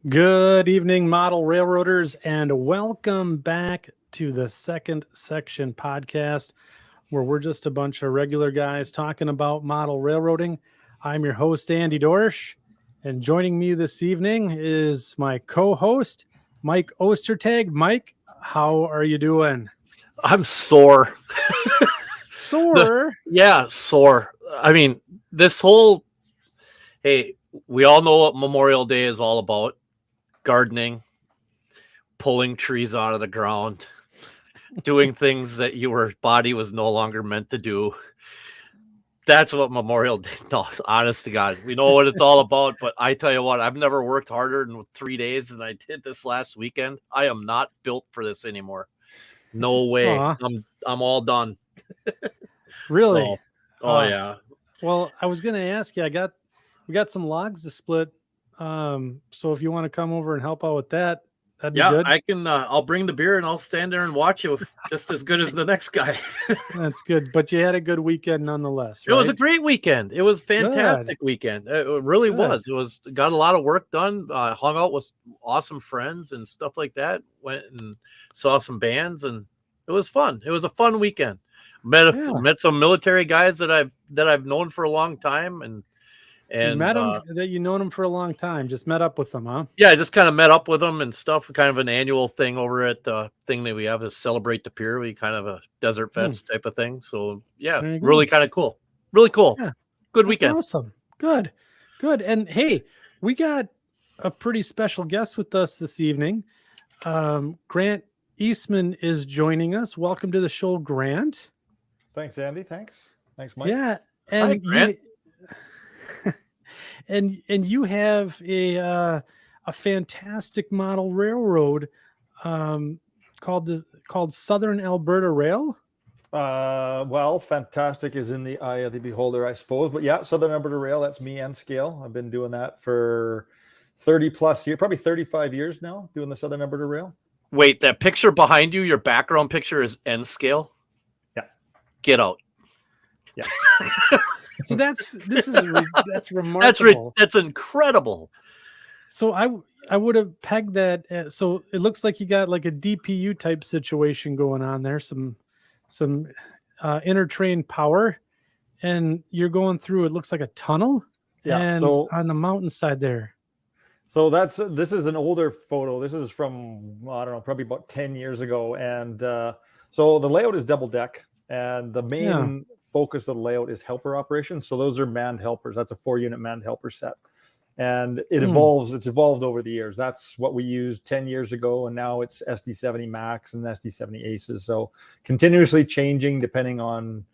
Good evening, model railroaders, and welcome back to the Second Section podcast, where we're just a bunch of regular guys talking about model railroading. I'm your host, Andy Dorsch, and joining me this evening is my co-host, Mike Ostertag. Mike, how are you doing? I'm sore. Sore? Sore. I mean, hey, we all know what Memorial Day is all about. Gardening, pulling trees out of the ground, doing things that your body was no longer meant to do. That's what Memorial Day, no, honest to God, we know what it's all about. But I tell you what, I've never worked harder in 3 days than I did this last weekend. I am not built for this anymore. No way. I'm all done. Really? Yeah. Well, I was going to ask you, we got some logs to split. So if you want to come over and help out with that, that'd be good. I can. I'll bring the beer and I'll stand there and watch you just as good as the next guy. That's good. But you had a good weekend nonetheless, right? It was a great weekend. It was a fantastic weekend. It really was. It was got a lot of work done. Hung out with awesome friends and stuff like that. Went and saw some bands and it was fun. It was a fun weekend. Met some military guys that I've known for a long time and you met them that you known them for a long time. Just met up with them, huh? Yeah, I just kind of met up with them and stuff. Kind of an annual thing over at the thing that we have to celebrate the pier. We kind of a desert vets type of thing. So yeah, really kind of cool. Really cool. Yeah, good weekend. Awesome. Good. And hey, we got a pretty special guest with us this evening. Grant Eastman is joining us. Welcome to the show, Grant. Thanks, Andy. Thanks, Mike. Yeah, and hi, Grant. And you have a fantastic model railroad called Southern Alberta Rail. Well, fantastic is in the eye of the beholder, I suppose. But yeah, Southern Alberta Rail, that's me and scale. I've been doing that for 30 plus years, probably 35 years now, doing the Southern Alberta Rail. Wait, that picture behind you, your background picture is N scale? Yeah. Get out. Yeah. So that's remarkable. That's incredible. So I would have pegged that. So it looks like you got like a DPU type situation going on there. Some intertrain power, and you're going through. It looks like a tunnel. Yeah. And so on the mountainside there. So this is an older photo. This is from, I don't know, probably about 10 years ago. And so the layout is double deck, and the main focus of the layout is helper operations. So those are manned helpers. That's a 4-unit manned helper set. And it evolves. It's evolved over the years. That's what we used 10 years ago. And now it's SD70 Max and SD70 Aces. So continuously changing depending on,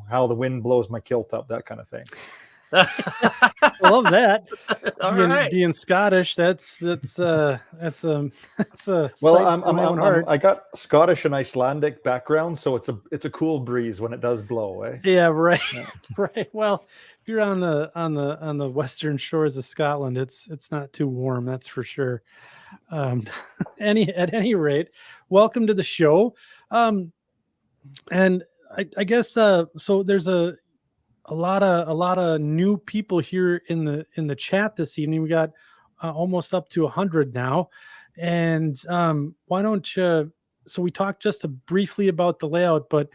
how the wind blows my kilt up, that kind of thing. I love that. Being Scottish, that's a well, I got Scottish and Icelandic background, so it's a cool breeze when it does blow, eh? Yeah, right. Yeah. Right. Well, if you're on the western shores of Scotland, it's not too warm, that's for sure. At any rate, welcome to the show. And I guess so there's a lot of new people here in the chat this evening. We got almost up to 100 now, and why don't you? So we talked just briefly about the layout, but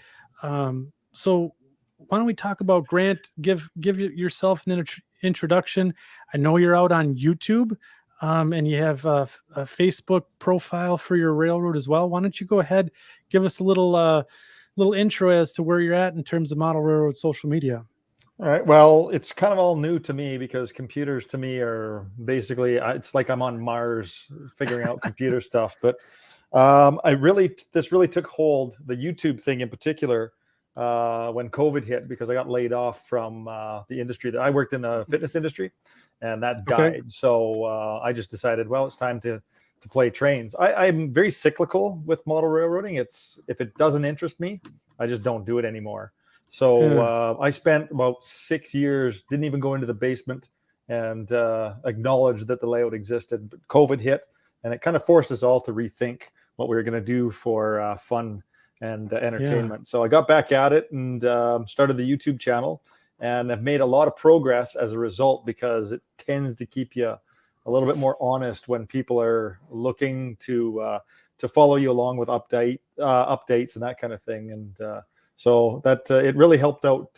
so why don't we talk about Grant? Give yourself an introduction. I know you're out on YouTube, and you have a Facebook profile for your railroad as well. Why don't you go ahead, give us a little intro as to where you're at in terms of model railroad social media. All right. Well, it's kind of all new to me because computers to me are basically, it's like I'm on Mars figuring out computer stuff. But this really took hold, the YouTube thing in particular, when COVID hit, because I got laid off from the industry that I worked in, the fitness industry, and that died. Okay. So I just decided, well, it's time to play trains. I'm very cyclical with model railroading. If it doesn't interest me, I just don't do it anymore. So I spent about 6 years, didn't even go into the basement and acknowledge that the layout existed. But COVID hit, and it kind of forced us all to rethink what we were going to do for fun and entertainment. Yeah. So I got back at it and started the YouTube channel, and I've made a lot of progress as a result because it tends to keep you a little bit more honest when people are looking to follow you along with updates and that kind of thing. And so that it really helped out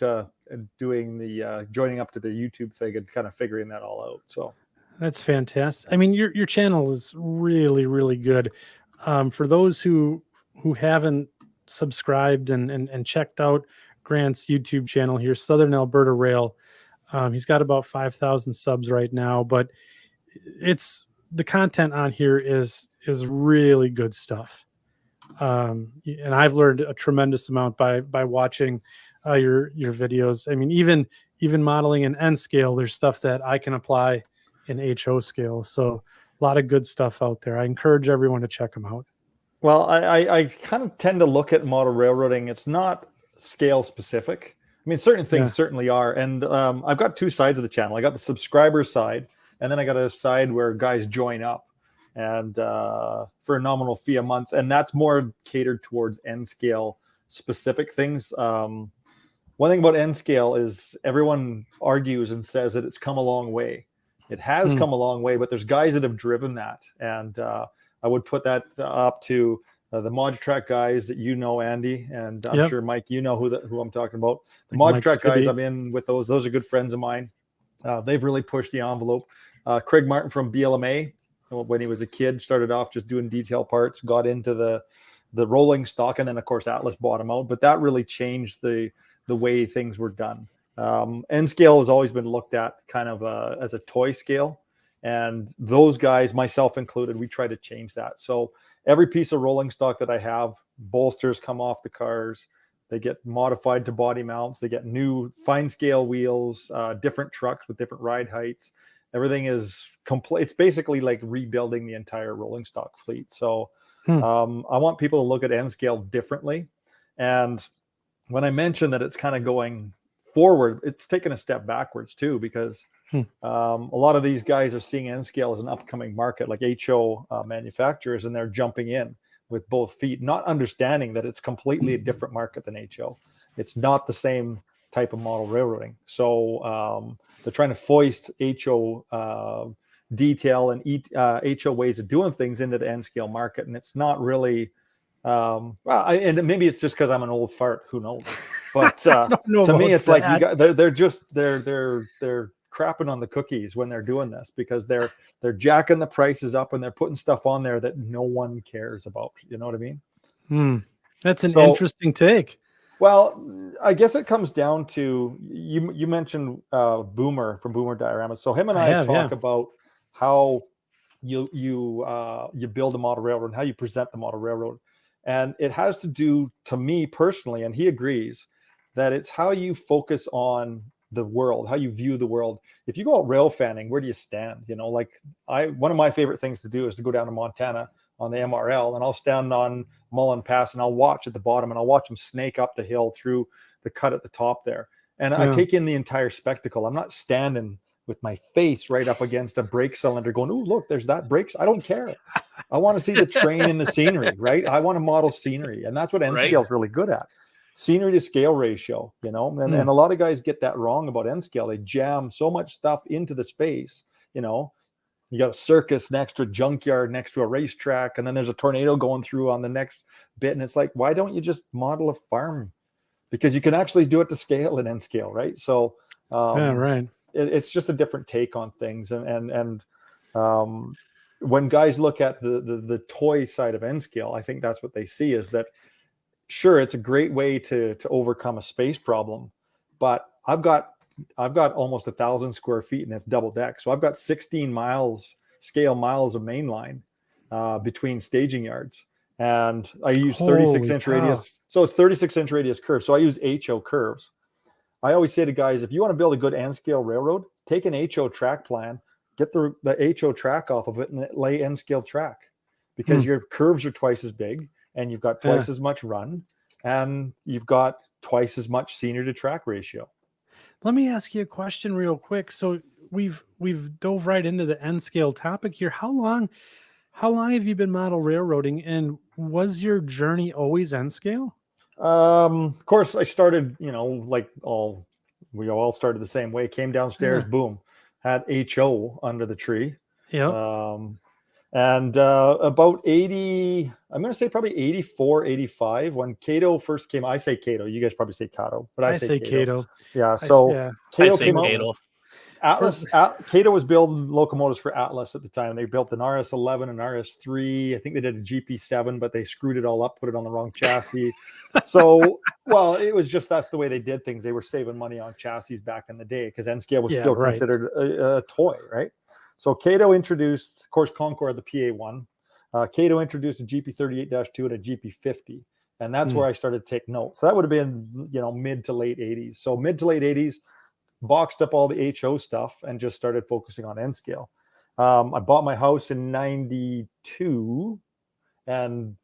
doing the joining up to the YouTube thing and kind of figuring that all out. So That's fantastic. I mean, your channel is really, really good. For those who haven't subscribed and checked out Grant's YouTube channel here, Southern Alberta Rail. He's got about 5,000 subs right now, but it's the content on here is really good stuff. And I've learned a tremendous amount by watching your videos. I mean, even modeling in N scale, there's stuff that I can apply in HO scale. So a lot of good stuff out there. I encourage everyone to check them out. Well, I kind of tend to look at model railroading. It's not scale specific. I mean, certain things certainly are. And I've got two sides of the channel. I got the subscriber side, and then I got a side where guys join up and for a nominal fee a month. And that's more catered towards N scale specific things. One thing about N scale is everyone argues and says that it's come a long way. It has come a long way, but there's guys that have driven that. And I would put that up to the Mod-Track guys that you know, Andy, and I'm sure Mike, you know who I'm talking about. The Mod-Track guys, I'm in with those. Those are good friends of mine. They've really pushed the envelope. Craig Martin from BLMA, when he was a kid, started off just doing detail parts, got into the rolling stock, and then of course Atlas bought him out. But that really changed the way things were done. N scale has always been looked at kind of as a toy scale. And those guys, myself included, we try to change that. So every piece of rolling stock that I have, bolsters come off the cars. They get modified to body mounts. They get new fine scale wheels, different trucks with different ride heights. Everything is complete. It's basically like rebuilding the entire rolling stock fleet. So I want people to look at N scale differently. And when I mentioned that it's kind of going forward, it's taken a step backwards too, because a lot of these guys are seeing N scale as an upcoming market, like HO manufacturers, and they're jumping in with both feet, not understanding that it's completely a different market than HO. It's not the same type of model railroading. So they're trying to foist HO detail and HO ways of doing things into the N scale market, and it's not really. And maybe it's just because I'm an old fart. Who knows? But to me, it's like you got they're crapping on the cookies when they're doing this, because they're jacking the prices up and they're putting stuff on there that no one cares about. You know what I mean? That's an interesting take. Well, I guess it comes down to you mentioned Boomer from Boomer Dioramas. So him and I talk about how you build a model railroad and how you present the model railroad. And it has to do, to me personally, and he agrees, that it's how you focus on the world, how you view the world. If you go out rail fanning, where do you stand? You know, like one of my favorite things to do is to go down to Montana on the MRL, and I'll stand on Mullen Pass and I'll watch at the bottom, and I'll watch them snake up the hill through the cut at the top there. And I take in the entire spectacle. I'm not standing with my face right up against a brake cylinder going, oh, look, there's that brakes. I don't care. I want to see the train and the scenery, right? I want to model scenery. And that's what N scale is really good at. Scenery to scale ratio, you know, and a lot of guys get that wrong about N scale. They jam so much stuff into the space, you know. You got a circus next to a junkyard, next to a racetrack, and then there's a tornado going through on the next bit. And it's like, why don't you just model a farm? Because you can actually do it to scale in N scale, right? So it's just a different take on things. And when guys look at the toy side of N scale, I think that's what they see, is that sure, it's a great way to overcome a space problem, but I've got almost 1,000 square feet, and it's double deck. So I've got 16 scale miles of main line between staging yards. And I use 36-inch radius. So it's 36-inch radius curves. So I use HO curves. I always say to guys, if you want to build a good N scale railroad, take an HO track plan, get the HO track off of it, and lay N scale track, because your curves are twice as big, and you've got twice as much run, and you've got twice as much senior to track ratio. Let me ask you a question real quick. So we've dove right into the N scale topic here. How long have you been model railroading, and was your journey always N scale? Of course, I started, you know, like we all started the same way. Came downstairs, boom, had HO under the tree. Yep. And about 80, I'm going to say probably 84, 85, when Cato first came. I say Cato. You guys probably say Cato, but I say Cato. Cato. Yeah. So yeah. Cato I'd say came out. Cato. Atlas, Cato was building locomotives for Atlas at the time. They built an RS11 and RS3. I think they did a GP7, but they screwed it all up, put it on the wrong chassis. So, well, it was just that's the way they did things. They were saving money on chassis back in the day because N scale was still considered a toy, right? So Cato introduced, of course, Concord, the PA1. Cato introduced a GP38-2 and a GP50. And that's where I started to take notes. So that would have been, mid to late 80s. So mid to late 80s, boxed up all the HO stuff and just started focusing on N scale. I bought my house in 92 and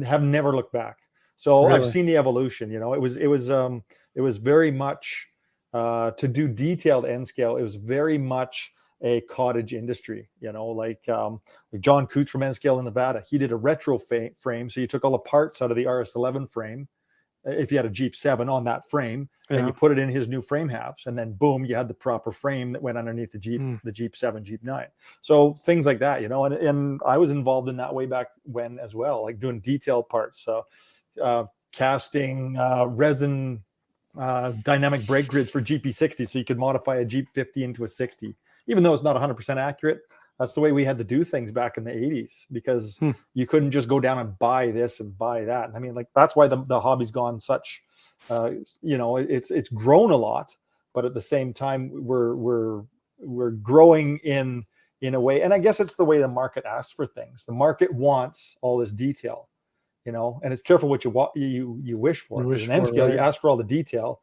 have never looked back. So really? I've seen the evolution. It was very much to do detailed N scale. It was very much a cottage industry, like John Coots from N scale in Nevada. He did a retro frame. So you took all the parts out of the RS11 frame. If you had a Jeep 7 on that frame, and you put it in his new frame halves, and then boom, you had the proper frame that went underneath the Jeep, the Jeep 7, Jeep 9. So things like that, and I was involved in that way back when as well, like doing detailed parts. So casting resin dynamic brake grids for GP60, so you could modify a Jeep 50 into a 60, even though it's not 100% accurate. That's the way we had to do things back in the 80s, because you couldn't just go down and buy this and buy that. And I mean, like, that's why the hobby's gone such, it's grown a lot, but at the same time, we're growing in a way. And I guess it's the way the market asks for things. The market wants all this detail, and it's careful what you wish for. With an N scale, right? You ask for all the detail.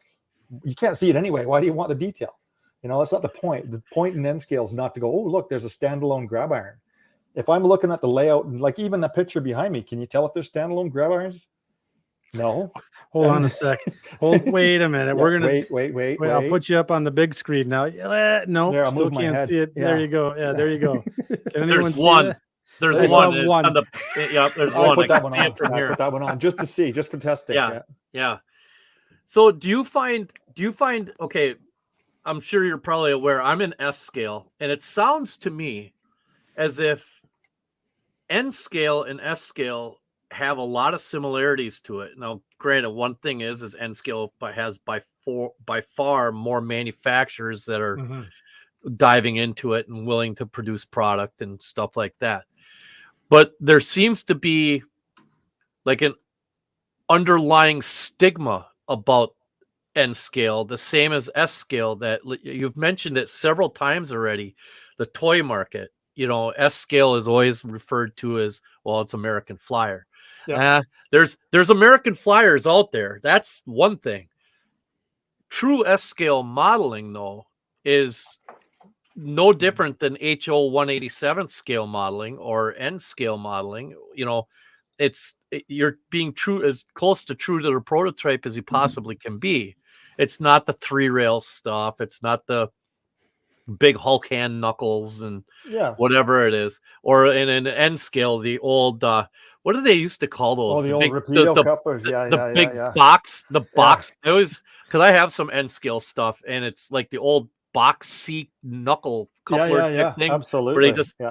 You can't see it anyway. Why do you want the detail? That's not the point. The point in N scale is not to go, oh, look, there's a standalone grab iron. If I'm looking at the layout, and like even the picture behind me, can you tell if there's standalone grab irons? No. Hold on a sec. Wait a minute. Yeah, We're gonna wait. I'll put you up on the big screen now. No, there, still can't see it. Yeah. There you go. Yeah, there you go. Can there's one. There's one. One. There's one. Put that one on. Put that one on just to see, just for testing. Yeah. So do you find? Okay, I'm sure you're probably aware. I'm in S scale, and it sounds to me as if N scale and S scale have a lot of similarities to it. Now, granted, one thing is N scale has by far more manufacturers that are diving into it and willing to produce product and stuff like that. But there seems to be like an underlying stigma about N scale, the same as S scale, that you've mentioned it several times already. The toy market, S scale is always referred to as, well, it's American Flyer. Yeah. There's American Flyers out there. That's one thing. True S scale modeling, though, is no different than HO 187 scale modeling or N scale modeling. You're being true, as close to true to the prototype as you possibly can be. It's not the 3-rail stuff. It's not the big Hulk hand knuckles and whatever it is. Or in an N scale, the old what do they used to call those? Oh, the old Rapido couplers. The big box. The box. It was, because I have some N scale stuff, and it's like the old box seat knuckle coupler thing. Absolutely.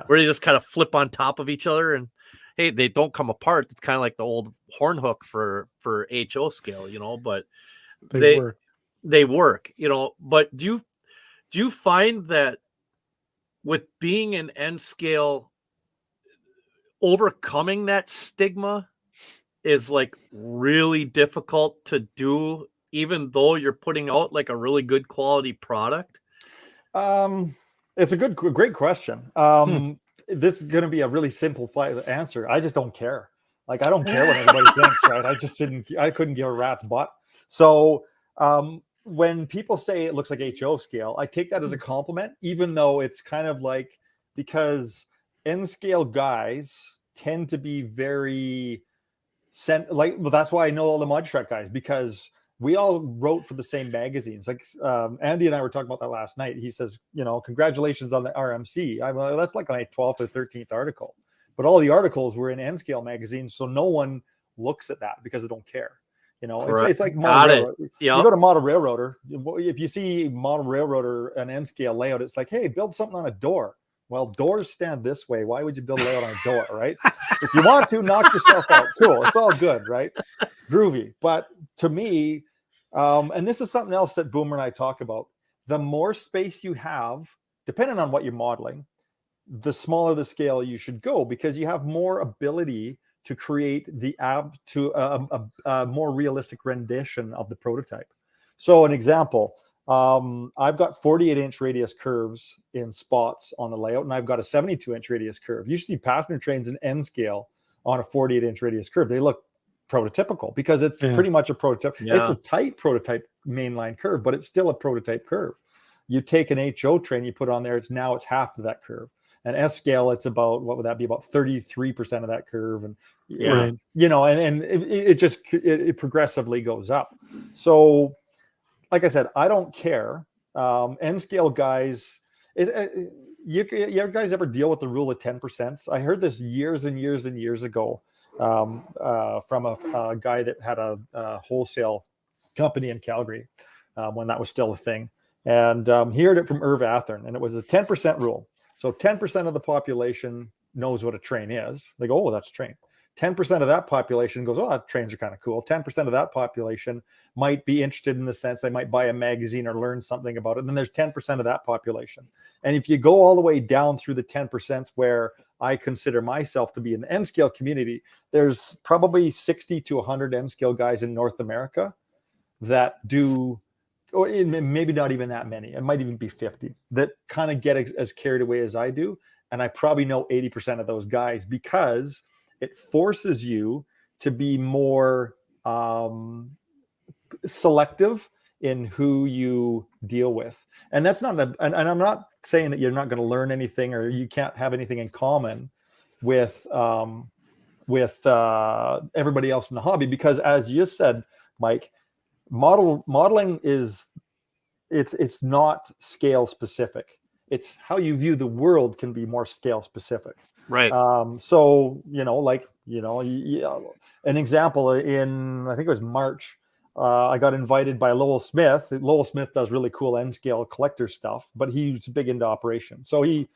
Where they just kind of flip on top of each other, and hey, they don't come apart. It's kind of like the old horn hook for HO scale, but they work, but do you find that with being an N scale, overcoming that stigma is like really difficult to do, even though you're putting out like a really good quality product? It's a great question. This is going to be a really simplified answer. I just don't care. Like, I don't care what everybody thinks, right? I couldn't give a rat's butt. So, when people say it looks like HO scale, I take that as a compliment, even though it's kind of like, because N scale guys tend to be very that's why I know all the Mod Truck guys, because we all wrote for the same magazines. Like Andy and I were talking about that last night. He says, congratulations on the RMC. That's like my 12th or 13th article, but all the articles were in N scale magazines, so no one looks at that because they don't care. It's like Model Railroad. You go to Model Railroader. If you see Model Railroader an N scale layout, it's like, hey, build something on a door. Well, doors stand this way. Why would you build a layout on a door, right? If you want to, knock yourself out. Cool. It's all good, right? Groovy. But to me, and this is something else that Boomer and I talk about, the more space you have, depending on what you're modeling, the smaller the scale you should go, because you have more ability to create a more realistic rendition of the prototype. So an example, I've got 48-inch radius curves in spots on the layout, and I've got a 72-inch radius curve. You see passenger trains in N scale on a 48-inch radius curve. They look prototypical because it's pretty much a prototype. Yeah. It's a tight prototype mainline curve, but it's still a prototype curve. You take an HO train, you put it on there, it's half of that curve. And S scale, it's about, what would that be? About 33% of that curve. And, and it progressively goes up. So, like I said, I don't care. N scale guys, you guys ever deal with the rule of 10%? I heard this years and years and years ago from a guy that had a wholesale company in Calgary when that was still a thing. And he heard it from Irv Athern, and it was a 10% rule. So 10% of the population knows what a train is. They go, oh, that's a train. 10% of that population goes, oh, trains are kind of cool. 10% of that population might be interested in the sense they might buy a magazine or learn something about it. And then there's 10% of that population. And if you go all the way down through the 10% where I consider myself to be in the N-scale community, there's probably 60 to 100 N-scale guys in North America that do, or maybe not even that many. It might even be 50 that kind of get as carried away as I do. And I probably know 80% of those guys, because it forces you to be more selective in who you deal with. And that's not, and I'm not saying that you're not going to learn anything or you can't have anything in common with everybody else in the hobby, because as you said, Mike, modeling is, it's not scale specific. It's how you view the world can be more scale specific. Right. So, an example in, I think it was March, I got invited by Lowell Smith. Lowell Smith does really cool N-scale collector stuff, but he's big into operations. So he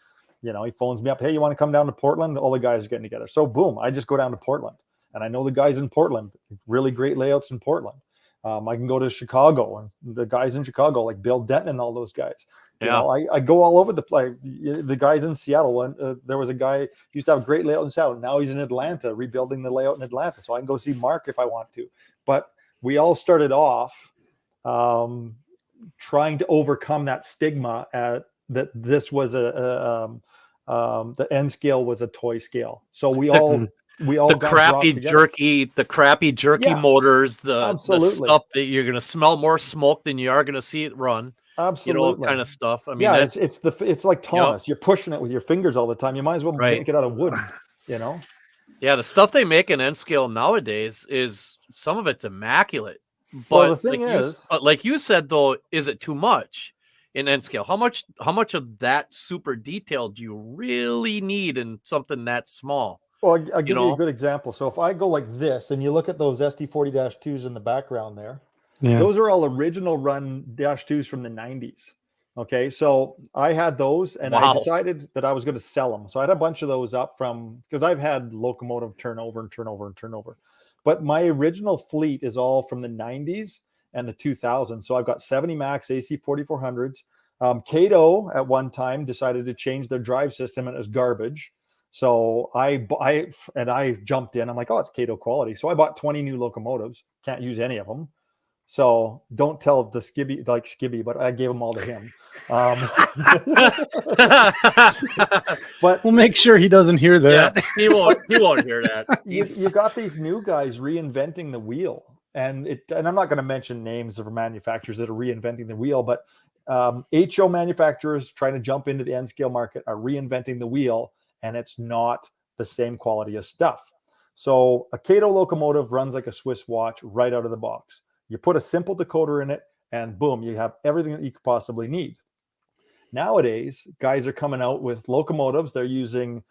phones me up. Hey, you want to come down to Portland? All the guys are getting together. So boom, I just go down to Portland, and I know the guys in Portland, really great layouts in Portland. I can go to Chicago, and the guys in Chicago, like Bill Denton and all those guys. I go all over the place. The guys in Seattle, there was a guy who used to have a great layout in Seattle. Now he's in Atlanta, rebuilding the layout in Atlanta. So I can go see Mark if I want to. But we all started off trying to overcome that stigma that this was the N scale was a toy scale. So we all the crappy jerky motors, the stuff that you're going to smell more smoke than you are going to see it run. Absolutely. Kind of stuff. I mean, yeah, it's like Thomas. Yep. You're pushing it with your fingers all the time. You might as well make it out of wood, Yeah, the stuff they make in N scale nowadays is, some of it's immaculate. But well, the thing is, like you said, though, is it too much in N scale? How much of that super detail do you really need in something that small? Well, I'll give you a good example. So if I go like this, and you look at those SD40-2s in the background there, those are all original run -2s from the 90s. Okay, so I had those, and I decided that I was going to sell them. So I had a bunch of those up because I've had Locomotive turnover. But my original fleet is all from the 90s and the 2000s. So I've got 70 Max AC 4400s. Cato at one time decided to change their drive system, and it was garbage. So I jumped in. I'm like, oh, it's Cato quality. So I bought 20 new locomotives. Can't use any of them. So don't tell the Skibby, but I gave them all to him. But we'll make sure he doesn't hear that. Yeah, he won't hear that. You got these new guys reinventing the wheel, and I'm not going to mention names of manufacturers that are reinventing the wheel, but HO manufacturers trying to jump into the N scale market are reinventing the wheel, and it's not the same quality of stuff. So a Cato locomotive runs like a Swiss watch right out of the box. You put a simple decoder in it, and boom, you have everything that you could possibly need. Nowadays, guys are coming out with locomotives. They're using,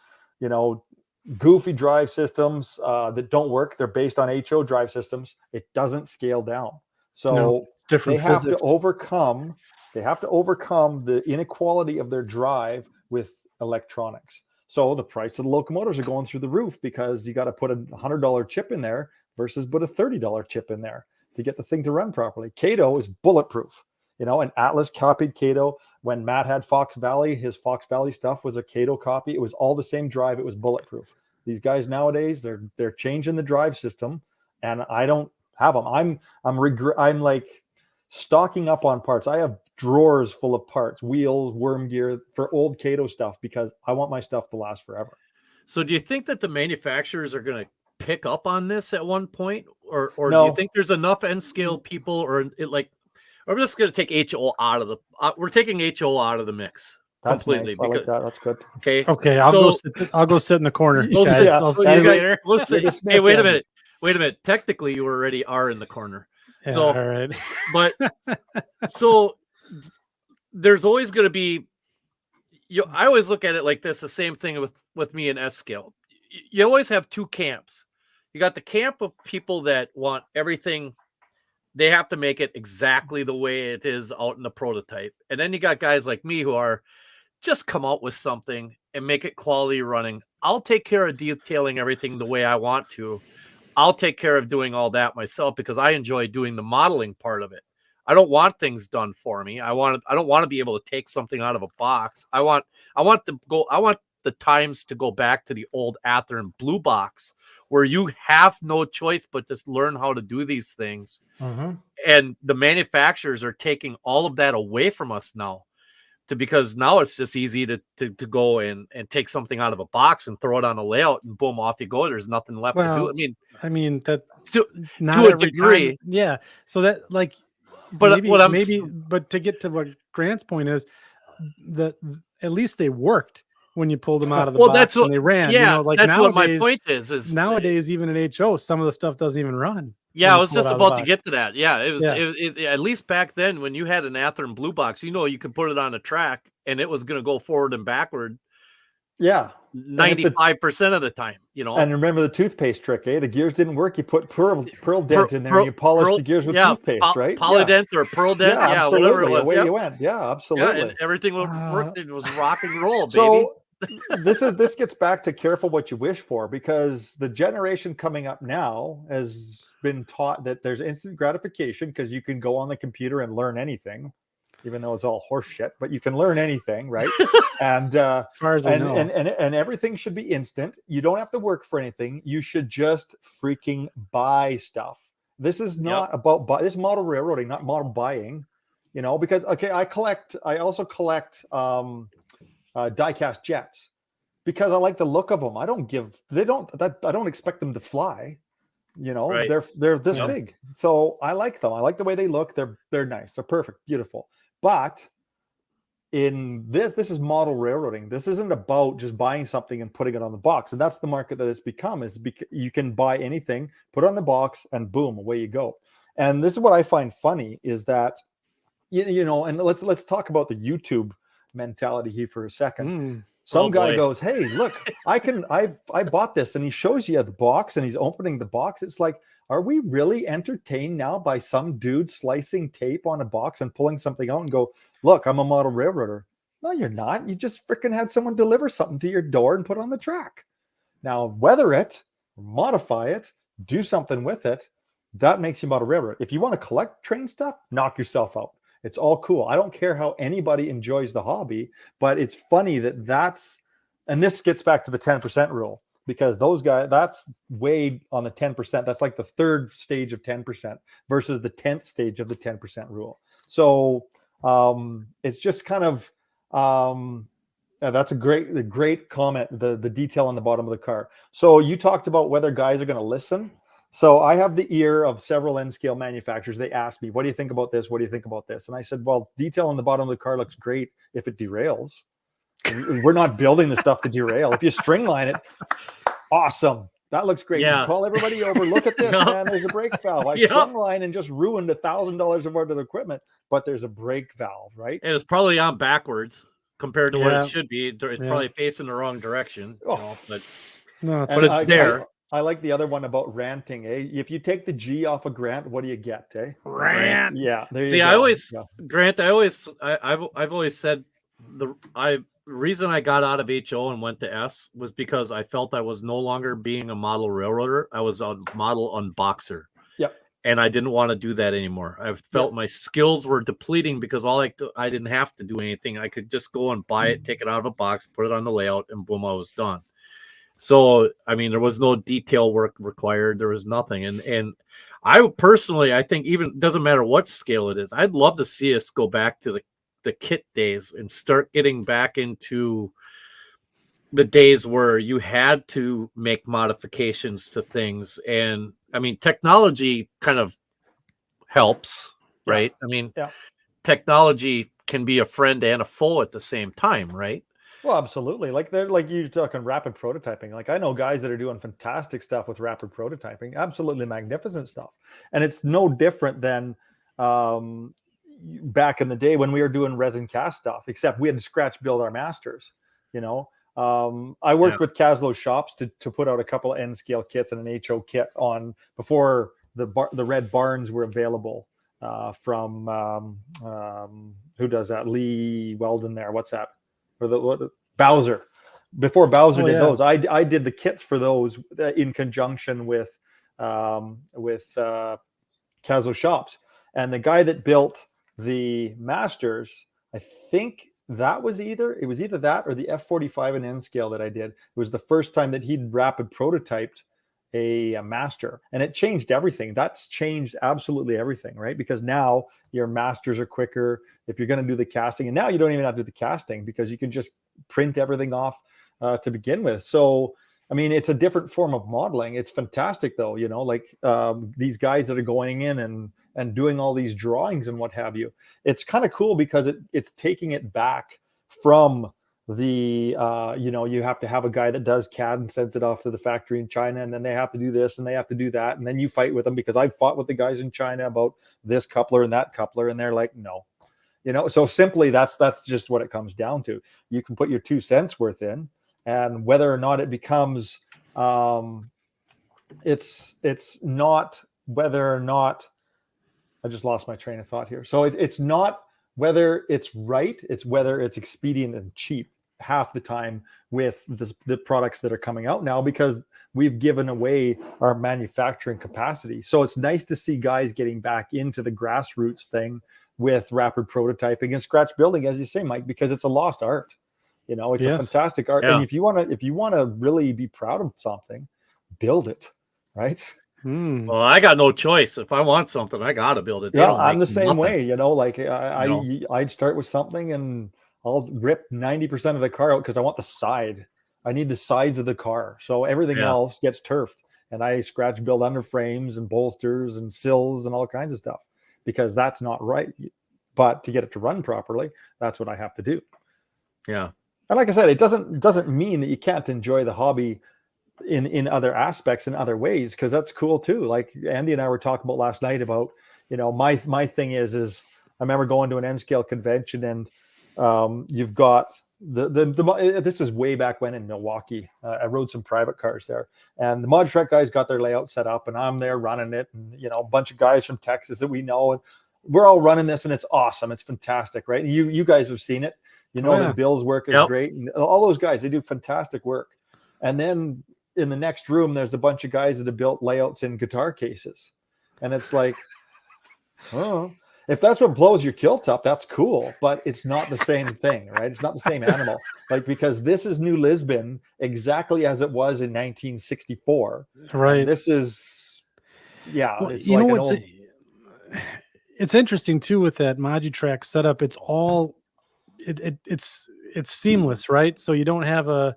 goofy drive systems that don't work. They're based on HO drive systems. It doesn't scale down. So they have to overcome the inequality of their drive with electronics. So the price of the locomotives are going through the roof because you got to put a $100 chip in there versus put a $30 chip in there to get the thing to run properly. Cato is bulletproof, and Atlas copied Cato. When Matt had Fox Valley, his Fox Valley stuff was a Cato copy. It was all the same drive. It was bulletproof. These guys nowadays, they're changing the drive system, and I don't have them. I'm like stocking up on parts. I have drawers full of parts, wheels, worm gear for old Cato stuff because I want my stuff to last forever. So do you think that the manufacturers are going to pick up on this at one point, or No. do you think there's enough N scale people, or I'm just going to take HO out of the we're taking HO out of the mix completely. Nice. I like that. That's good. Okay. I'll go sit in the corner. Hey, wait a minute. Technically, you already are in the corner. Yeah, so, all right. But so there's always going to be. I always look at it like this. The same thing with me and S scale. You always have two camps. You got the camp of people that want everything. They have to make it exactly the way it is out in the prototype. And then you got guys like me who are just come out with something and make it quality running. I'll take care of detailing everything the way I want to. I'll take care of doing all that myself because I enjoy doing the modeling part of it. I don't want things done for me. I don't want to be able to take something out of a box. I want the times to go back to the old Athearn blue box where you have no choice but just learn how to do these things. Mm-hmm. And the manufacturers are taking all of that away from us now because now it's just easy to go and take something out of a box and throw it on a layout and boom, off you go. There's nothing left to do. I mean that to a degree. Time, yeah. So that but but to get to what Grant's point is that at least they worked when you pulled them out of the box and they ran. Yeah, that's what my point is nowadays, even in HO, some of the stuff doesn't even run. Yeah, I was just about to get to that. Yeah, it was at least back then when you had an Athearn blue box, you could put it on a track and it was going to go forward and backward. Yeah. 95% of the time, And remember the toothpaste trick, The gears didn't work. You put pearl dent in there and you polish the gears with toothpaste, right? Polydent or pearl dent, whatever it was. Away you went. Yeah, absolutely. And everything worked. It was rock and roll, baby. So this gets back to careful what you wish for, because the generation coming up now has been taught that there's instant gratification because you can go on the computer and learn anything, even though it's all horse shit, but you can learn anything, right? And as far as I know. And everything should be instant. You don't have to work for anything. You should just freaking buy stuff. This is not about this model railroading, not model buying, because I also collect die-cast jets because I like the look of them. I don't expect them to fly. Right. They're this big. So I like them. I like the way they look. They're nice. They're perfect, beautiful. But in this is model railroading. This isn't about just buying something and putting it on the box. And that's the market that it's become, is you can buy anything, put it on the box, and boom, away you go. And this is what I find funny is that, and let's talk about the YouTube mentality here for a second. Some guy goes, "Hey, look, I bought this," and he shows you the box and he's opening the box. It's like, are we really entertained now by some dude slicing tape on a box and pulling something out and go, "Look, I'm a model railroader"? No, you're not. You just freaking had someone deliver something to your door and put it on the track. Now, weather it, modify it, do something with it, that makes you a model railroader. If you want to collect train stuff, knock yourself out. It's all cool. I don't care how anybody enjoys the hobby, but it's funny and this gets back to the 10% rule, because those guys, that's way on the 10%. That's like the third stage of 10% versus the 10th stage of the 10% rule. So it's just kind of, that's a great comment, the detail on the bottom of the car. So you talked about whether guys are going to listen. So I have the ear of several N-scale manufacturers. They asked me, "What do you think about this? What do you think about this?" And I said, well, detail on the bottom of the car looks great if it derails. We're not building the stuff to derail. If you stringline it, awesome. That looks great. Yeah. You call everybody over. Look at this, man. There's a brake valve. I stringline and just ruined $1,000 of worth of equipment, but there's a brake valve, right? And it's probably on backwards compared to what it should be. It's probably facing the wrong direction. But it's there. I like the other one about ranting. If you take the G off of Grant, what do you get? Rant. Yeah. There you See, go. Grant. I've always said reason I got out of HO and went to S was because I felt I was no longer being a model railroader. I was a model unboxer. Yep. And I didn't want to do that anymore. I felt my skills were depleting because I didn't have to do anything. I could just go and buy it, take it out of a box, put it on the layout, and boom, I was done. So, I mean, there was no detail work required. There was nothing. And I personally, I think even doesn't matter what scale it is. I'd love to see us go back to the kit days and start getting back into the days where you had to make modifications to things. And I mean, technology kind of helps, right? I mean, technology can be a friend and a foe at the same time, right? Well, absolutely. Like you're talking rapid prototyping. Like I know guys that are doing fantastic stuff with rapid prototyping, absolutely magnificent stuff. And it's no different than back in the day when we were doing resin cast stuff, except we had to scratch build our masters, you know. I worked with Caslow Shops to put out a couple of N scale kits and an HO kit on before the red barns were available from who does that? Lee Weldon there. What's that? Or Bowser. Before Bowser did those, I did the kits for those in conjunction with Caslow Shops. And the guy that built the masters, I think it was either that or the F45 and N scale that I did. It was the first time that he'd rapid prototyped a master, and it changed everything. That's changed absolutely everything, right? Because now your masters are quicker if you're going to do the casting, and now you don't even have to do the casting because you can just print everything off to begin with. So I mean, it's a different form of modeling. It's fantastic though, you know, like these guys that are going in and doing all these drawings and what have you. It's kind of cool because it's taking it back from the you know, you have to have a guy that does CAD and sends it off to the factory in China, and then they have to do this and they have to do that, and then you fight with them because I've fought with the guys in China about this coupler and that coupler, and they're like, no, you know. So simply that's just what it comes down to. You can put your 2 cents worth in, and whether or not it becomes it's not whether or not I just lost my train of thought here. So it's not whether it's right, it's whether it's expedient and cheap half the time with the products that are coming out now, because we've given away our manufacturing capacity. So it's nice to see guys getting back into the grassroots thing with rapid prototyping and scratch building, as you say, Mike, because it's a lost art. You know, it's a fantastic art. And if you want to really be proud of something, build it, right? Well, I got no choice. If I want something, I got to build it. Yeah, I'm the same way, you know, like I'd start with something and I'll rip 90% of the car out because I want the side. I need the sides of the car. So everything else gets turfed, and I scratch build under frames and bolsters and sills and all kinds of stuff because that's not right. But to get it to run properly, that's what I have to do. Yeah. And like I said, it doesn't mean that you can't enjoy the hobby in other aspects, in other ways, because that's cool too. Like Andy and I were talking about last night about, you know, my thing is I remember going to an N scale convention, and you've got the this is way back when in Milwaukee. I rode some private cars there, and the Mod-Track guys got their layout set up, and I'm there running it, and you know, a bunch of guys from Texas that we know, and we're all running this, and it's awesome. It's fantastic, right? And you guys have seen it. You know that Bill's work is great, and all those guys, they do fantastic work. And then in the next room, there's a bunch of guys that have built layouts in guitar cases, and it's like, oh, if that's what blows your kilt up, that's cool, but it's not the same thing, right? It's not the same animal. Like, because this is New Lisbon exactly as it was in 1964, right? This is, well, it's like an old... It's interesting too with that Mod-Track setup. It's all it's seamless, right? So you don't have a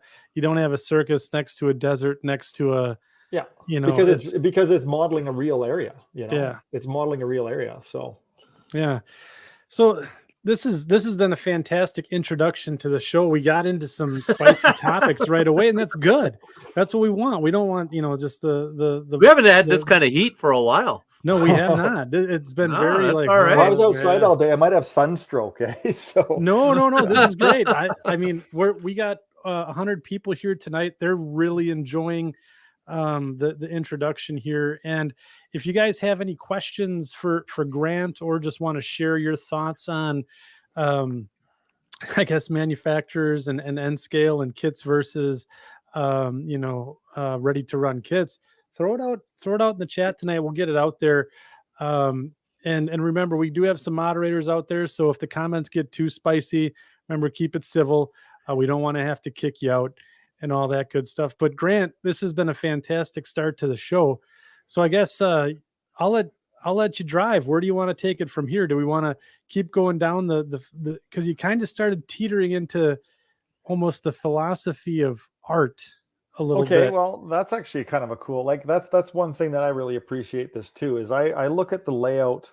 circus next to a desert next to a you know, because it's modeling a real area, you know. It's modeling a real area. So so this has been a fantastic introduction to the show. We got into some spicy topics right away, and that's good. That's what we want. We don't want, you know, just the we haven't had this kind of heat for a while. No, we have not. It's been very like. All right. I was outside all day. I might have sunstroke. So no. This is great. I mean, we got 100 people here tonight. They're really enjoying the introduction here. And if you guys have any questions for Grant, or just want to share your thoughts on I guess manufacturers and end scale and kits versus ready to run kits. Throw it out in the chat tonight. We'll get it out there. And remember, we do have some moderators out there. So if the comments get too spicy, remember, keep it civil. We don't want to have to kick you out and all that good stuff. But Grant, this has been a fantastic start to the show. So I guess I'll let you drive. Where do you want to take it from here? Do we want to keep going down the because you kind of started teetering into almost the philosophy of art a little bit. Okay, well, that's actually kind of a cool, like that's one thing that I really appreciate this too, is I look at the layout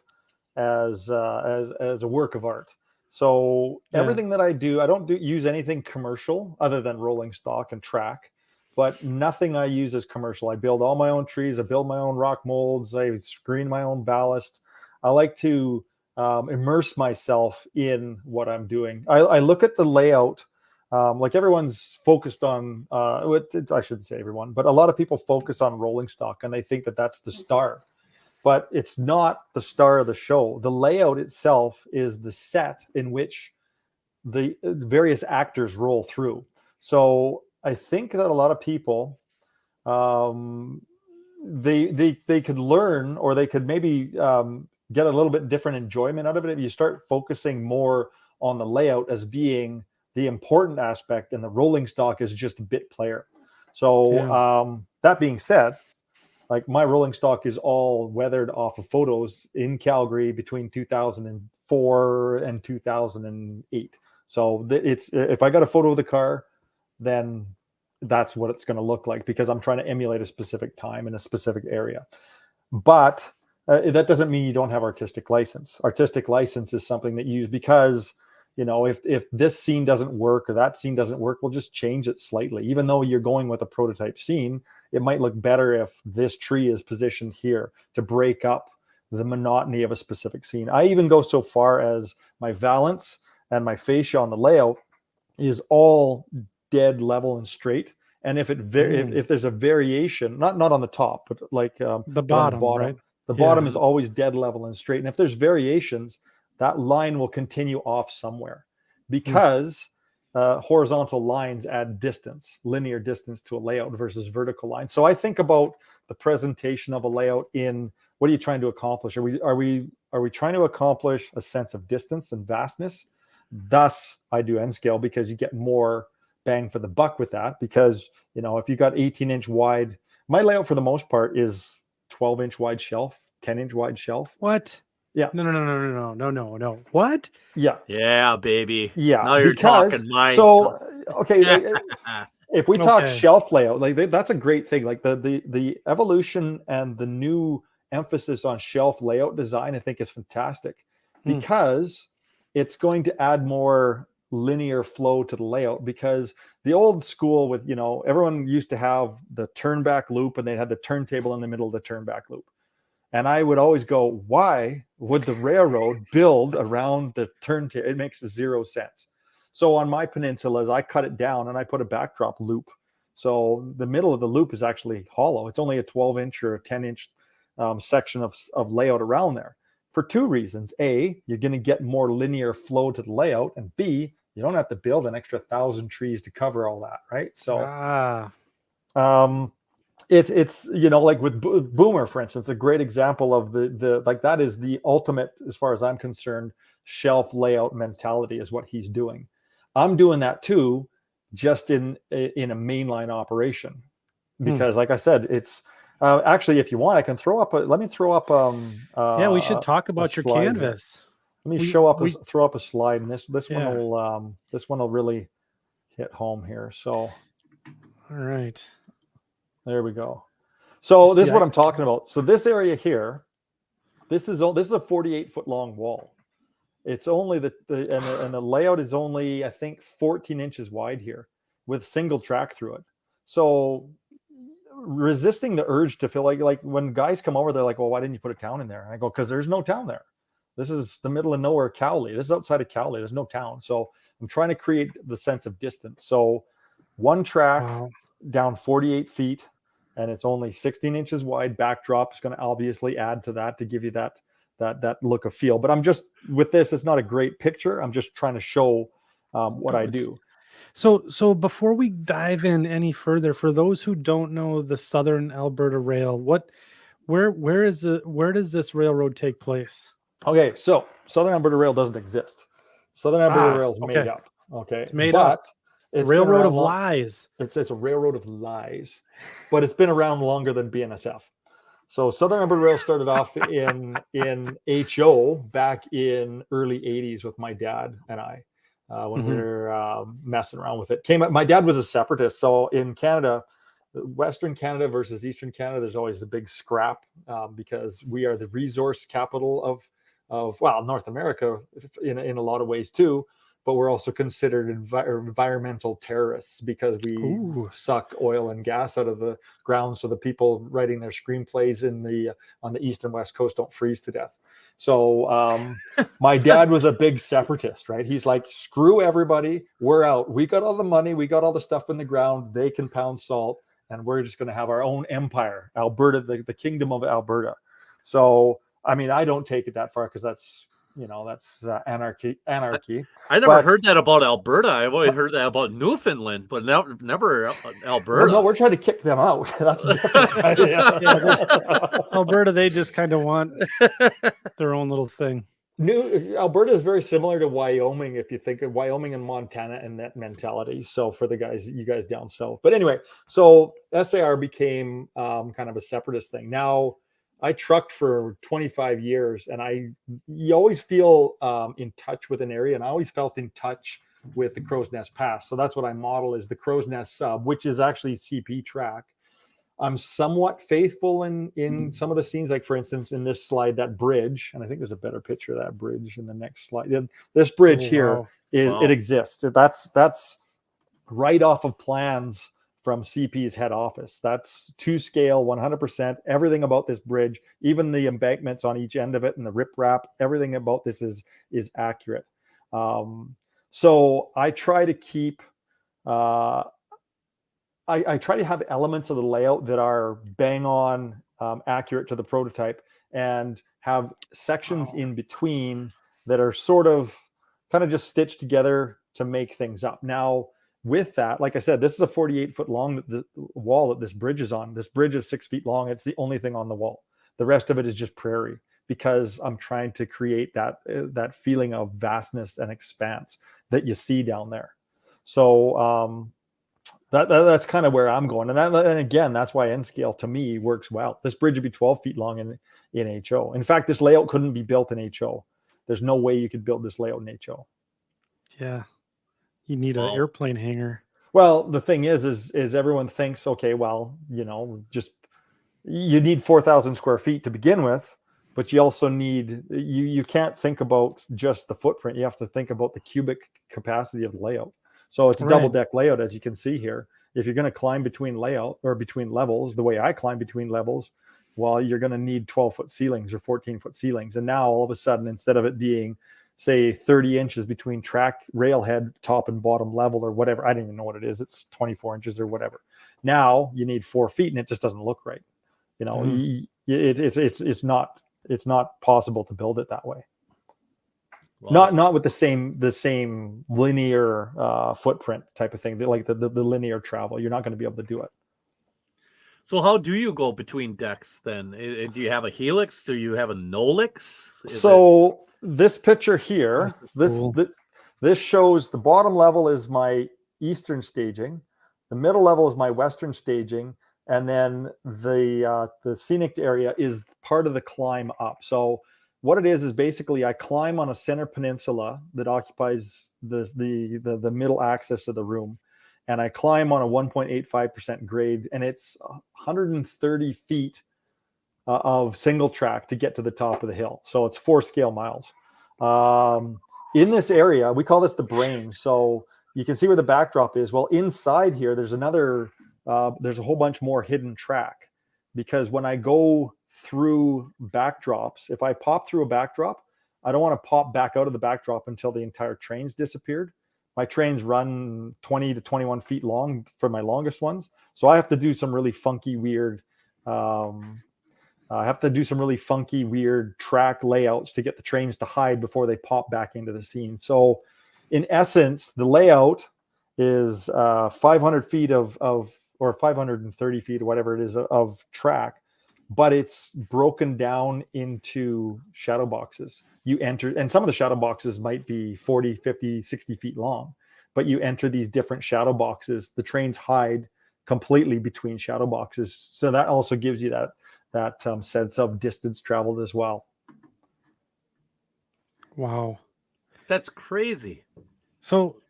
as a work of art. So everything that I do, I don't use anything commercial other than rolling stock and track, but nothing I use is commercial. I build all my own trees. I build my own rock molds. I screen my own ballast. I like to immerse myself in what I'm doing. I look at the layout, like everyone's focused on, I shouldn't say everyone, but a lot of people focus on rolling stock and they think that that's the star. But it's not the star of the show. The layout itself is the set in which the various actors roll through. So I think that a lot of people, they could learn, or they could maybe get a little bit different enjoyment out of it if you start focusing more on the layout as being the important aspect, and the rolling stock is just a bit player. So that being said, like my rolling stock is all weathered off of photos in Calgary between 2004 and 2008. So it's, if I got a photo of the car, then that's what it's going to look like, because I'm trying to emulate a specific time in a specific area. But that doesn't mean you don't have artistic license. Artistic license is something that you use because, you know, if this scene doesn't work or that scene doesn't work, we'll just change it slightly. Even though you're going with a prototype scene, it might look better if this tree is positioned here to break up the monotony of a specific scene. I even go so far as my valance and my fascia on the layout is all dead level and straight. And if if there's a variation, not on the top, but like the bottom, right? The bottom is always dead level and straight. And if there's variations, that line will continue off somewhere, because horizontal lines add distance, linear distance to a layout versus vertical lines. So I think about the presentation of a layout in, what are you trying to accomplish? Are we trying to accomplish a sense of distance and vastness? Thus, I do N scale, because you get more bang for the buck with that. Because, you know, if you got 18-inch wide, my layout for the most part is 12-inch wide shelf, 10-inch wide shelf. What? Yeah. No. What? Yeah. Yeah, baby. Yeah. Now you're talking my. So, okay. If we talk shelf layout, like that's a great thing. Like the evolution and the new emphasis on shelf layout design, I think is fantastic, because it's going to add more linear flow to the layout. Because the old school with, you know, everyone used to have the turn back loop, and they had the turntable in the middle of the turn back loop. And I would always go, why would the railroad build around the turntable? It makes zero sense. So on my peninsulas, I cut it down and I put a backdrop loop. So the middle of the loop is actually hollow. It's only a 12-inch or a 10-inch section of layout around there, for two reasons. A, you're going to get more linear flow to the layout. And B, you don't have to build an extra 1,000 trees to cover all that, right? So it's you know, like with Boomer, for instance, a great example of the like, that is the ultimate, as far as I'm concerned, shelf layout mentality is what he's doing. I'm doing that too, just in a mainline operation, because like I said, it's actually, if you want, I can throw up let me throw up yeah, we should talk about your canvas. Let me throw up a slide, and this one will really hit home here. So all right, there we go. So this is what I'm talking about. So this area here, this is a 48-foot long wall. It's only and the layout is only, I think, 14 inches wide here, with single track through it. So resisting the urge to feel like when guys come over, they're like, well, why didn't you put a town in there? And I go, because there's no town there. This is the middle of nowhere, Cowley. This is outside of Cowley. There's no town. So I'm trying to create the sense of distance. So one track down 48 feet, and it's only 16 inches wide. Backdrop is going to obviously add to that to give you that look of feel. But I'm just, with this, it's not a great picture. I'm just trying to show what I do. So before we dive in any further, for those who don't know the Southern Alberta Rail, where does this railroad take place? Okay, so Southern Alberta Rail doesn't exist. Southern Alberta Rail is made okay. up. Okay, It's made but up. it's been Railroad around of long. lies. It's a railroad of lies, but it's been around longer than BNSF. So Southern Alberta Rail started off in HO back in early 80s with my dad and I when we were messing around with it. My dad was a separatist. So in Canada, Western Canada versus Eastern Canada, there's always the big scrap because we are the resource capital of North America in a lot of ways too. But we're also considered environmental terrorists because we suck oil and gas out of the ground, so the people writing their screenplays on the east and west coast don't freeze to death. So my dad was a big separatist, right? He's like, screw everybody, we're out. We got all the money, we got all the stuff in the ground. They can pound salt, and we're just going to have our own empire, Alberta, the kingdom of Alberta. So I mean, I don't take it that far because that's anarchy. I never heard that about Alberta. I've always heard that about Newfoundland, but never Alberta. Well, no, we're trying to kick them out. That's a different idea. Alberta, they just kind of want their own little thing. Alberta is very similar to Wyoming if you think of Wyoming and Montana and that mentality. So for you guys down south. But anyway, so SAR became kind of a separatist thing. Now, I trucked for 25 years, and you always feel in touch with an area, and I always felt in touch with the Crow's Nest Pass. So that's what I model is the Crow's Nest sub, which is actually CP track. I'm somewhat faithful in some of the scenes, like for instance, in this slide, that bridge, and I think there's a better picture of that bridge in the next slide. This bridge it exists. That's right off of plans from CP's head office. That's to scale 100%. Everything about this bridge, even the embankments on each end of it and the riprap, everything about this is accurate. So I try to keep, I try to have elements of the layout that are bang on accurate to the prototype, and have sections in between that are sort of kind of just stitched together to make things up. Now, with that, like I said, this is a 48-foot long the wall that this bridge is on. This bridge is 6 feet long. It's the only thing on the wall. The rest of it is just prairie, because I'm trying to create that feeling of vastness and expanse that you see down there. So that's kind of where I'm going. And again, that's why N scale to me works well. This bridge would be 12 feet long in HO. In fact, this layout couldn't be built in HO. There's no way you could build this layout in HO. Yeah. You need an airplane hangar. Well, the thing is everyone thinks, okay, well, you need 4,000 square feet to begin with, but you also need, you can't think about just the footprint. You have to think about the cubic capacity of the layout. So it's a double deck layout, as you can see here. If you're going to climb between between levels, the way I climb between levels, well, you're going to need 12-foot ceilings or 14-foot ceilings. And now all of a sudden, instead of it being, say, 30 inches between track railhead top and bottom level or whatever, I don't even know what it is, it's 24 inches or whatever. Now you need 4 feet, and it just doesn't look right. It's not possible to build it that way. Wow. Not with the same linear footprint type of thing, like the linear travel. You're not going to be able to do it. So how do you go between decks then? Do you have a helix? Do you have a nolix? This picture here, this shows the bottom level is my eastern staging, the middle level is my western staging, and then the scenic area is part of the climb up. So what it is basically I climb on a center peninsula that occupies the middle axis of the room, and I climb on a 1.85% grade, and it's 130 feet of single track to get to the top of the hill. So it's 4 scale miles. In this area, we call this the brain. So you can see where the backdrop is. Well, inside here, there's there's a whole bunch more hidden track, because when I go through backdrops, if I pop through a backdrop, I don't want to pop back out of the backdrop until the entire train's disappeared. My trains run 20 to 21 feet long for my longest ones. So I have to do some really funky, weird track layouts to get the trains to hide before they pop back into the scene. So in essence, the layout is 500 feet or 530 feet or whatever it is of track, but it's broken down into shadow boxes. You enter, and some of the shadow boxes might be 40, 50, 60 feet long, but you enter these different shadow boxes. The trains hide completely between shadow boxes. So that also gives you that sense of distance traveled as well. Wow. That's crazy. So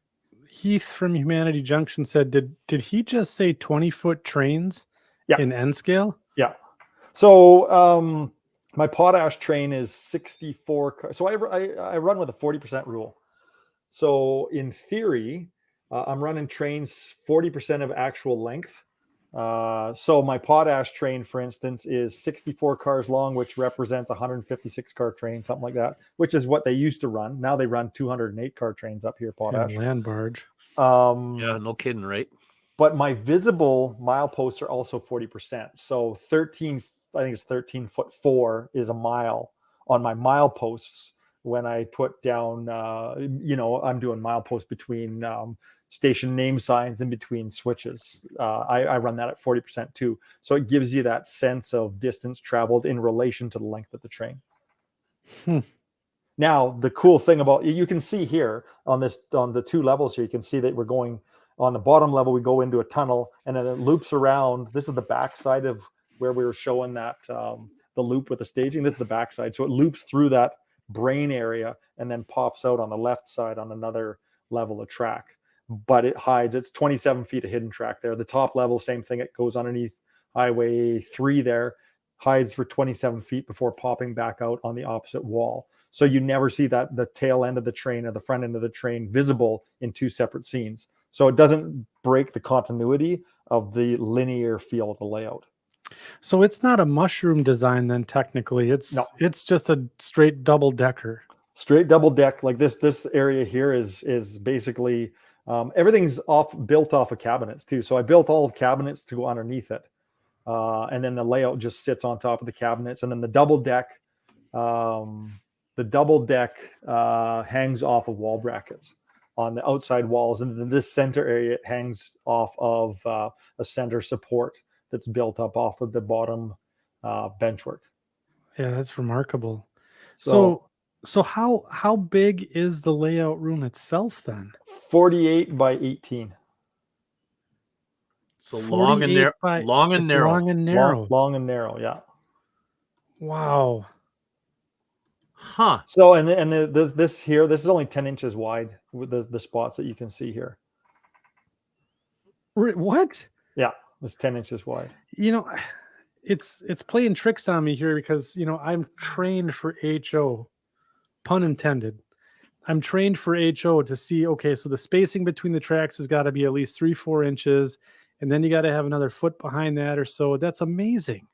Heath from Humanity Junction said, did he just say 20-foot trains in N scale? Yeah. So my potash train is 64 cars. So I run with a 40% rule. So in theory, I'm running trains 40% of actual length. So my potash train, for instance, is 64 cars long, which represents 156 car train, something like that, which is what they used to run. Now they run 208 car trains up here, potash. Yeah, land barge. Yeah, no kidding, right? But my visible mileposts are also 40%. So 13, I think it's 13'4" is a mile on my mileposts. When I put down, I'm doing mileposts between station name signs and between switches. I run that at 40% too. So it gives you that sense of distance traveled in relation to the length of the train. Now, the cool thing about, you can see here on the two levels here, you can see that we're going on the bottom level, we go into a tunnel and then it loops around. This is the backside of where we were showing that the loop with the staging. This is the backside. So it loops through that brain area and then pops out on the left side on another level of track. But it hides, it's 27 feet of hidden track there. The top level, same thing, it goes underneath Highway 3 there, hides for 27 feet before popping back out on the opposite wall. So you never see that the tail end of the train or the front end of the train visible in two separate scenes. So it doesn't break the continuity of the linear feel of the layout. So it's not a mushroom design then, technically. It's just a straight double decker. Straight double deck. Like this area here is basically everything's built off of cabinets too. So I built all of cabinets to go underneath it. And then the layout just sits on top of the cabinets. And then the double deck hangs off of wall brackets on the outside walls. And then this center area hangs off of a center support that's built up off of the bottom benchwork. Yeah, that's remarkable. So how big is the layout room itself then? 48 by 18. So long and narrow. Long and narrow. Long and narrow, yeah. Wow. Huh. So this is only 10 inches wide with the spots that you can see here. What? Yeah, it's 10 inches wide. It's playing tricks on me here because I'm trained for HO, pun intended. I'm trained for HO to see, okay, so the spacing between the tracks has got to be at least 3-4 inches, and then you got to have another foot behind that or so. That's amazing.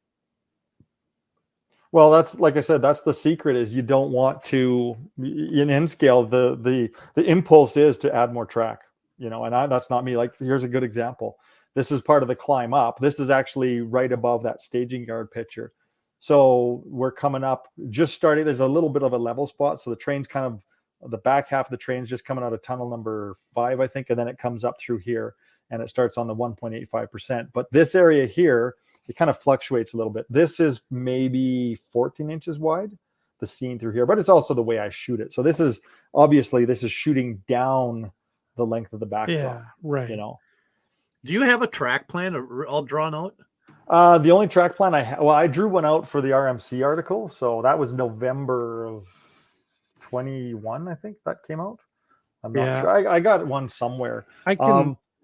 Well, that's, like I said, that's the secret, is you don't want to, in N scale, the impulse is to add more track, and that's not me. Like, here's a good example. This is part of the climb up. This is actually right above that staging yard picture. So we're coming up, just starting. There's a little bit of a level spot. So the train's kind of, the back half of the train's just coming out of tunnel number 5, I think. And then it comes up through here and it starts on the 1.85%. But this area here, it kind of fluctuates a little bit. This is maybe 14 inches wide, the scene through here, but it's also the way I shoot it. So this is shooting down the length of the backdrop. Yeah, right. Do you have a track plan all drawn out? The only track plan I drew one out for the RMC article. So that was November of 21, I think that came out. I'm not sure. I got one somewhere.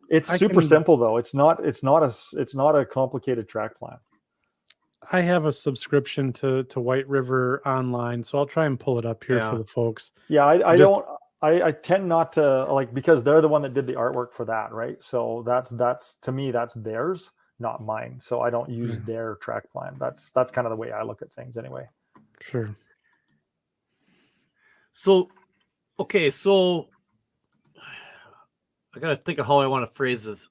It's super simple though. It's not a complicated track plan. I have a subscription to White River Online, so I'll try and pull it up here for the folks. Yeah, I tend not to, because they're the one that did the artwork for that, right? So that's to me, that's theirs, not mine. So I don't use their track plan. That's kind of the way I look at things anyway. Sure. So, okay, so I gotta think of how I want to phrase this.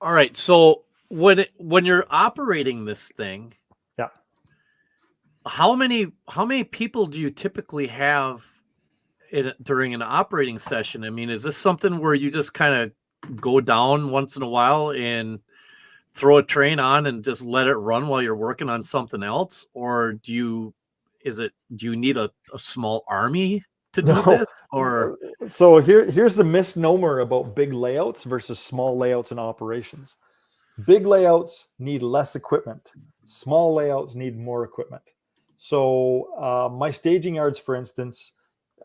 All right, so when you're operating this thing, how many people do you typically have during an operating session, I mean, is this something where you just kind of go down once in a while and throw a train on and just let it run while you're working on something else? Or do you need a small army to do No. this? Or So here's the misnomer about big layouts versus small layouts and operations. Big layouts need less equipment. Small layouts need more equipment. So my staging yards, for instance,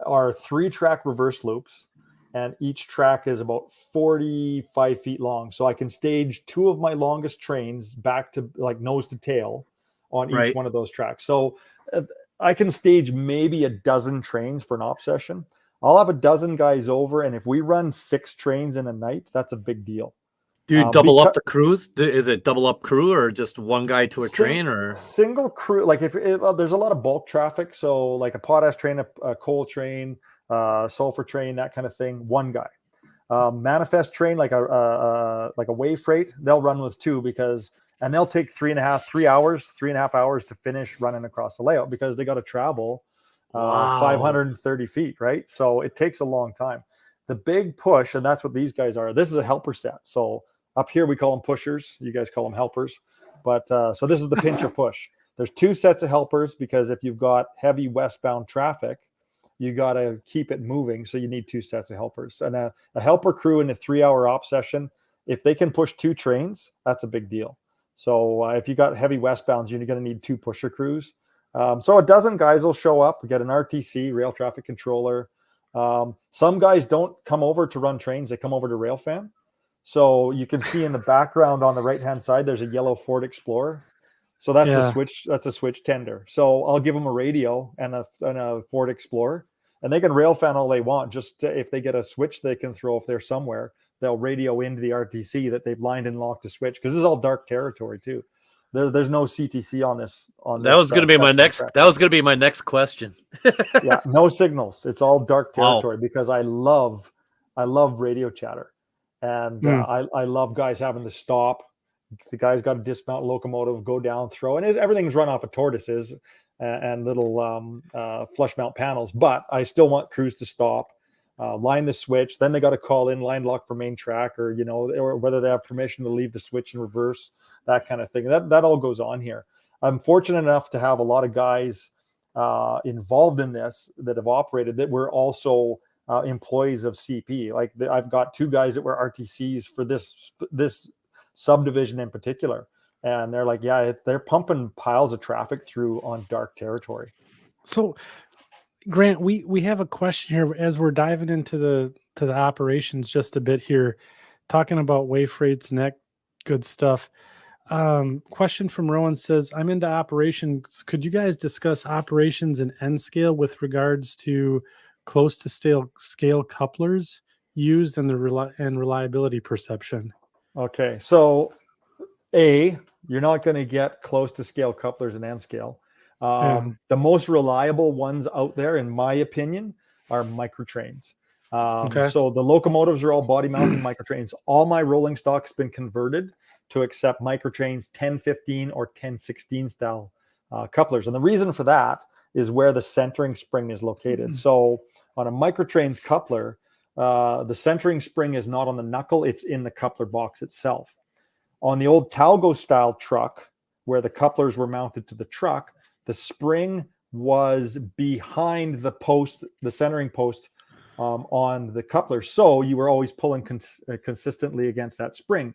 are 3-track reverse loops, and each track is about 45 feet long. So I can stage 2 of my longest trains back to like nose to tail on each Right. one of those tracks. So I can stage maybe a dozen trains for an op session. I'll have a dozen guys over, and if we run 6 trains in a night, that's a big deal. do you double up the crews? Is it double up crew or just one guy to a train? Or single crew? Like if there's a lot of bulk traffic, so like a potash train, a coal train, sulfur train, that kind of thing, one guy. Manifest train, like a wave freight, they'll run with 2 and they'll take 3.5 hours to finish running across the layout because they got to travel 530 feet, right? So it takes a long time. The big push, and that's what these guys are. This is a helper set. So up here we call them pushers. You guys call them helpers. But so this is the pincher push. There's 2 sets of helpers because if you've got heavy westbound traffic, you got to keep it moving. So you need 2 sets of helpers. And a helper crew in a 3-hour op session, if they can push 2 trains, that's a big deal. So if you got heavy westbounds, you're going to need 2 pusher crews. So a dozen guys will show up. We get an RTC, rail traffic controller. Some guys don't come over to run trains. They come over to railfan. So you can see in the background on the right-hand side, there's a yellow Ford Explorer. So that's a switch. That's a switch tender. So I'll give them a radio and a Ford Explorer, and they can railfan all they want. Just if they get a switch they can throw, if they're somewhere, they'll radio into the RTC that they've lined and locked a switch, because this is all dark territory too. There's no CTC on this. That was going to be my next. That was going to be my next question. Yeah, no signals. It's all dark territory because I love radio chatter, and I love guys having to stop. The guy's got to dismount locomotive, go down, throw, and everything's run off of tortoises and little flush mount panels. But I still want crews to stop, line the switch. Then they got to call in line lock for main track, or or whether they have permission to leave the switch in reverse, that kind of thing. That all goes on here. I'm fortunate enough to have a lot of guys involved in this that have operated that were also employees of CP. Like I've got 2 guys that were RTCs for this subdivision in particular, and they're like, they're pumping piles of traffic through on dark territory. So Grant, we have a question here as we're diving into the operations just a bit here, talking about wave freights and that good stuff. Question from Rowan says, I'm into operations. Could you guys discuss operations in N scale with regards to close to scale couplers used and reliability perception? Okay, so you're not going to get close to scale couplers in N scale. The most reliable ones out there, in my opinion, are microtrains. So the locomotives are all body mounted microtrains. All my rolling stock's been converted to accept microtrains 1015 or 1016 style couplers. And the reason for that is where the centering spring is located. So on a microtrains coupler, the centering spring is not on the knuckle, it's in the coupler box itself. On the old Talgo style truck, where the couplers were mounted to the truck, the spring was behind the post, the centering post on the coupler. So you were always pulling consistently against that spring.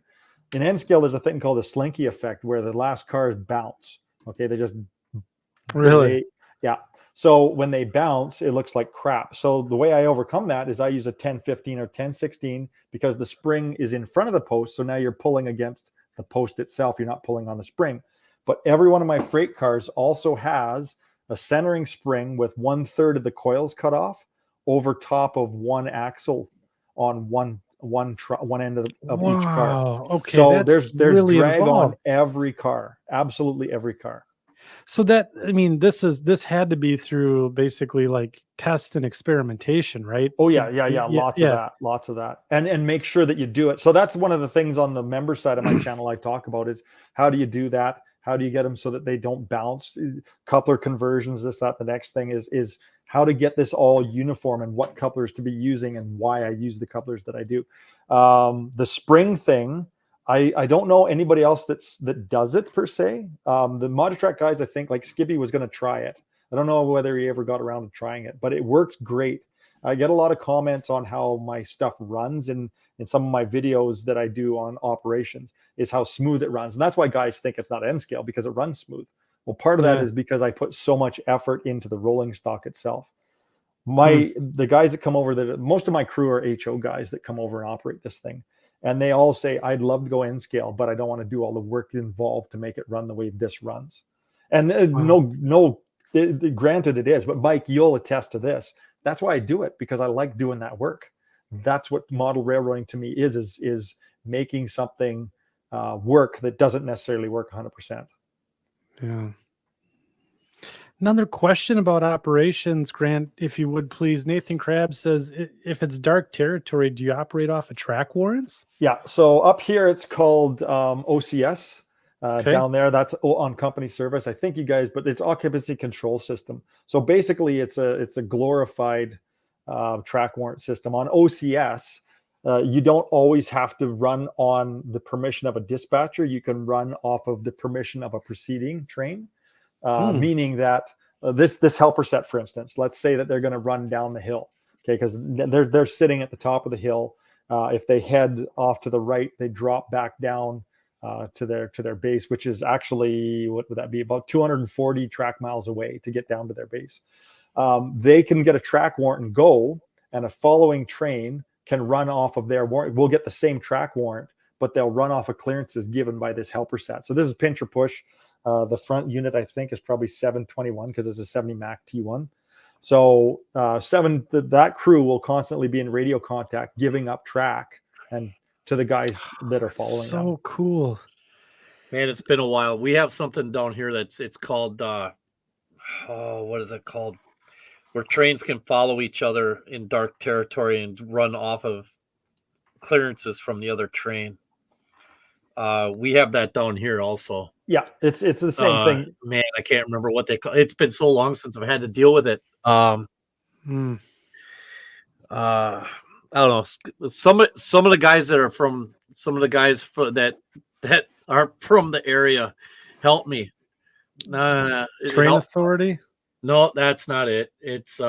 In N scale, there's a thing called the slinky effect, where the last cars bounce. Okay, they just really, yeah. So when they bounce, it looks like crap. So the way I overcome that is I use a 1015 or 1016 because the spring is in front of the post. So now you're pulling against the post itself. You're not pulling on the spring. But every one of my freight cars also has a centering spring with 1/3 of the coils cut off over top of one axle on one end of each car. Okay, so there's really drag involved on every car, absolutely every car. So that, I mean, this had to be through basically like test and experimentation, right? Oh yeah. Lots of that. And make sure that you do it. So that's one of the things on the member side of my channel I talk about is how do you do that? How do you get them so that they don't bounce? Coupler conversions, this, that. The next thing is how to get this all uniform and what couplers to be using and why I use the couplers that I do. The spring thing, I don't know anybody else that does it per se. The Mototrack guys, I think, like Skippy was going to try it. I don't know whether he ever got around to trying it, but it works great. I get a lot of comments on how my stuff runs in some of my videos that I do on operations, is how smooth it runs. And that's why guys think it's not N scale, because it runs smooth. Well, part of that is because I put so much effort into the rolling stock itself. The guys that come over, most of my crew are HO guys that come over and operate this thing. And they all say, I'd love to go N scale, but I don't want to do all the work involved to make it run the way this runs. And granted it is, but Mike, you'll attest to this. That's why I do it, because I like doing that work. That's what model railroading to me is making something work that doesn't necessarily work 100%. Yeah. Another question about operations, Grant, if you would please. Nathan Krabs says, if it's dark territory, do you operate off of track warrants? Yeah. So up here, it's called OCS. Down there, that's on company service. I think you guys, but it's occupancy control system. So basically, it's a glorified track warrant system. On OCS, you don't always have to run on the permission of a dispatcher. You can run off of the permission of a preceding train, meaning that this helper set, for instance, let's say that they're going to run down the hill, okay, because they're sitting at the top of the hill. If they head off to the right, they drop back down to their base, which is actually, what would that be, about 240 track miles away to get down to their base. They can get a track warrant and go, and a following train can run off of their warrant. We'll get the same track warrant, but they'll run off of clearances given by this helper set. So this is pinch or push. The front unit, I think, is probably 721 because it's a 70 Mac T1. So that crew will constantly be in radio contact, giving up track and to the guys that are following them. So cool. Man, it's been a while. We have something down here it's called what is it called? Where trains can follow each other in dark territory and run off of clearances from the other train. We have that down here also. Yeah, it's the same thing. Man, I can't remember what they call it. It's been so long since I've had to deal with it. I don't know. Some of the guys that are from that are from the area help me. Train authority? No, that's not it. It's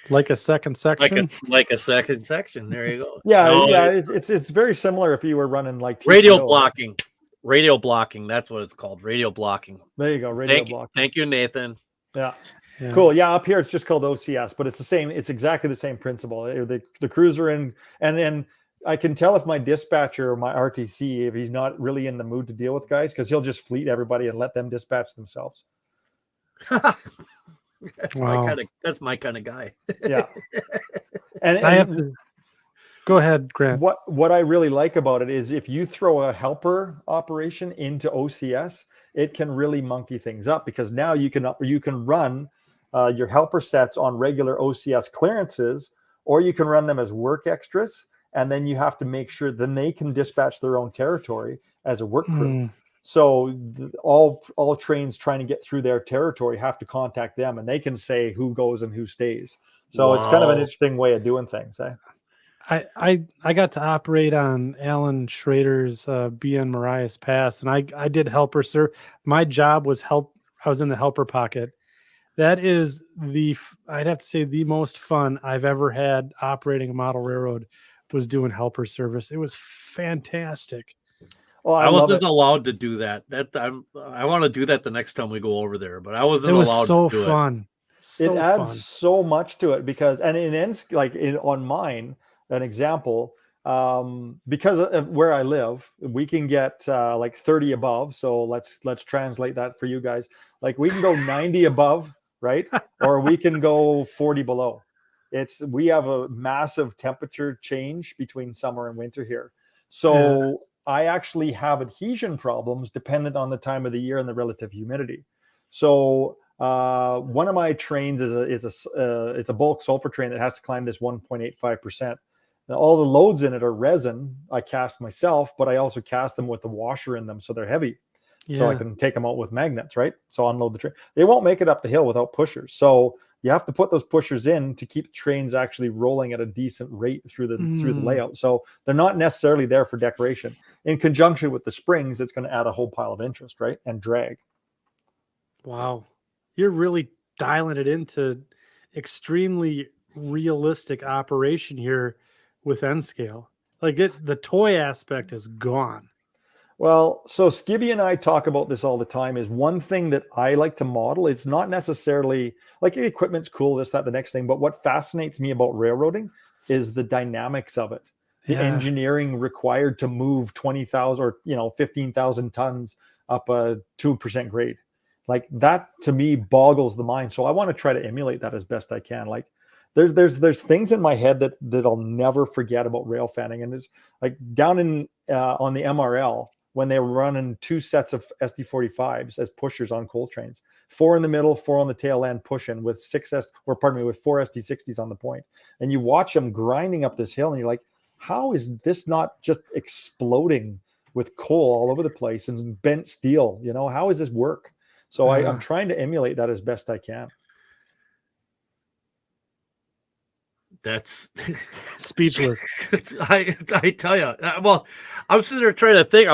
like a second section. Like a second section. There you go. It's very similar if you were running like TCO. Radio blocking. That's what it's called. Radio blocking. There you go. Blocking. Thank you, Nathan. Yeah. Cool. Yeah, up here it's just called OCS, but it's the same. It's exactly the same principle. The crews are in, and then I can tell if my dispatcher or my RTC, if he's not really in the mood to deal with guys, because he'll just fleet everybody and let them dispatch themselves. That's my kind of guy. Yeah. And go ahead, Grant. What I really like about it is if you throw a helper operation into OCS, it can really monkey things up, because now you can run your helper sets on regular OCS clearances, or you can run them as work extras, and then you have to make sure then they can dispatch their own territory as a work crew. So all trains trying to get through their territory have to contact them, and they can say who goes and who stays. So It's kind of an interesting way of doing things. I got to operate on Alan Schrader's BN Marias Pass, and I did helper, sir. My job was help. I was in the helper pocket. That is I'd have to say the most fun I've ever had operating a model railroad was doing helper service. It was fantastic. Well, I wasn't allowed to do that. I want to do that the next time we go over there, but I wasn't allowed to do it. So it adds fun. So much to it, because, and it ends on mine, an example, because of where I live, we can get like 30 above. So let's translate that for you guys. Like we can go 90 above, right? Or we can go 40 below. We have a massive temperature change between summer and winter here. So I actually have adhesion problems dependent on the time of the year and the relative humidity. So one of my trains it's a bulk sulfur train that has to climb this 1.85%. Now, all the loads in it are resin. I cast myself, but I also cast them with the washer in them, so they're heavy. so I can take them out with magnets, right? So unload the train. They won't make it up the hill without pushers. So you have to put those pushers in to keep trains actually rolling at a decent rate through the layout. So they're not necessarily there for decoration. In conjunction with the springs, it's going to add a whole pile of interest, right? And drag. Wow. You're really dialing it into extremely realistic operation here with N scale. Like the toy aspect is gone. Well, so Skibby and I talk about this all the time. Is one thing that I like to model. It's not necessarily like the equipment's cool, this, that, the next thing. But what fascinates me about railroading is the dynamics of it, the engineering required to move 20,000 or 15,000 tons up a 2% grade. Like that to me boggles the mind. So I want to try to emulate that as best I can. Like there's things in my head that I'll never forget about rail fanning, and it's like down in on the MRL. When they were running 2 sets of SD45s as pushers on coal trains, 4 in the middle, 4 on the tail end pushing with 4 SD60s on the point. And you watch them grinding up this hill and you're like, how is this not just exploding with coal all over the place and bent steel? How does this work? So I'm trying to emulate that as best I can. That's speechless. I tell you. Well, I'm sitting there trying to think.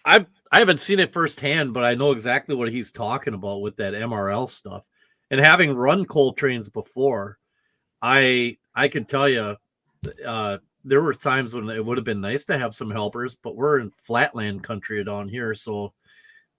I haven't seen it firsthand, but I know exactly what he's talking about with that MRL stuff. And having run coal trains before, I can tell you, there were times when it would have been nice to have some helpers, but we're in flatland country down here, so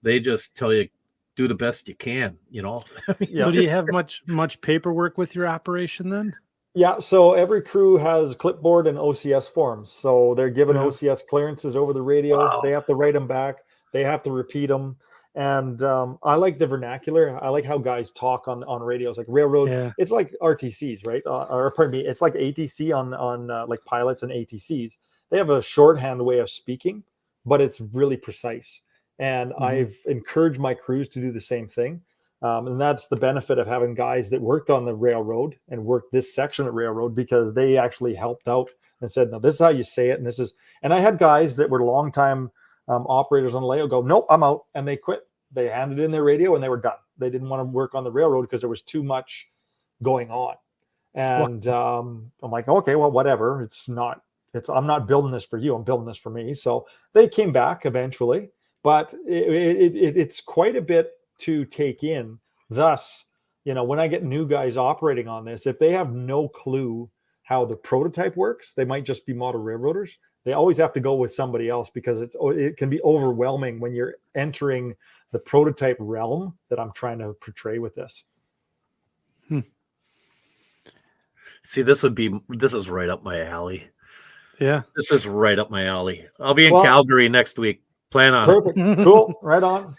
they just tell you do the best you can. So do you have much paperwork with your operation then? Yeah, so every crew has clipboard and OCS forms. So they're given OCS clearances over the radio. Wow. They have to write them back. They have to repeat them. And I like the vernacular. I like how guys talk on radios, like railroad. Yeah. It's like RTCs, right? Or pardon me, it's like ATC on like pilots and ATCs. They have a shorthand way of speaking, but it's really precise. And I've encouraged my crews to do the same thing. And that's the benefit of having guys that worked on the railroad and worked this section of railroad, because they actually helped out and said, no, this is how you say it. And I had guys that were longtime operators on the layout go, nope, I'm out. And they quit. They handed in their radio and they were done. They didn't want to work on the railroad because there was too much going on. And I'm like, okay, well, whatever. I'm not building this for you. I'm building this for me. So they came back eventually, but it's quite a bit to take in. Thus, when I get new guys operating on this, if they have no clue how the prototype works, they might just be model railroaders. They always have to go with somebody else, because it can be overwhelming when you're entering the prototype realm that I'm trying to portray with this. See, this is right up my alley. Yeah, this is right up my alley. I'll be in Calgary next week. Plan on perfect. Cool. Right on.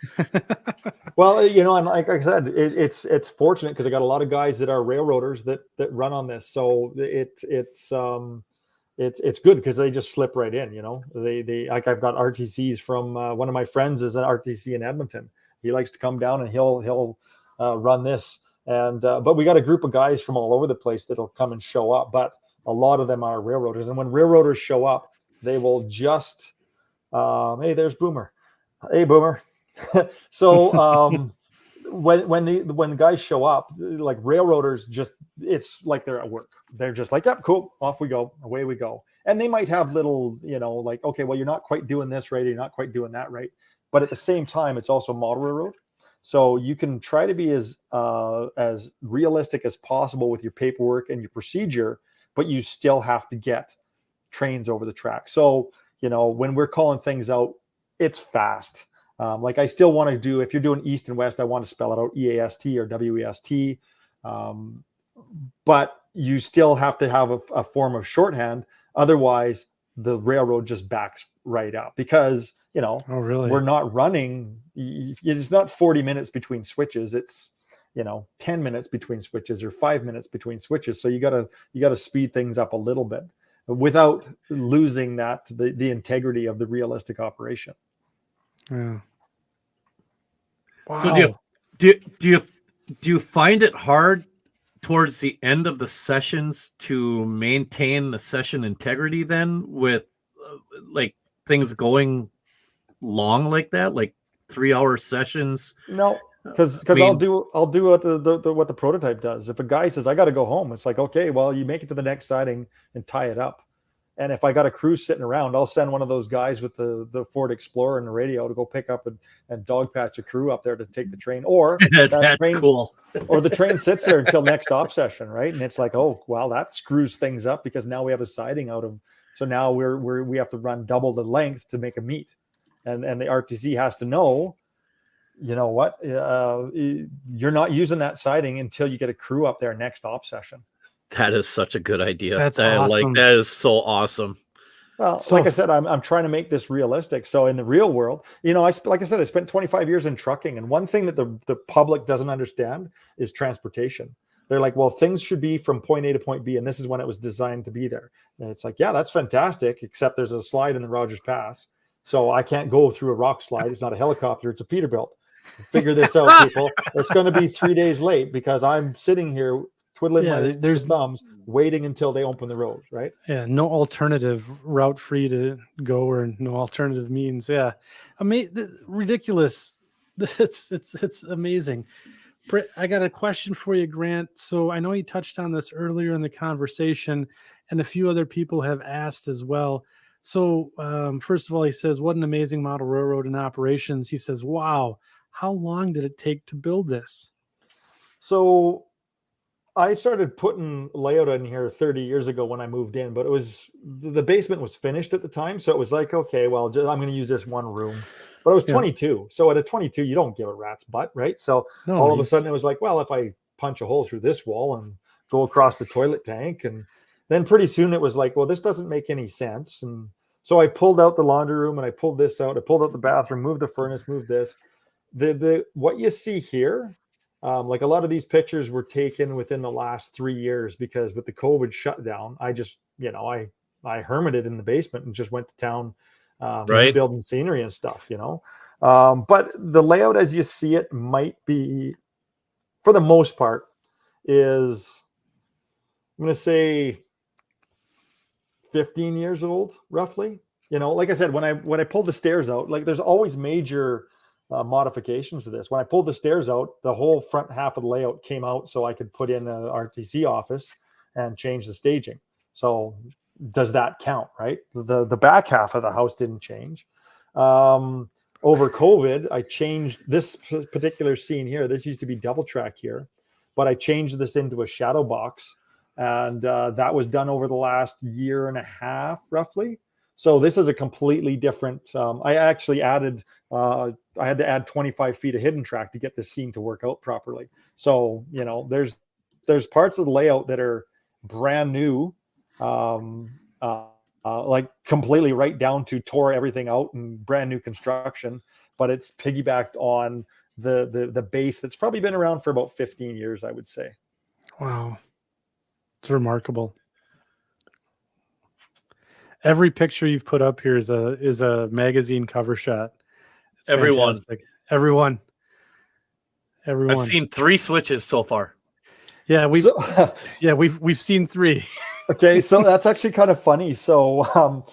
Well, and like I said, it's fortunate because I got a lot of guys that are railroaders that run on this. So it's good because they just slip right in. They like, I've got RTCs from one of my friends is an RTC in Edmonton. He likes to come down and he'll run this. And but we got a group of guys from all over the place that'll come and show up. But a lot of them are railroaders, and when railroaders show up, they will just hey, there's Boomer. Hey, Boomer. So when the guys show up, like railroaders, it's like they're at work. They're just like, yep, cool, off we go, away we go. And they might have little, like, okay, well, you're not quite doing this right, you're not quite doing that right. But at the same time, it's also model railroad. So you can try to be as realistic as possible with your paperwork and your procedure, but you still have to get trains over the track. So when we're calling things out, it's fast. Like I still want to do, if you're doing east and west, I want to spell it out EAST or WEST. But you still have to have a form of shorthand. Otherwise, the railroad just backs right up because, we're not running. It's not 40 minutes between switches. It's, 10 minutes between switches or 5 minutes between switches. So you gotta speed things up a little bit without losing the integrity of the realistic operation. Yeah. Wow. So do you find it hard towards the end of the sessions to maintain the session integrity then with like things going long like that? Like 3-hour sessions? No, because I mean- I'll do what what the prototype does. If a guy says I got to go home, it's like, okay, well, you make it to the next siding and tie it up. And if I got a crew sitting around, I'll send one of those guys with the Ford Explorer and the radio to go pick up and dog patch a crew up there to take the train. Or That's train, cool. or the train sits there until next op session, right? And it's like, oh, well, that screws things up because now we have a siding out of. So now we have to run double the length to make a meet, and the RTC has to know, you know what, you're not using that siding until you get a crew up there next op session. That is such a good idea. That's awesome. That is so awesome. Well, like I said, I'm trying to make this realistic. So in the real world, you know, like I said, I spent 25 years in trucking, and one thing that the public doesn't understand is transportation. They're like, well, things should be from point A to point B, and this is when it was designed to be there. And it's like, yeah, that's fantastic, except there's a slide in the Rogers Pass, so I can't go through a rock slide. It's not a helicopter; it's a Peterbilt. Figure this out, people. It's going to be 3 days late because I'm sitting here twiddling my thumbs, waiting until they open the road, right? Yeah, no alternative route free to go, or no alternative means. Yeah, ridiculous. It's amazing. I got a question for you, Grant. So I know you touched on this earlier in the conversation, and a few other people have asked as well. So first of all, he says, "What an amazing model railroad in operations." He says, "Wow, how long did it take to build this?" So I started putting layout in here 30 years ago when I moved in, but it was the basement was finished at the time. So it was like, okay, well, I'm going to use this one room, but it was 22. So at a 22, you don't give a rat's butt, right? So all of a sudden it was like, well, if I punch a hole through this wall and go across the toilet tank, and then pretty soon it was like, well, this doesn't make any sense. And so I pulled out the laundry room and I pulled this out. I pulled out the bathroom, moved the furnace, moved this. What you see here, like a lot of these pictures were taken within the last 3 years, because with the COVID shutdown, I just, you know, I hermited in the basement and just went to town, building scenery and stuff, you know. But the layout as you see it might be, for the most part, is, I'm going to say 15 years old, roughly. You know, like I said, when I pulled the stairs out, like there's always major modifications to this. When I pulled the stairs out, the whole front half of the layout came out so I could put in an RTC office and change the staging. So does that count, right? The back half of the house didn't change. Over COVID, I changed this particular scene here. This used to be double track here, but I changed this into a shadow box, and that was done over the last year and a half, roughly. So this is a completely different, I actually added, I had to add 25 feet of hidden track to get this scene to work out properly. So, you know, there's parts of the layout that are brand new, like completely right down to tore everything out and brand new construction, but it's piggybacked on the base that's probably been around for about 15 years, I would say. Wow. It's remarkable. Every picture you've put up here is a magazine cover shot. It's fantastic. Everyone. I've seen 3 switches so far. Yeah, we've seen 3. Okay, so that's actually kind of funny. So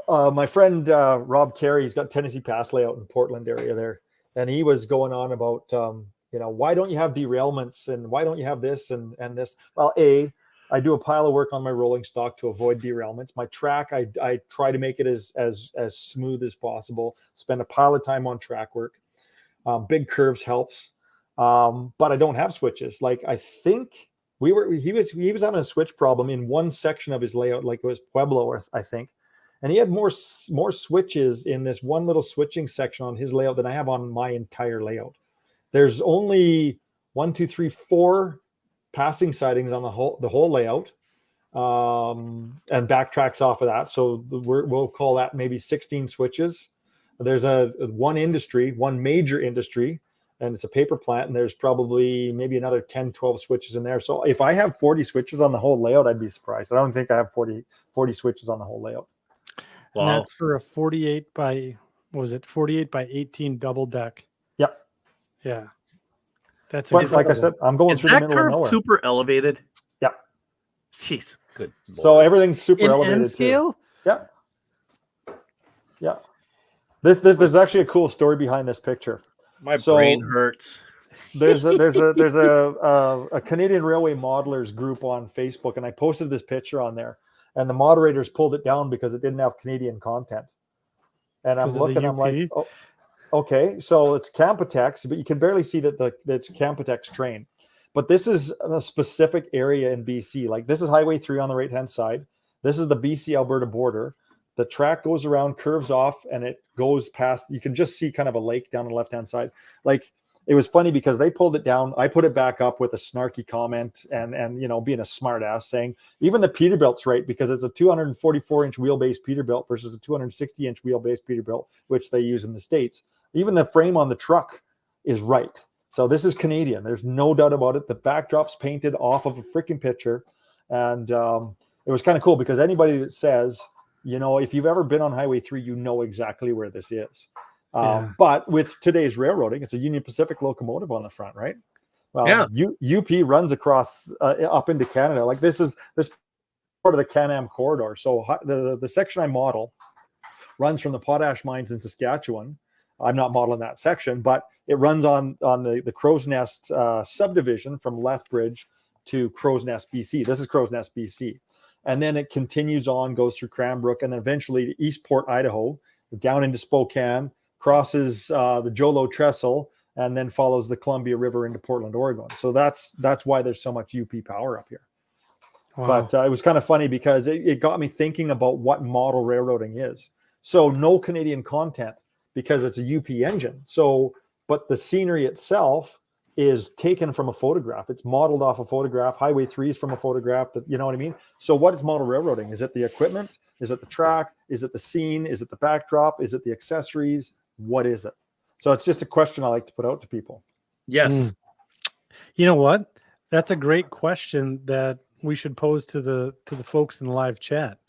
my friend Rob Carey, he's got Tennessee Pass layout in Portland area there, and he was going on about you know, why don't you have derailments and why don't you have this and this? Well, I do a pile of work on my rolling stock to avoid derailments. My track, I try to make it as smooth as possible. Spend a pile of time on track work. Big curves helps, but I don't have switches. Like I think he was having a switch problem in one section of his layout, like it was Pueblo, I think, and he had more switches in this one little switching section on his layout than I have on my entire layout. There's only 1, 2, 3, 4 passing sidings on the whole layout, and backtracks off of that. So we'll call that maybe 16 switches. There's one major industry, and it's a paper plant, and there's probably maybe another 10, 12 switches in there. So if I have 40 switches on the whole layout, I'd be surprised. I don't think I have 40 switches on the whole layout. Wow. And that's for a 48 by 18 double deck. Yep. Yeah. That's like I said, I'm going through the middle of nowhere. Is that curve super elevated? Yeah. Jeez, good Lord. So everything's super in elevated N scale? Too. Yeah. Yeah. There's actually a cool story behind this picture. My So- brain hurts. There's a Canadian Railway Modelers group on Facebook, and I posted this picture on there, and the moderators pulled it down because it didn't have Canadian content. And I'm 'Cause of the looking, I'm like, UP? oh, okay, so it's Campotex, but you can barely see that it's Campotex train. But this is a specific area in BC. Like this is Highway 3 on the right-hand side. This is the BC-Alberta border. The track goes around, curves off, and it goes past. You can just see kind of a lake down the left-hand side. Like it was funny because they pulled it down. I put it back up with a snarky comment and you know, being a smart ass saying even the Peterbilt's right because it's a 244-inch wheelbase Peterbilt versus a 260-inch wheelbase Peterbilt, which they use in the States. Even the frame on the truck is right. So this is Canadian. There's no doubt about it. The backdrop's painted off of a freaking picture. And it was kind of cool because anybody that says, you know, if you've ever been on Highway 3, you know exactly where this is. Yeah. But with today's railroading, it's a Union Pacific locomotive on the front, right? Well, Yeah. UP runs across up into Canada. Like this part of the Can-Am corridor. So the section I model runs from the potash mines in Saskatchewan. I'm not modeling that section, but it runs on the Crow's Nest subdivision from Lethbridge to Crow's Nest, BC. This is Crow's Nest, BC. And then it continues on, goes through Cranbrook, and then eventually to Eastport, Idaho, down into Spokane, crosses the Jolo Trestle, and then follows the Columbia River into Portland, Oregon. So that's why there's so much UP power up here. Wow. But it was kind of funny because it got me thinking about what model railroading is. So no Canadian content because it's a UP engine. So, but the scenery itself is taken from a photograph. It's modeled off a photograph. Highway 3 is from a photograph. That, you know what I mean? So what is model railroading? Is it the equipment? Is it the track? Is it the scene? Is it the backdrop? Is it the accessories? What is it? So it's just a question I like to put out to people. Yes. You know what? That's a great question that we should pose to the folks in the live chat.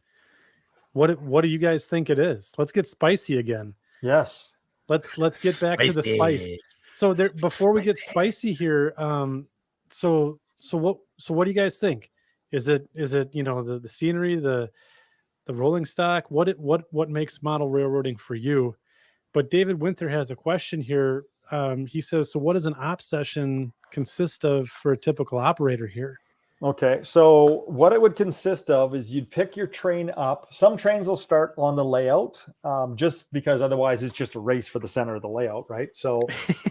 What do you guys think it is? Let's get spicy again. Yes. Let's get back to the spice. So there, before we get spicy here, so what do you guys think? Is it you know the scenery, the rolling stock? What makes model railroading for you? But David Winter has a question here. He says, so what does an op session consist of for a typical operator here? Okay, so what it would consist of is you'd pick your train up. Some trains will start on the layout, just because otherwise it's just a race for the center of the layout, right? So,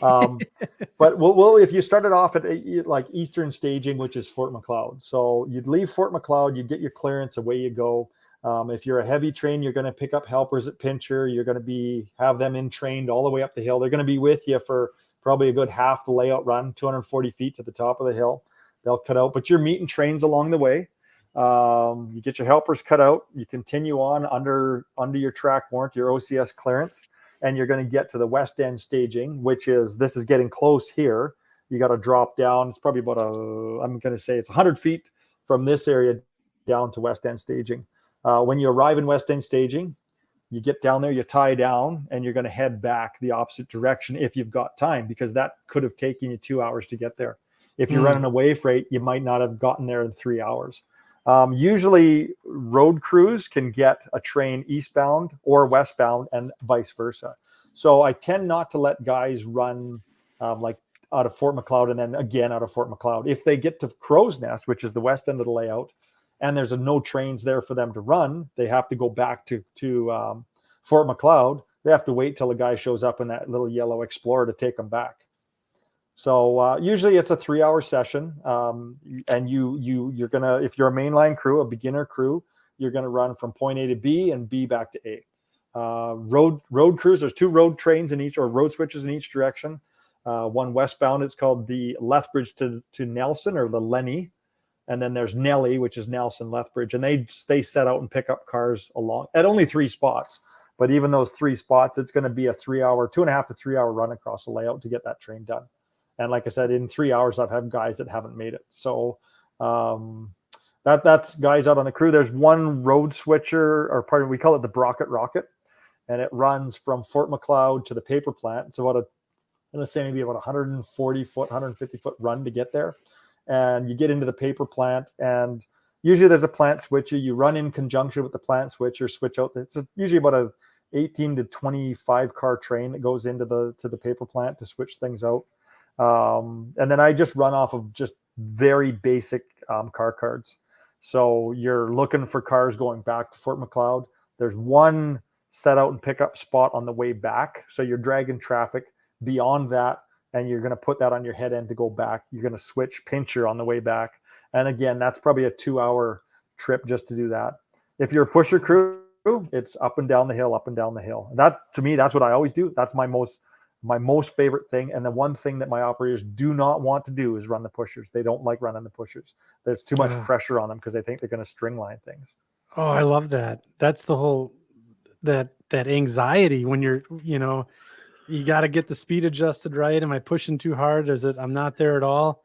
but we'll if you started off at like Eastern staging, which is Fort Macleod. So you'd leave Fort Macleod, you'd get your clearance, away you go. If you're a heavy train, you're going to pick up helpers at Pincher. You're going to have them in trained all the way up the hill. They're going to be with you for probably a good half the layout run, 240 feet to the top of the hill. They'll cut out, but you're meeting trains along the way. You get your helpers cut out. You continue on under your track warrant, your OCS clearance, and you're going to get to the West End staging, this is getting close here. You got to drop down. It's probably about I'm going to say it's 100 feet from this area down to West End staging. When you arrive in West End staging, you get down there, you tie down, and you're going to head back the opposite direction if you've got time, because that could have taken you 2 hours to get there. If you're running away freight, you might not have gotten there in 3 hours. Usually road crews can get a train eastbound or westbound and vice versa. So I tend not to let guys run like out of Fort Macleod and then again out of Fort Macleod. If they get to Crow's Nest, which is the west end of the layout, and there's no trains there for them to run, they have to go back to Fort Macleod. They have to wait till a guy shows up in that little yellow Explorer to take them back. So usually it's a 3-hour session, and you're gonna, if you're a mainline crew, a beginner crew, you're gonna run from point A to B and B back to A. Road crews, there's 2 road trains in each, or road switches in each direction. One westbound, it's called the Lethbridge to Nelson, or the Lenny, and then there's Nelly, which is Nelson Lethbridge, and they set out and pick up cars along at only 3 spots. But even those 3 spots, it's going to be a 3-hour, 2.5 to 3 hour run across the layout to get that train done. And like I said, in 3 hours, I've had guys that haven't made it. So that's guys out on the crew. There's one road switcher, or pardon, we call it the Brocket Rocket, and it runs from Fort Macleod to the paper plant. It's about I'm going to say maybe about 140 foot, 150 foot run to get there. And you get into the paper plant, and usually there's a plant switcher. You run in conjunction with the plant switcher, switch out. It's usually about 18 to 25 car train that goes into the paper plant to switch things out. And then I just run off of just very basic car cards. So you're looking for cars going back to Fort McLeod. There's one set out and pick up spot on the way back. So you're dragging traffic beyond that, and you're going to put that on your head end to go back. You're going to switch pincher on the way back. And again, that's probably a 2-hour trip just to do that. If you're a pusher crew, it's up and down the hill, up and down the hill. That, to me, that's what I always do. That's my most favorite thing. And the one thing that my operators do not want to do is run the pushers. They don't like running the pushers. There's too much pressure on them because they think they're going to string line things. Oh, I love that. That's the whole, that anxiety when you're, you got to get the speed adjusted right. Am I pushing too hard? I'm not there at all?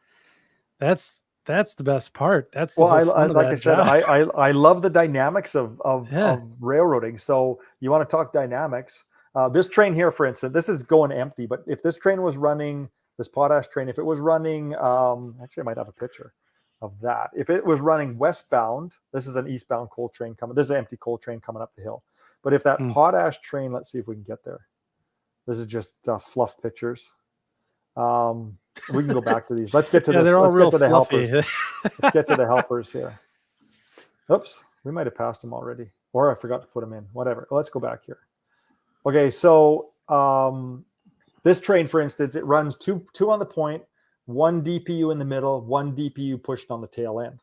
That's the best part. That's the whole fun of like that I said, job. I love the dynamics of railroading. So you want to talk dynamics. This train here, for instance, this is going empty, but if this train was running, this potash train, if it was running, actually I might have a picture of that. If it was running westbound, this is an eastbound coal train coming. This is an empty coal train coming up the hill. But if that potash train, let's see if we can get there. This is just fluff pictures. We can go back to these. Let's get to this. They're all Let's real get to the fluffy. helpers. Let's get to the helpers here. Oops, we might have passed them already, or I forgot to put them in. Whatever. Let's go back here. Okay, so this train, for instance, it runs two on the point, one DPU in the middle, one DPU pushed on the tail end.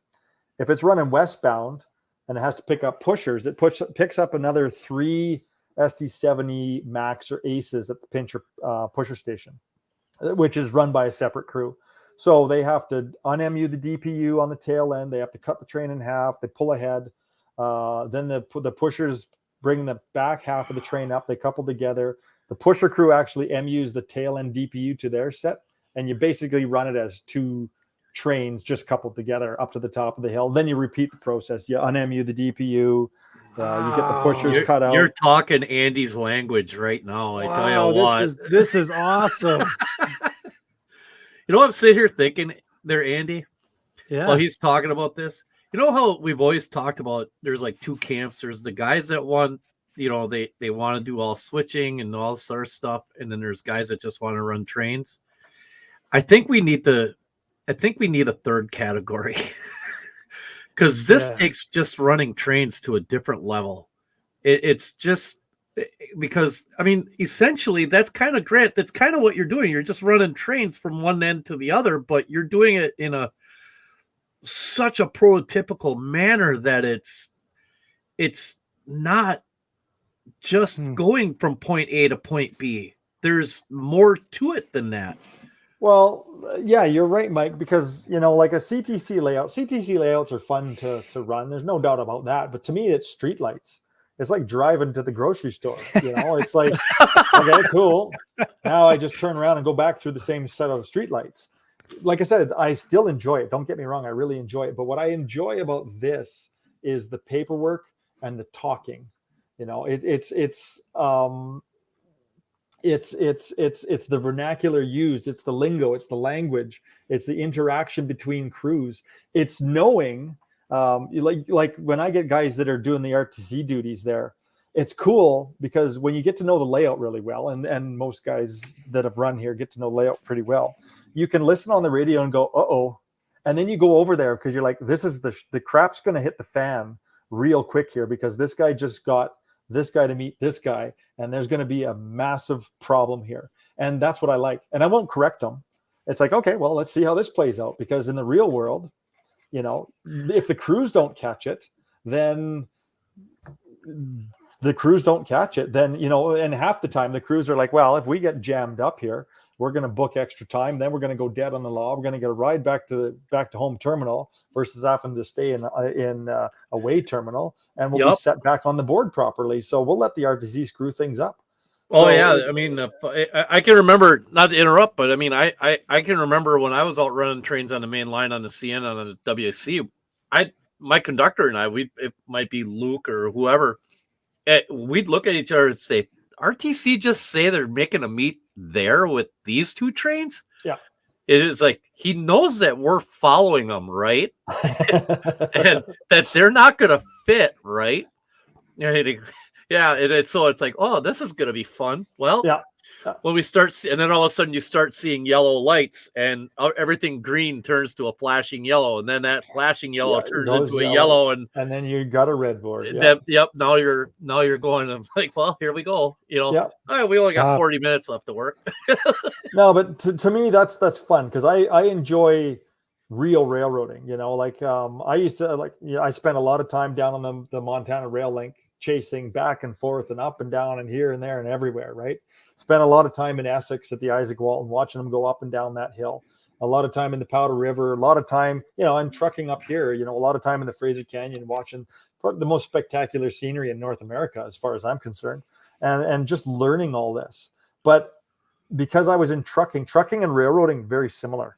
If it's running westbound and it has to pick up pushers, it picks up another 3 SD70 Max or Aces at the pusher station, which is run by a separate crew. So they have to un-MU the DPU on the tail end. They have to cut the train in half. They pull ahead. Then the pushers bring the back half of the train up. They couple together. The pusher crew actually MUs the tail end DPU to their set, and you basically run it as 2 trains just coupled together up to the top of the hill. Then you repeat the process. You un-MU the DPU. You get the pushers cut out. You're talking Andy's language right now. I tell you what. This is awesome. You know what I'm sitting here thinking there, Andy? Yeah. While he's talking about this. You know how we've always talked about there's like 2 camps. There's the guys that want, they want to do all switching and all this sort of stuff. And then there's guys that just want to run trains. I think we need a third category because this takes just running trains to a different level. It's just because, I mean, essentially that's kind of Grant. That's kind of what you're doing. You're just running trains from one end to the other, but you're doing it in such a prototypical manner that it's not just going from point A to point B. There's more to it than that. Well, yeah, you're right, Mike, because, like a CTC layouts are fun to run. There's no doubt about that. But to me, it's streetlights. It's like driving to the grocery store. It's like, okay, cool. Now I just turn around and go back through the same set of streetlights. Like I said, I still enjoy it. Don't get me wrong. I really enjoy it. But what I enjoy about this is the paperwork and the talking. It's the vernacular used. It's the lingo. It's the language. It's the interaction between crews. It's knowing, like when I get guys that are doing the RTC duties there, it's cool because when you get to know the layout really well, and most guys that have run here get to know layout pretty well, you can listen on the radio and go, uh-oh. And then you go over there because you're like, this is the crap's going to hit the fan real quick here because this guy just got this guy to meet this guy, and there's going to be a massive problem here. And that's what I like. And I won't correct them. It's like, okay, well, let's see how this plays out, because in the real world, if the crews don't catch it, then the crews don't catch it. Then, and half the time the crews are like, well, if we get jammed up here, we're going to book extra time. Then we're going to go dead on the law. We're going to get a ride back to home terminal versus having to stay in away terminal, and we'll be set back on the board properly. So we'll let the RTC screw things up. I mean, I can remember, not to interrupt, but I mean, I can remember when I was out running trains on the main line on the CN on the WC. My conductor and I, it might be Luke or whoever, we'd look at each other and say, RTC just say they're making a meet there with these 2 trains? Yeah. It is like, he knows that we're following them, right? And that they're not going to fit, right? Yeah, so it's like, oh, this is gonna be fun. Well, Yeah. when we and then all of a sudden you start seeing yellow lights, and everything green turns to a flashing yellow, and then that flashing yellow Yeah, it turns goes into a yellow, and then you got a red board. Yeah. then now you're going. I'm like, well, here we go. All right, we only got Stop. 40 minutes left to work. No, but to me that's fun because I enjoy real railroading. I used to I spent a lot of time down on the Montana rail link chasing back and forth and up and down and here and there and everywhere, right? Spent a lot of time in Essex at the Isaac Walton watching them go up and down that hill. A lot of time in the Powder River, a lot of time, I'm trucking up here, a lot of time in the Fraser Canyon watching the most spectacular scenery in North America, as far as I'm concerned, and just learning all this. But because I was in trucking and railroading, very similar,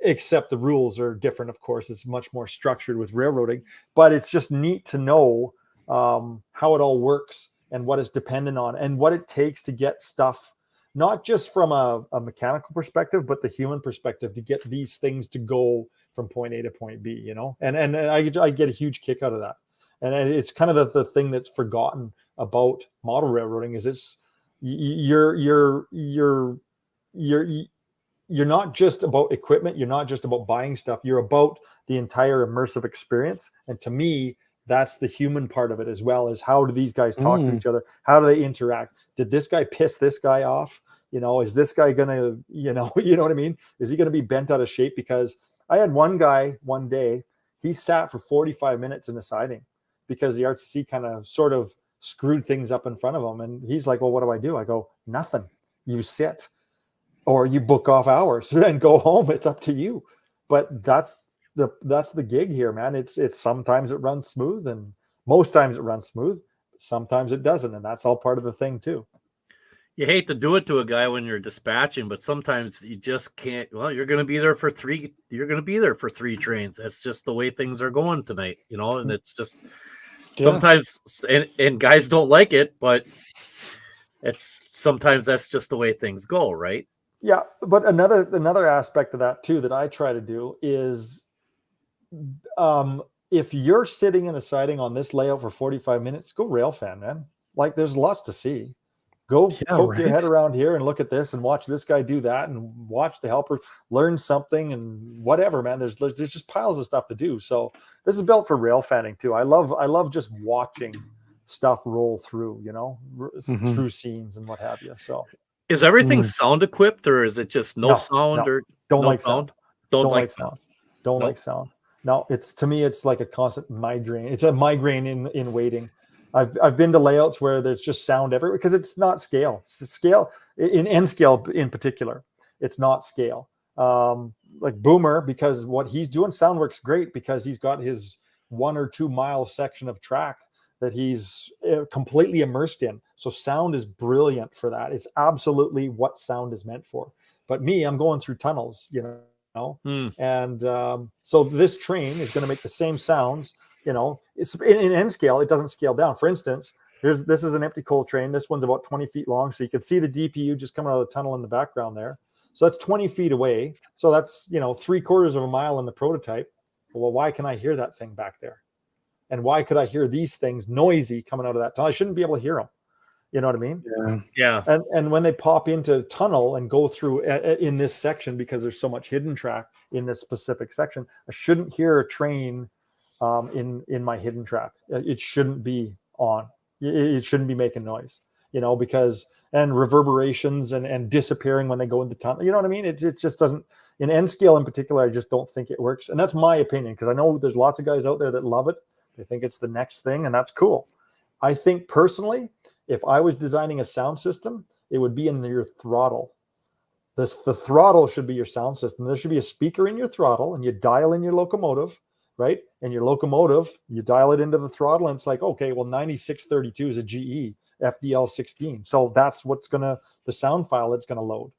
except the rules are different. Of course, it's much more structured with railroading, but it's just neat to know how it all works and what it's dependent on and what it takes to get stuff, not just from a mechanical perspective, but the human perspective to get these things to go from point A to point B, and I get a huge kick out of that. And it's kind of the thing that's forgotten about model railroading is it's you're not just about equipment. You're not just about buying stuff. You're about the entire immersive experience. And to me, that's the human part of it, as well as how do these guys talk to each other? How do they interact? Did this guy piss this guy off? Is this guy gonna, you know what I mean? Is he gonna be bent out of shape? Because I had one guy one day, he sat for 45 minutes in the siding because the RTC kind of sort of screwed things up in front of him. And he's like, well, what do I do? I go, nothing. You sit or you book off hours and go home. It's up to you. But that's the gig here, man. It's sometimes it runs smooth, and most times it runs smooth. Sometimes it doesn't, and that's all part of the thing too. You hate to do it to a guy when you're dispatching, but sometimes you just can't. Well, you're going to be there for three. You're going to be there for 3 trains. That's just the way things are going tonight, and it's just sometimes, and guys don't like it, but sometimes that's just the way things go, right? Yeah, but another aspect of that too that I try to do is, if you're sitting in a siding on this layout for 45 minutes, go railfan, man. Like there's lots to see. Go poke your head around here and look at this and watch this guy do that and watch the helper learn something and whatever, man. There's just piles of stuff to do. So this is built for rail fanning too. I love just watching stuff roll through, through scenes and what have you. So is everything sound equipped, or is it just no sound? Or don't no like sound? Don't like sound. Don't like sound. No, to me, it's like a constant migraine. It's a migraine in waiting. I've been to layouts where there's just sound everywhere because it's not scale. It's scale in N scale in particular. It's not scale. Like Boomer, because what he's doing, sound works great because he's got his 1 or 2 mile section of track that he's completely immersed in. So sound is brilliant for that. It's absolutely what sound is meant for. But me, I'm going through tunnels, and so this train is going to make the same sounds. It's in N scale, it doesn't scale down. For instance, this is an empty coal train. This one's about 20 feet long. So you can see the DPU just coming out of the tunnel in the background there. So that's 20 feet away. So that's, 3/4 of a mile in the prototype. Well, why can I hear that thing back there? And why could I hear these things noisy coming out of that tunnel? I shouldn't be able to hear them. You know what I mean? Yeah. And when they pop into tunnel and go through in this section, because there's so much hidden track in this specific section, I shouldn't hear a train in my hidden track. It shouldn't be on. It shouldn't be making noise, because and reverberations and disappearing when they go into tunnel. You know what I mean? It just doesn't. In N scale in particular, I just don't think it works. And that's my opinion, because I know there's lots of guys out there that love it. They think it's the next thing, and that's cool. I think personally, if I was designing a sound system, it would be in your throttle. The throttle should be your sound system. There should be a speaker in your throttle, and you dial in your locomotive, right? And your locomotive, you dial it into the throttle, and it's like, okay, well, 9632 is a GE FDL 16. So that's the sound file it's going to load.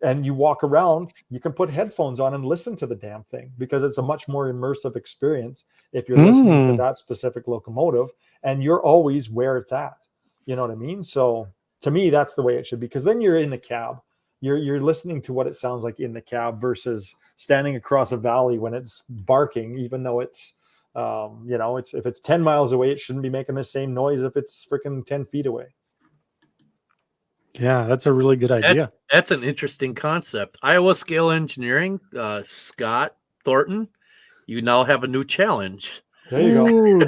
And you walk around, you can put headphones on and listen to the damn thing, because it's a much more immersive experience if you're listening to that specific locomotive, and you're always where it's at. You know what I mean? So to me, that's the way it should be, because then you're in the cab. You're listening to what it sounds like in the cab versus standing across a valley when it's barking, even though it's You know, if it's 10 miles away, it shouldn't be making the same noise if it's freaking 10 feet away. Yeah, that's a really good idea. That's an interesting concept. Iowa Scale Engineering, Scott Thornton, you now have a new challenge. There you go. Ooh,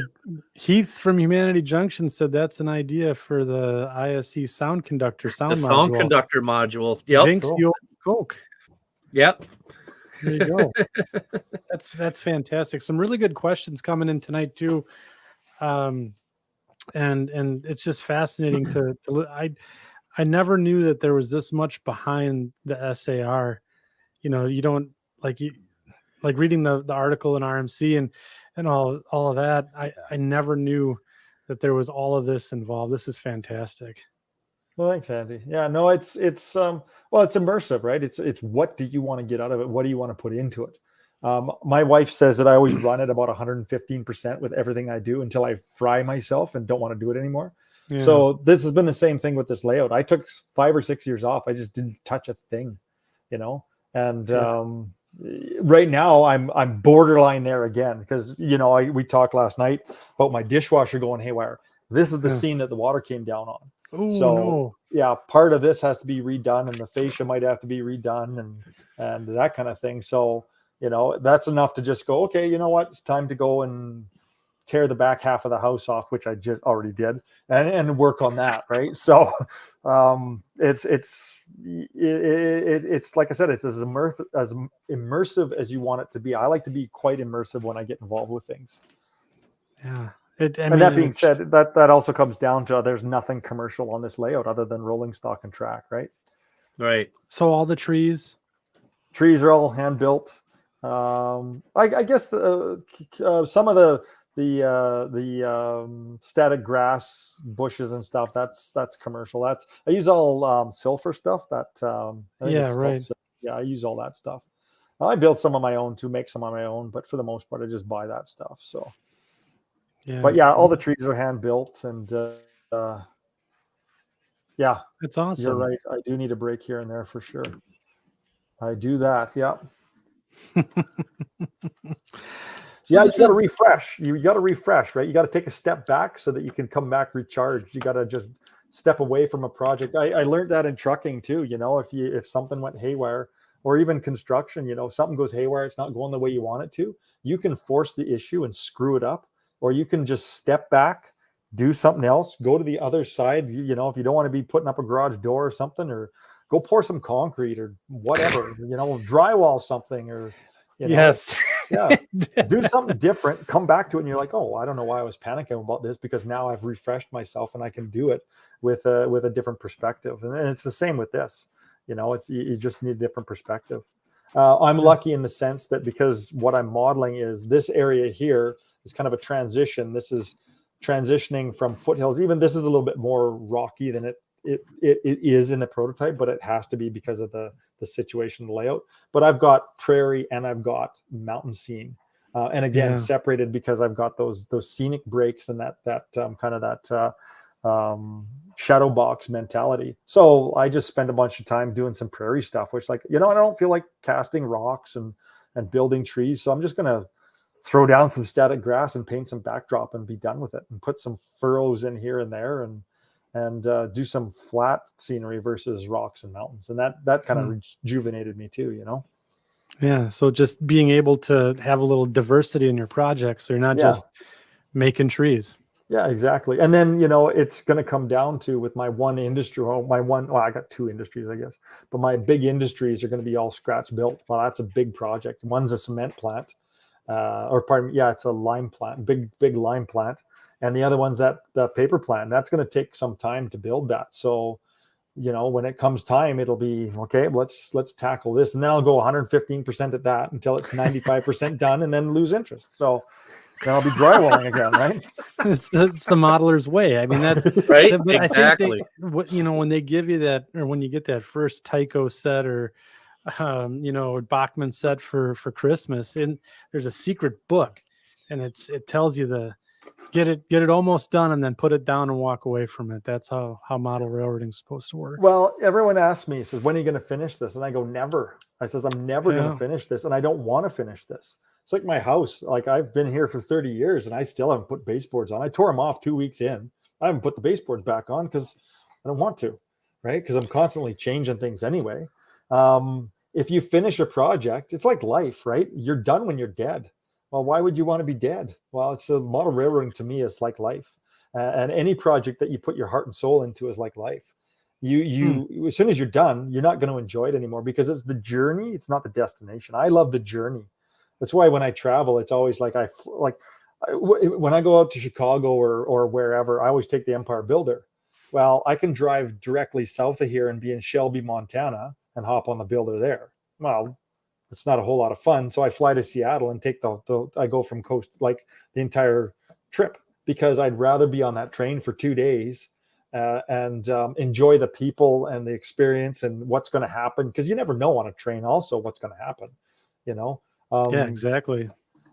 Heath from Humanity Junction said that's an idea for the ISC sound conductor The sound conductor module. Yep. Jinx Cool. the old Coke. Yep. There you go. That's fantastic. Some really good questions coming in tonight too. And it's just fascinating I never knew that there was this much behind the SAR. You know, you don't like reading the article in RMC and all of that. I never knew that there was all of this involved. This is fantastic. Well, thanks, Andy. Yeah, no, it's immersive, right? It's what do you want to get out of it? What do you want to put into it? My wife says that I always run at about 115% with everything I do until I fry myself and don't want to do it anymore. Yeah. So this has been the same thing with this layout. I took 5 or 6 years off. I just didn't touch a thing, you know. And right now I'm borderline there again because, you know, we talked last night about my dishwasher going haywire. This is the scene that the water came down on. Ooh, so no. Yeah, part of this has to be redone, and the fascia might have to be redone, and that kind of thing. So, you know, that's enough to just go, okay, you know what, it's time to go and tear the back half of the house off, which I just already did, and work on that, right? So it's like I said, it's as immersive as you want it to be. I like to be quite immersive when I get involved with things. Yeah. That being said, that also comes down to there's nothing commercial on this layout other than rolling stock and track, right? Right. So all the trees are all hand built. I guess some of the static grass bushes and stuff that's commercial. I use all sulfur stuff. I use all that stuff. I build some of my own to make some of my own, but for the most part, I just buy that stuff. So. Yeah. But yeah, all the trees are hand built, and yeah, it's awesome. You're right. I do need a break here and there for sure. I do that. Yeah. You got to refresh. You got to refresh, right? You got to take a step back so that you can come back recharged. You got to just step away from a project. I learned that in trucking too. You know, if something went haywire, or even construction, you know, something goes haywire, it's not going the way you want it to. You can force the issue and screw it up. Or you can just step back, do something else, go to the other side. You know, if you don't want to be putting up a garage door or something, or go pour some concrete or whatever, you know, drywall something, or, you know, yes, yeah, do something different, come back to it. And you're like, oh, I don't know why I was panicking about this, because now I've refreshed myself and I can do it with a different perspective. And it's the same with this, you know, you just need a different perspective. I'm lucky in the sense that because what I'm modeling is this area here is kind of a transition. This is transitioning from foothills. Even this is a little bit more rocky than it is in the prototype, but it has to be because of the situation, the layout. But I've got prairie and I've got mountain scene, and again separated because I've got those scenic breaks and that kind of that shadow box mentality. So I just spend a bunch of time doing some prairie stuff, which, like, you know, I don't feel like casting rocks and building trees, so I'm just gonna throw down some static grass and paint some backdrop and be done with it, and put some furrows in here and there, and do some flat scenery versus rocks and mountains. And that kind of rejuvenated me too, you know? Yeah. So just being able to have a little diversity in your projects, so you're not just making trees. Yeah, exactly. And then, you know, it's going to come down to, with my one industry, I got 2 industries, I guess, but my big industries are going to be all scratch built. Well, that's a big project. One's a cement plant. It's a lime plant, big lime plant, and the other one's the paper plant. That's going to take some time to build that. So, you know, when it comes time, it'll be okay. Let's tackle this, and then I'll go 115% at that until it's 95% done, and then lose interest. So then I'll be drywalling again, right? It's the modeler's way. I mean, that's right. Exactly. I think you know, when they give you that, or when you get that first Tyco set, or you know, Bachman set for Christmas, and there's a secret book, and it tells you get it almost done, and then put it down and walk away from it. That's how model railroading is supposed to work. Well, everyone asks me, says, when are you going to finish this? And I go, never. I says, I'm never going to finish this, and I don't want to finish this. It's like my house. Like I've been here for 30 years and I still haven't put baseboards on. I tore them off 2 weeks in. I haven't put the baseboards back on because I don't want to, right? Because I'm constantly changing things anyway. If you finish a project, it's like life, right? You're done when you're dead. Well, why would you want to be dead? Well, it's a model railroading to me is like life. And any project that you put your heart and soul into is like life. As soon as you're done, you're not going to enjoy it anymore because it's the journey. It's not the destination. I love the journey. That's why when I travel, it's always like when I go out to Chicago or wherever, I always take the Empire Builder. Well, I can drive directly south of here and be in Shelby, Montana, and hop on the Builder there. Well, it's not a whole lot of fun. So I fly to Seattle and take I go from coast, like the entire trip, because I'd rather be on that train for 2 days and enjoy the people and the experience and what's going to happen. Because you never know on a train also what's going to happen, you know? Yeah, exactly.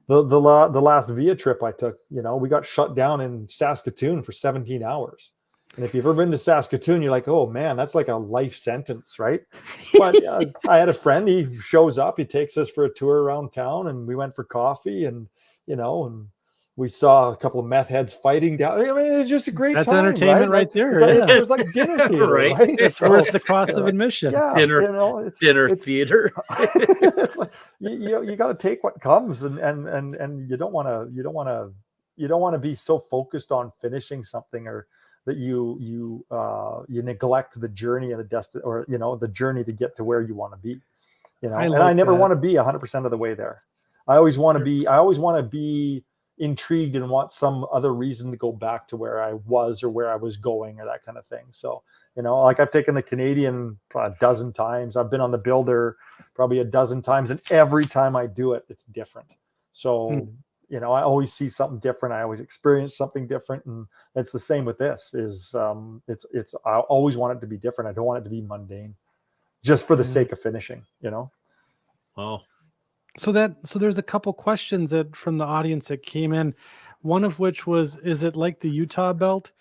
The last VIA trip I took, you know, we got shut down in Saskatoon for 17 hours. And if you've ever been to Saskatoon, you're like, oh man, that's like a life sentence, right? But I had a friend, he shows up, he takes us for a tour around town and we went for coffee and, you know, and we saw a couple of meth heads fighting down. I mean, it's just a great time. That's entertainment right there. It was like dinner theater, Right. right? It's worth the cost of admission. Yeah, Dinner- you know, it's theater. it's like you got to take what comes, and you don't want to be so focused on finishing something or that you neglect the journey and the journey to get to where you want to be, you know. I never want to be 100% of the way there. I always want to be intrigued and want some other reason to go back to where I was or where I was going or that kind of thing. So, you know, like I've taken the Canadian a dozen times. I've been on the Builder probably a dozen times, and every time I do it, it's different. So, you know, I always see something different. I always experience something different. And it's the same with this I always want it to be different. I don't want it to be mundane just for the sake of finishing, you know? Oh, So there's a couple questions from the audience that came in. One of which was, is it like the Utah belt?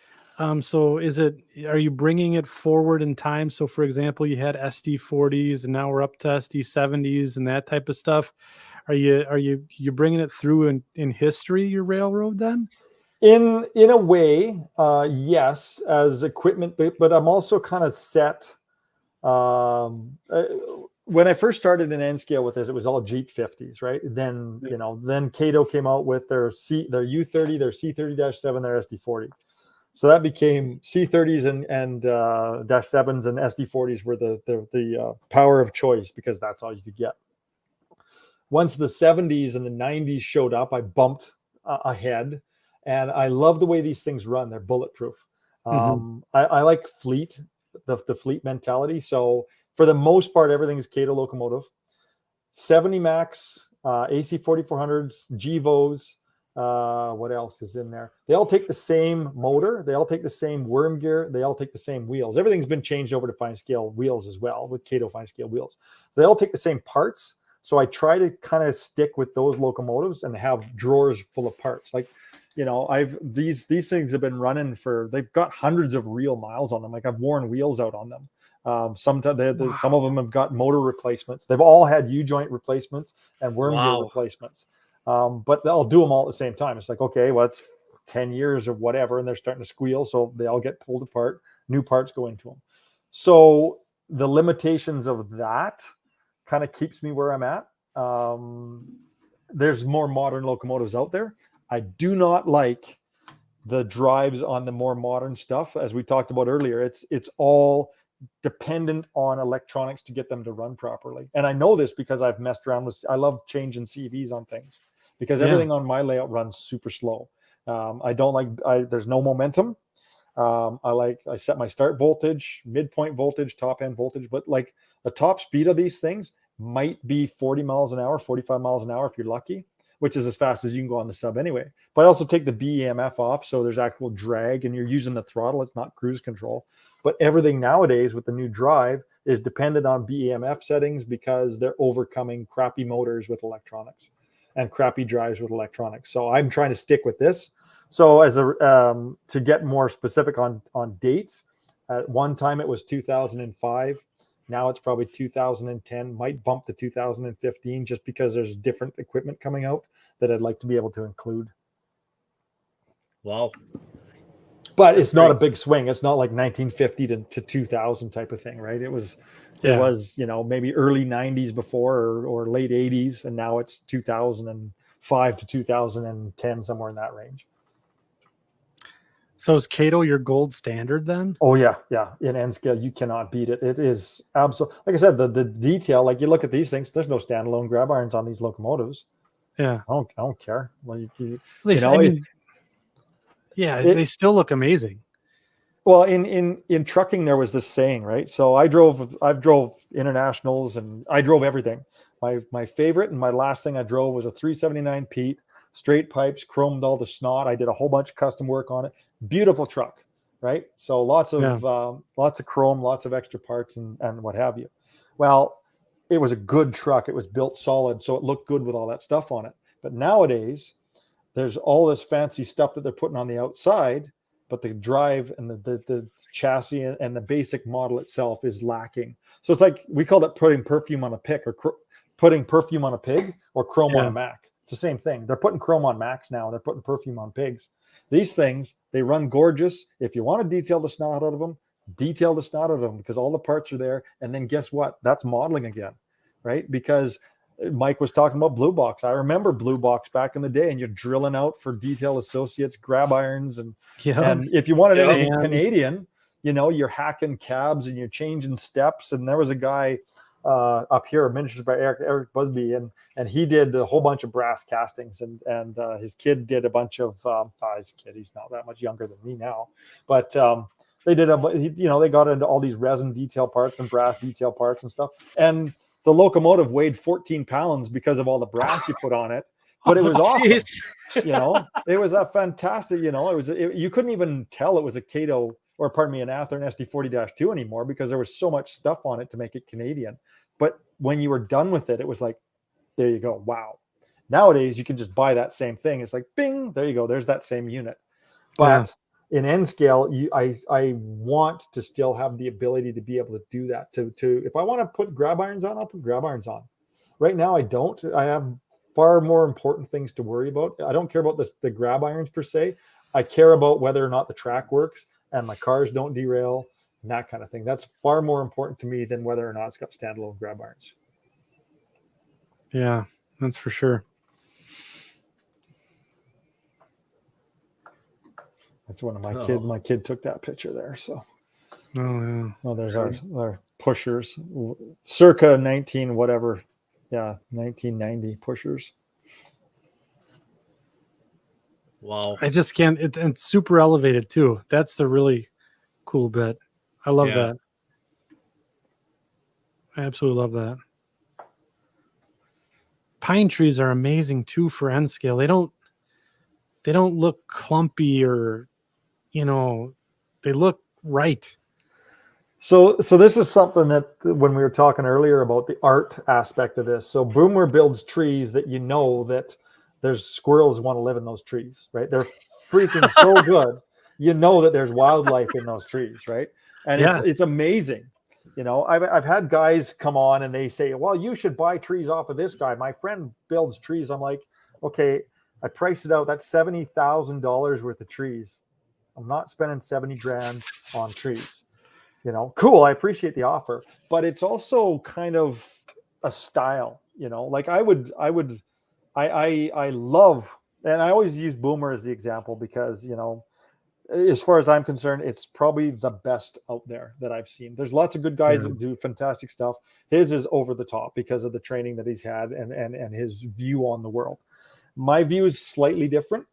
So are you bringing it forward in time? So for example, you had SD40s and now we're up to SD70s and that type of stuff. Are you bringing it through in history, your railroad then? In a way, yes, as equipment, but I'm also kind of set. When I first started in N scale with this, it was all Jeep 50s, right? Then, you know, then Cato came out with their U30, their C30-7, their SD40. So that became C30s and dash 7s and SD40s were the power of choice because that's all you could get. Once the 70s and the 90s showed up, I bumped ahead, and I love the way these things run. They're bulletproof. I like fleet, the fleet mentality. So for the most part, everything is Cato Locomotive, 70 Max, AC 4400s, GEVOs. What else is in there? They all take the same motor. They all take the same worm gear. They all take the same wheels. Everything's been changed over to fine scale wheels as well with Cato fine scale wheels. They all take the same parts. So I try to kind of stick with those locomotives and have drawers full of parts. Like, you know, these things have been running they've got hundreds of real miles on them. Like I've worn wheels out on them. Sometimes some of them have got motor replacements. They've all had U-joint replacements and worm gear replacements. But I'll do them all at the same time. It's like, okay, well, it's 10 years or whatever, and they're starting to squeal. So they all get pulled apart. New parts go into them. So the limitations of that kind of keeps me where I'm at. There's more modern locomotives out there. I do not like the drives on the more modern stuff. As we talked about earlier, it's all dependent on electronics to get them to run properly. And I know this because I've messed around I love changing CVs on things because everything on my layout runs super slow. I don't like, there's no momentum. I set my start voltage, midpoint voltage, top end voltage, but like the top speed of these things might be 40 miles an hour, 45 miles an hour if you're lucky, which is as fast as you can go on the sub anyway. But I also take the BEMF off, so there's actual drag and you're using the throttle. It's not cruise control. But everything nowadays with the new drive is dependent on BEMF settings because they're overcoming crappy motors with electronics and crappy drives with electronics. So I'm trying to stick with this. So to get more specific on dates, at one time it was 2005. Now it's probably 2010, might bump to 2015 just because there's different equipment coming out that I'd like to be able to include. Wow. But it's not a big swing. It's not like 1950 to 2000 type of thing, right? It was, maybe early 90s before or late 80s, and now it's 2005 to 2010, somewhere in that range. So is Kato your gold standard then? Oh yeah. In N scale, you cannot beat it. It is absolutely, like I said, the detail. Like you look at these things, there's no standalone grab irons on these locomotives. Yeah, I don't care. Well, they still look amazing. Well, in trucking, there was this saying, right? So I've drove internationals and I drove everything. My favorite and my last thing I drove was a 379 Pete, straight pipes, chromed all the snot. I did a whole bunch of custom work on it. Beautiful truck, right? So lots of chrome, lots of extra parts and what have you. Well, it was a good truck. It was built solid, so it looked good with all that stuff on it. But nowadays, there's all this fancy stuff that they're putting on the outside, but the drive and the chassis and the basic model itself is lacking. So it's like, we call it putting perfume on a pig, or putting perfume on a pig, or chrome on a Mac. It's the same thing. They're putting chrome on Macs now. They're putting perfume on pigs. These things, they run gorgeous. If you want to detail the snot out of them, detail the snot out of them, because all the parts are there. And then guess what? That's modeling again, right? Because Mike was talking about Blue Box. I remember Blue Box back in the day, and you're drilling out for Detail Associates grab irons, and if you wanted anything Canadian, you're hacking cabs and you're changing steps. And there was a guy up here, miniatures by Eric Busby, and he did a whole bunch of brass castings, and his kid did a bunch of he's not that much younger than me now, but they did they got into all these resin detail parts and brass detail parts and stuff, and the locomotive weighed 14 pounds because of all the brass you put on it, but it was awesome. It was a fantastic, you couldn't even tell it was a Kato, or pardon me, an Athearn SD40-2 anymore, because there was so much stuff on it to make it Canadian. But when you were done with it, it was like, there you go. Wow. Nowadays, you can just buy that same thing. It's like, bing, there you go. There's that same unit. But in N scale, I want to still have the ability to be able to do that. To if I want to put grab irons on, I'll put grab irons on. Right now, I don't. I have far more important things to worry about. I don't care about the grab irons per se. I care about whether or not the track works and my cars don't derail and that kind of thing. That's far more important to me than whether or not it's got standalone grab irons. Yeah, that's for sure. That's one of my kids. My kid took that picture there. So, there's our pushers, circa 1990 pushers. Wow. I just can't. It's super elevated too. That's the really cool bit. I love that. I absolutely love that. Pine trees are amazing too for N scale. They don't look clumpy, or they look right. So this is something that when we were talking earlier about the art aspect of this. So Boomer builds trees that that there's squirrels want to live in those trees, right? They're freaking so good. That there's wildlife in those trees, right? And it's amazing. I've had guys come on and they say, well, you should buy trees off of this guy. My friend builds trees. I'm like, okay, I priced it out. That's $70,000 worth of trees. I'm not spending 70 grand on trees. Cool. I appreciate the offer, but it's also kind of a style, like I love, and I always use Boomer as the example because, as far as I'm concerned, it's probably the best out there that I've seen. There's lots of good guys that do fantastic stuff. His is over the top because of the training that he's had and his view on the world. My view is slightly different,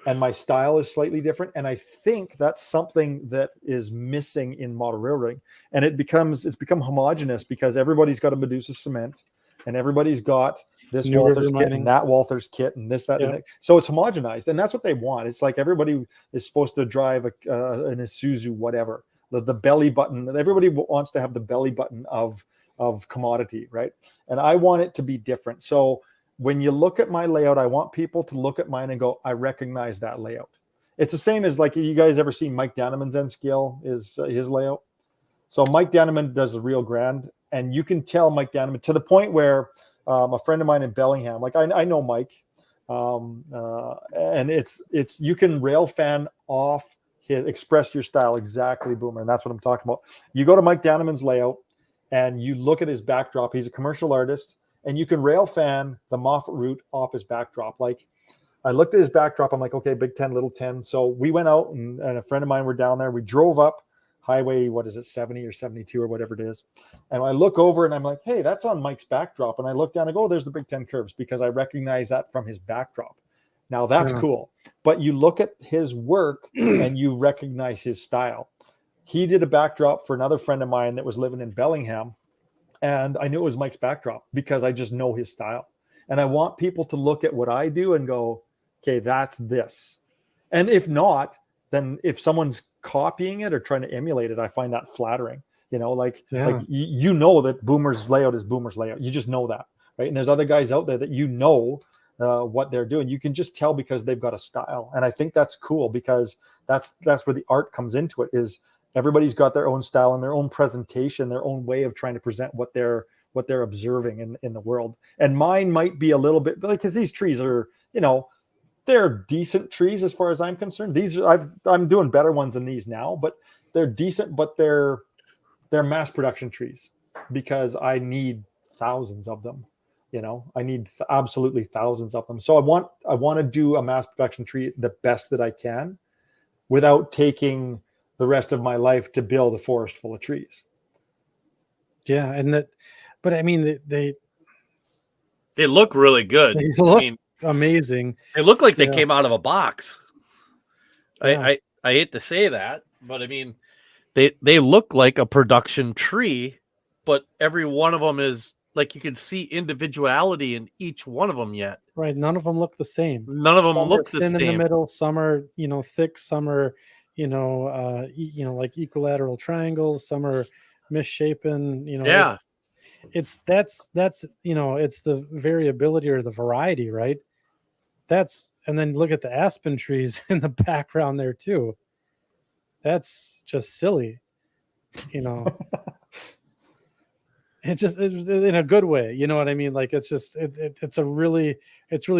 and my style is slightly different. And I think that's something that is missing in model railroading. And it's become homogenous because everybody's got a Medusa cement, and everybody's got this New Walther's River kit and that Walther's kit and this, that, and that. So it's homogenized, and that's what they want. It's like everybody is supposed to drive an Isuzu, whatever. The belly button. Everybody wants to have the belly button of commodity, right? And I want it to be different. So when you look at my layout, I want people to look at mine and go, I recognize that layout. It's the same as like, you guys ever seen Mike Danneman's N scale is his layout. So Mike Danneman does the Rio Grande and you can tell Mike Danneman to the point where a friend of mine in Bellingham, like I know Mike, and it's you can rail fan off his, express your style exactly, Boomer, and that's what I'm talking about. You go to Mike Danneman's layout and you look at his backdrop. He's a commercial artist, and you can rail fan the Moffat route off his backdrop. Like I looked at his backdrop, I'm like, okay, big 10, little 10. So we went out and a friend of mine were down there. We drove up highway, what is it, 70 or 72 or whatever it is. And I look over and I'm like, hey, that's on Mike's backdrop. And I look down and go, oh, there's the Big 10 curves, because I recognize that from his backdrop. Now that's cool. But you look at his work and you recognize his style. He did a backdrop for another friend of mine that was living in Bellingham. And I knew it was Mike's backdrop because I just know his style. And I want people to look at what I do and go, okay, that's this. And if not, then if someone's copying it or trying to emulate it, I find that flattering. You know, like you know that Boomer's layout is Boomer's layout. You just know that, right? And there's other guys out there that you know what they're doing. You can just tell because they've got a style. And I think that's cool, because that's where the art comes into it, is everybody's got their own style and their own presentation, their own way of trying to present what they're observing in the world. And mine might be a little bit, because these trees are, you know, they're decent trees as far as I'm concerned. These I'm doing better ones than these now, but they're decent, but they're mass production trees, because I need thousands of them. You know, I need absolutely thousands of them. So I want to do a mass production tree the best that I can, without taking the rest of my life to build a forest full of trees. Yeah, and that, but I mean, they look really good. They look I mean, amazing. They look like they came out of a box. Yeah. I hate to say that, but I mean, they look like a production tree, but every one of them is like, you can see individuality in each one of them yet. Right. None of them look the same. None of them Some look are the thin same. in the middle. Some are, you know, thick. Some are, you know, like equilateral triangles. Some are misshapen. You know, Yeah. that's you know, it's the variability or the variety, right? And then look at the aspen trees in the background there too. That's just silly, you know. It's in a good way, you know what I mean? Like, it's just it's really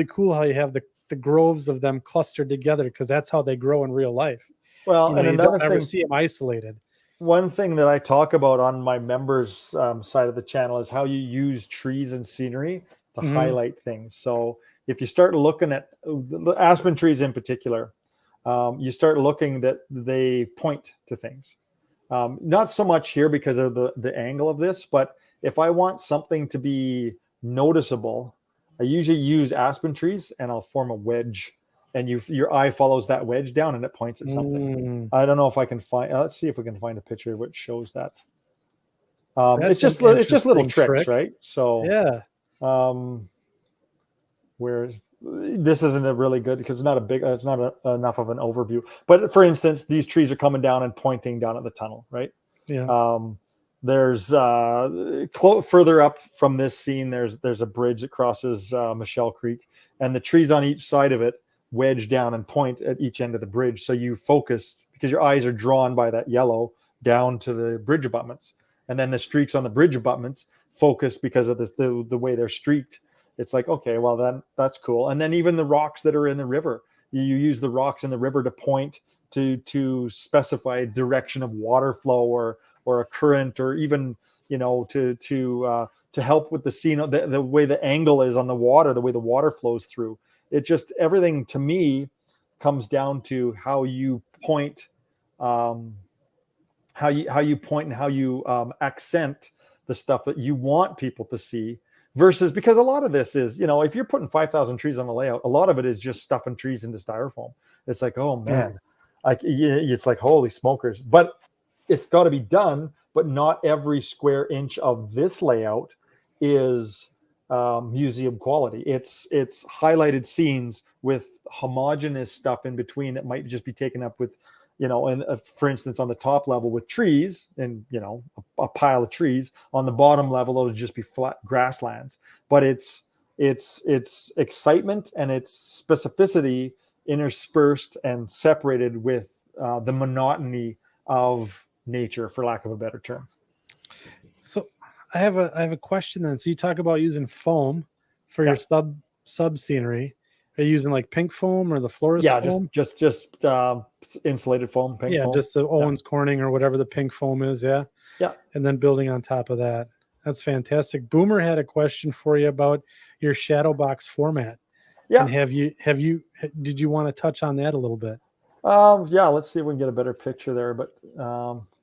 cool how you have the groves of them clustered together, because that's how they grow in real life. Well, you know, and you another don't ever thing, see them isolated. one thing that I talk about on my members side of the channel is how you use trees and scenery to highlight things. So if you start looking at the aspen trees in particular, you start looking that they point to things. Not so much here because of the angle of this, but if I want something to be noticeable, I usually use aspen trees and I'll form a wedge, and your eye follows that wedge down and it points at something. I don't know if I can find, let's see if we can find a picture which shows that. It's just little tricks, right? So yeah. Where this isn't a really good, because it's not enough of an overview. But for instance, these trees are coming down and pointing down at the tunnel, right? Yeah. There's further up from this scene, there's a bridge that crosses Michelle Creek, and the trees on each side of it wedge down and point at each end of the bridge. So you focus, because your eyes are drawn by that yellow down to the bridge abutments, and then the streaks on the bridge abutments focus because of this, the way they're streaked. It's like, okay, well, then that's cool. And then even the rocks that are in the river, you use the rocks in the river to point to specify a direction of water flow or a current, or even, you know, to help with the scene, the way the angle is on the water, the way the water flows through. It just, everything to me comes down to how you point, how you point and how you accent the stuff that you want people to see. Versus, because a lot of this is, you know, if you're putting 5,000 trees on the layout, a lot of it is just stuffing trees into styrofoam. It's like, oh man, it's like, holy smokers. But it's got to be done. But not every square inch of this layout is museum quality. It's highlighted scenes with homogeneous stuff in between that might just be taken up with, you know, and for instance, on the top level with trees and, you know, a pile of trees. On the bottom level, it'll just be flat grasslands. But it's excitement and its specificity interspersed and separated with the monotony of nature, for lack of a better term. So I have a question then. So you talk about using foam for your sub scenery. Are you using like pink foam or the florist foam? just insulated foam, pink foam. Just the Owens Corning or whatever the pink foam is. Yeah. And then building on top of that. That's fantastic. Boomer had a question for you about your shadow box format. Yeah. And did you want to touch on that a little bit? Let's see if we can get a better picture there. But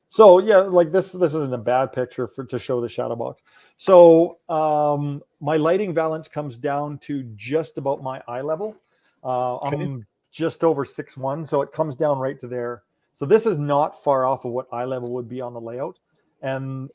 so yeah, like this isn't a bad picture to show the shadow box. So my lighting valance comes down to just about my eye level. I'm just over 6'1", so it comes down right to there. So this is not far off of what eye level would be on the layout. And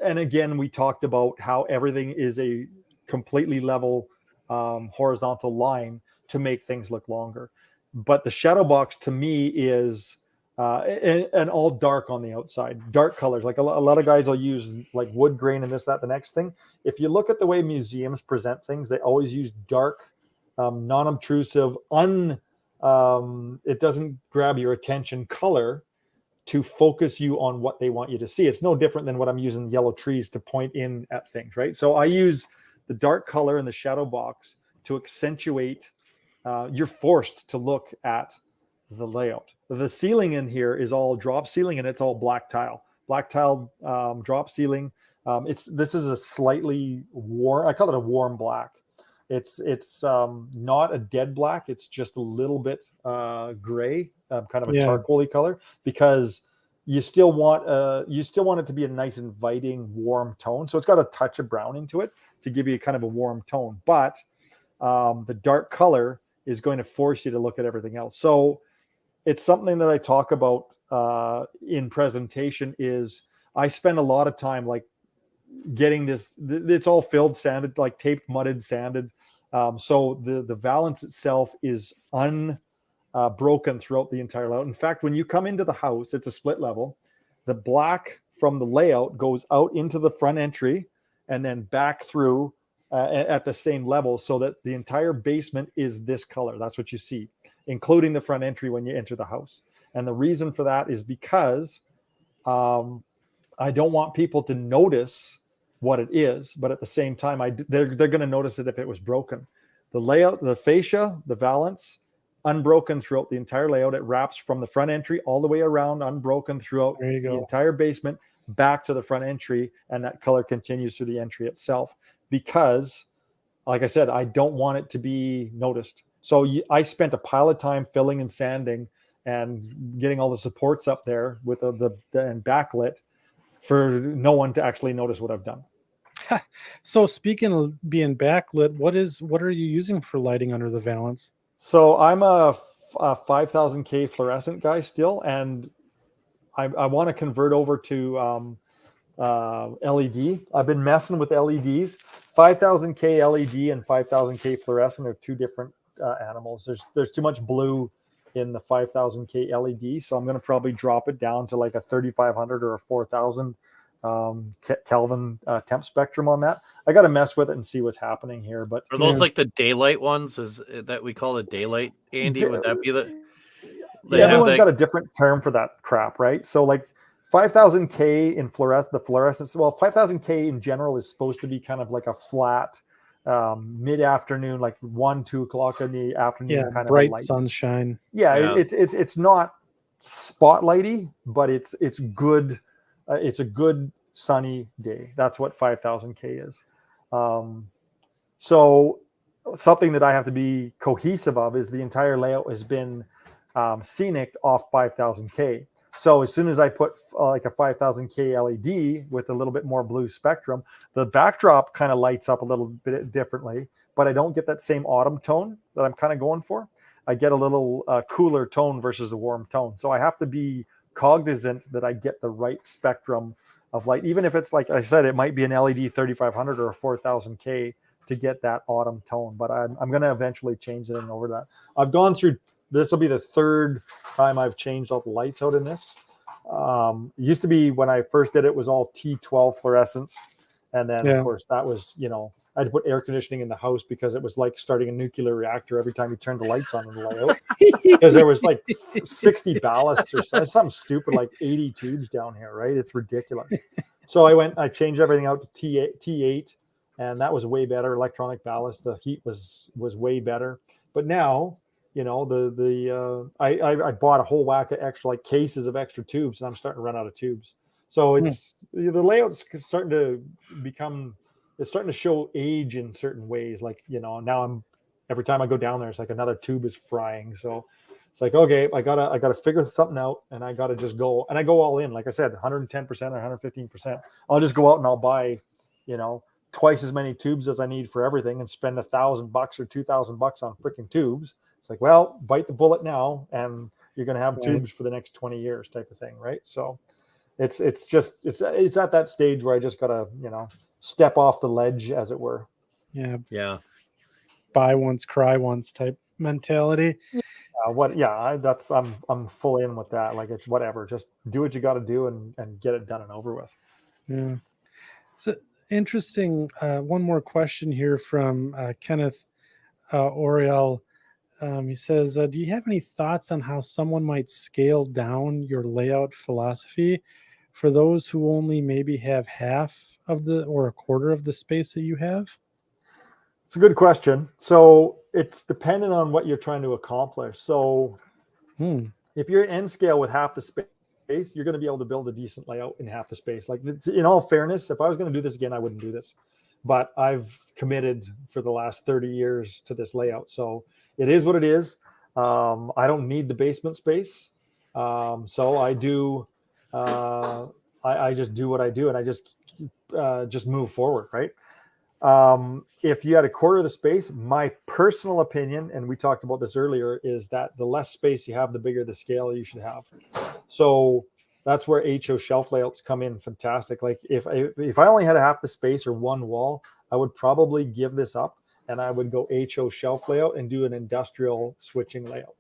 again, we talked about how everything is a completely level horizontal line to make things look longer. But the shadow box to me is and all dark on the outside, dark colors. Like a lot of guys will use like wood grain and this, that, the next thing. If you look at the way museums present things, they always use dark, non-obtrusive, it doesn't grab your attention color to focus you on what they want you to see. It's no different than what I'm using yellow trees to point in at things, right? So I use the dark color in the shadow box to accentuate. You're forced to look at the layout. The ceiling in here is all drop ceiling and it's all black tile drop ceiling. This is a slightly warm, I call it a warm black. It's not a dead black. It's just a little bit gray, kind of a charcoaly color, because you still want it to be a nice, inviting, warm tone. So it's got a touch of brown into it to give you kind of a warm tone. But the dark color is going to force you to look at everything else. So it's something that I talk about in presentation. Is I spend a lot of time like getting this. It's all filled, sanded, like taped, mudded, sanded. So the valance itself is unbroken throughout the entire layout. In fact, when you come into the house, it's a split level. The black from the layout goes out into the front entry and then back through at the same level, so that the entire basement is this color. That's what you see, including the front entry when you enter the house. And the reason for that is because I don't want people to notice what it is, but at the same time, they're going to notice it if it was broken. The layout, the fascia, the valance, unbroken throughout the entire layout. It wraps from the front entry all the way around, unbroken throughout the entire basement, back to the front entry, and that color continues through the entry itself. Because, like I said, I don't want it to be noticed. So I spent a pile of time filling and sanding and getting all the supports up there with the backlit for no one to actually notice what I've done. So speaking of being backlit, what are you using for lighting under the valance? So I'm a 5000K fluorescent guy still, and I want to convert over to LED. I've been messing with LEDs. 5000K LED and 5000K fluorescent are two different animals. There's too much blue in the 5000K LED, so I'm going to probably drop it down to like a 3500 or a 4000 Kelvin temp spectrum on that. I got to mess with it and see what's happening here. But are those like the daylight ones? Is that we call it daylight, Andy? Would that be the? Everyone's got a different term for that crap, right? So like 5000K in fluorescence. Well, 5000K in general is supposed to be kind of like a flat mid-afternoon, like 1-2 o'clock in the afternoon, kind bright of light. sunshine. It's not spotlighty, but it's good. It's a good sunny day. That's what 5000K is. So something that I have to be cohesive of is the entire layout has been scenic off 5000K. So as soon as I put like a 5000K LED with a little bit more blue spectrum, the backdrop kind of lights up a little bit differently, but I don't get that same autumn tone that I'm kind of going for. I get a little cooler tone versus a warm tone. So I have to be cognizant that I get the right spectrum of light. Even if it's, like I said, it might be an LED 3500 or a 4000K to get that autumn tone, but I'm going to eventually change it over that. I've gone through, this will be the third time I've changed all the lights out in this. It used to be when I first did it was all T12 fluorescence. And then of course that was, I had to put air conditioning in the house because it was like starting a nuclear reactor every time you turned the lights on in the layout. Because there was like 60 ballasts or something stupid, like 80 tubes down here, right? It's ridiculous. So I changed everything out to T8, and that was way better. Electronic ballast, the heat was way better. But now, I bought a whole whack of extra, like cases of extra tubes, and I'm starting to run out of tubes. So the layout's starting to it's starting to show age in certain ways. Like, now every time I go down there, it's like another tube is frying. So it's like, okay, I gotta figure something out, and I gotta just go, and I go all in. Like I said, 110% or 115%. I'll just go out and I'll buy, twice as many tubes as I need for everything, and spend $1,000 or $2,000 on freaking tubes. It's like, well, bite the bullet now, and you're gonna have tubes for the next 20 years, type of thing, right? So it's at that stage where I just gotta, step off the ledge, as it were. Yeah. Buy once, cry once type mentality. I'm full in with that. Like, it's whatever, just do what you got to do and get it done and over with. Yeah. So interesting. One more question here from Kenneth Oriel. He says, do you have any thoughts on how someone might scale down your layout philosophy for those who only maybe have half of or a quarter of the space that you have? It's a good question. So it's dependent on what you're trying to accomplish. So if you're N scale with half the space, you're going to be able to build a decent layout in half the space. Like, in all fairness, if I was going to do this again, I wouldn't do this. But I've committed for the last 30 years to this layout. So it is what it is. I don't need the basement space. So I do, I just do what I do, and I just move forward, right? If you had a quarter of the space, my personal opinion, and we talked about this earlier, is that the less space you have, the bigger the scale you should have. So that's where HO shelf layouts come in fantastic. Like, if I only had half the space or one wall, I would probably give this up, and I would go HO shelf layout and do an industrial switching layout.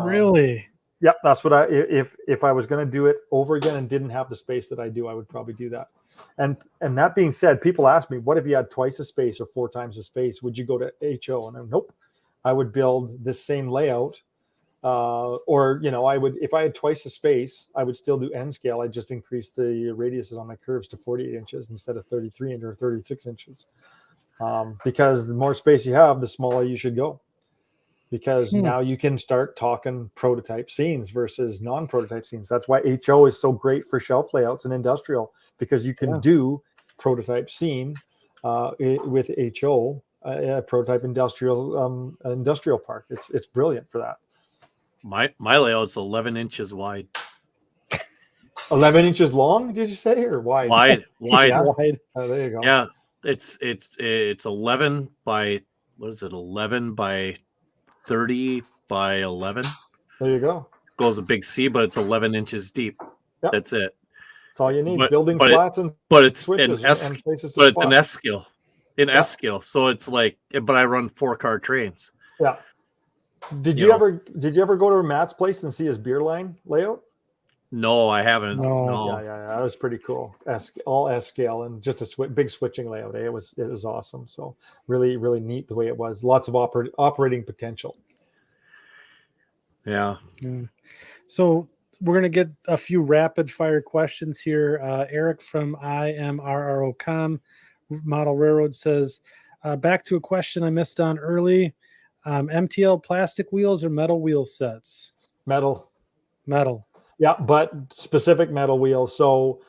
Really? Yep, that's what if I was going to do it over again and didn't have the space that I do, I would probably do that. And that being said, people ask me, what if you had twice the space or 4 times the space? Would you go to HO? And I'm, nope. I would build this same layout. Or, I would, if I had twice the space, I would still do N scale. I'd just increase the radiuses on my curves to 48 inches instead of 33 or 36 inches. Because the more space you have, the smaller you should go. Because now you can start talking prototype scenes versus non-prototype scenes. That's why HO is so great for shelf layouts and industrial, because you can do prototype scene with HO, prototype industrial park. It's brilliant for that. My layout's 11 inches wide. 11 inches long, did you say, or wide? Wide. Yeah. Wide. Oh, there you go. Yeah, it's 11 by, what is it? 11 by 30 by 11. There you go. Goes a big C, but it's 11 inches deep. Yep. That's it. That's all you need. Building flats but it's switches an S, and places to but spot. it's an S scale. S scale. So it's like, but I run 4-car trains. Yeah. Did you ever go to Matt's place and see his beer line layout? No, I haven't. No. Yeah. That was pretty cool. All S scale and just a big switching layout. It was awesome. So really, really neat the way it was. Lots of operating potential. Yeah. So we're going to get a few rapid fire questions here. Eric from IMRROCom Model Railroad says, back to a question I missed on early. MTL plastic wheels or metal wheel sets? Metal. Yeah, but specific metal wheels. So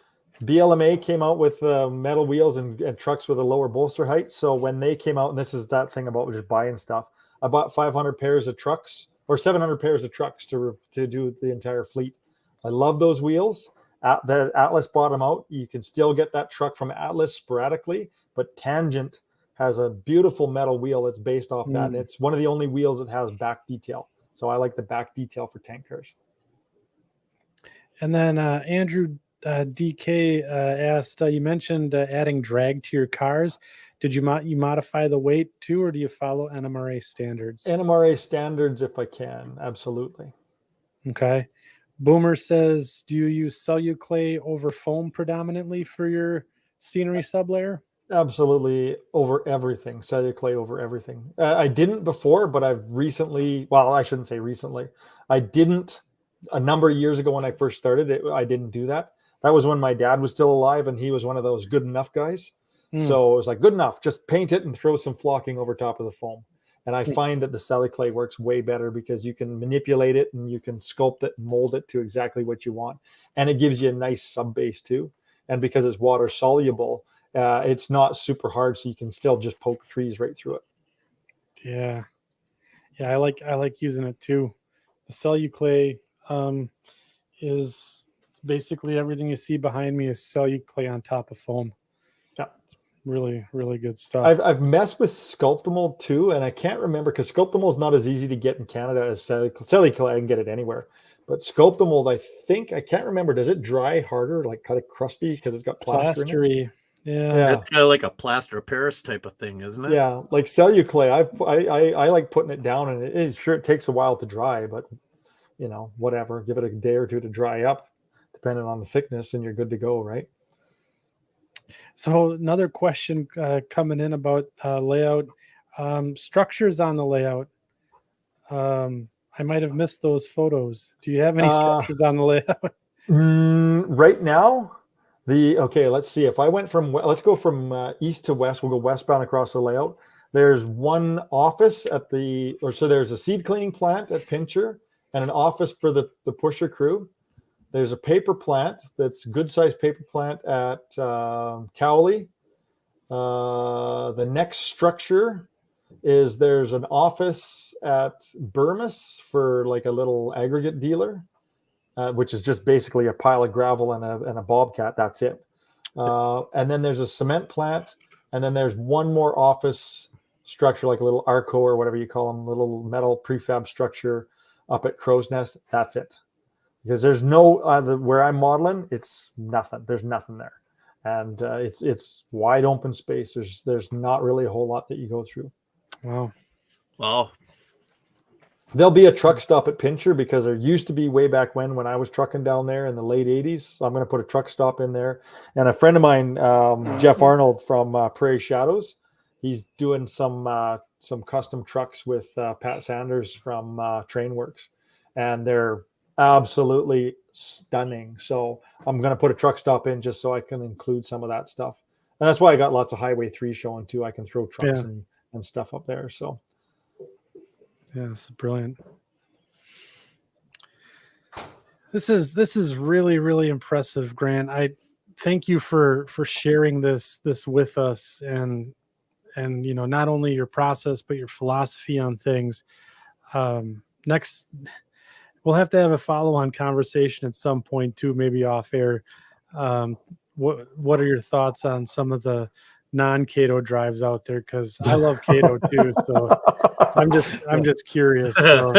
BLMA came out with metal wheels and trucks with a lower bolster height. So when they came out, and this is that thing about just buying stuff, I bought 500 pairs of trucks or 700 pairs of trucks to do the entire fleet. I love those wheels. The Atlas bought them out. You can still get that truck from Atlas sporadically, but Tangent has a beautiful metal wheel that's based off that. And it's one of the only wheels that has back detail. So I like the back detail for tank cars. And then Andrew DK asked, you mentioned adding drag to your cars. Did you modify the weight too, or do you follow NMRA standards? NMRA standards if I can, absolutely. Okay. Boomer says, do you use celluclay over foam predominantly for your scenery sublayer? Absolutely, over everything. Celluclay over everything. I didn't before, but I've recently, well, I shouldn't say recently. I didn't a number of years ago when I first started it. I didn't do that. That was when my dad was still alive, and he was one of those good enough guys. So it was like, good enough, just paint it and throw some flocking over top of the foam. And I find that the cellular clay works way better because you can manipulate it and you can sculpt it and mold it to exactly what you want. And it gives you a nice sub base too. And because it's water soluble, it's not super hard, so you can still just poke trees right through it. Yeah. I like using it too. The cellular clay is basically everything you see behind me is cellular clay on top of foam. Yeah. It's really, really good stuff. I've messed with Sculptamold too, and I can't remember because Sculptamold is not as easy to get in Canada as cellular clay. I can get it anywhere. But Sculptamold, I can't remember. Does it dry harder, like kind of crusty because it's got plaster in it? Plastery. Yeah. It's kind of like a plaster of Paris type of thing, isn't it? Yeah, like cellular clay. I like putting it down, and it takes a while to dry, but whatever. Give it a day or two to dry up, depending on the thickness, and you're good to go, right? So another question coming in about layout, structures on the layout. I might have missed those photos. Do you have any structures on the layout? Right now, let's see. If I went let's go from east to west. We'll go westbound across the layout. There's one office so there's a seed cleaning plant at Pincher and an office for the pusher crew. There's a paper plant that's good sized paper plant at Cowley. The next structure is there's an office at Burmis for like a little aggregate dealer, which is just basically a pile of gravel and a bobcat. That's it. And then there's a cement plant, and then there's one more office structure, like a little Arco or whatever you call them, little metal prefab structure up at Crow's Nest. That's it. Because there's no where I'm modeling, it's nothing. There's nothing there, and it's wide open space. There's not really a whole lot that you go through. Wow. There'll be a truck stop at Pincher because there used to be way back when I was trucking down there in the late 80s. So I'm going to put a truck stop in there. And a friend of mine, Jeff Arnold from Prairie Shadows, he's doing some custom trucks with Pat Sanders from Trainworks, and they're absolutely stunning. So I'm going to put a truck stop in just so I can include some of that stuff. And that's why I got lots of Highway 3 showing too. I can throw trucks and stuff up there. So yeah, this is brilliant. This is really, really impressive, Grant. I thank you for sharing this with us, and not only your process but your philosophy on things. Next, we'll have to have a follow-on conversation at some point too, maybe off air. What are your thoughts on some of the non-Cato drives out there? Because I love Cato too, so I'm just curious. So.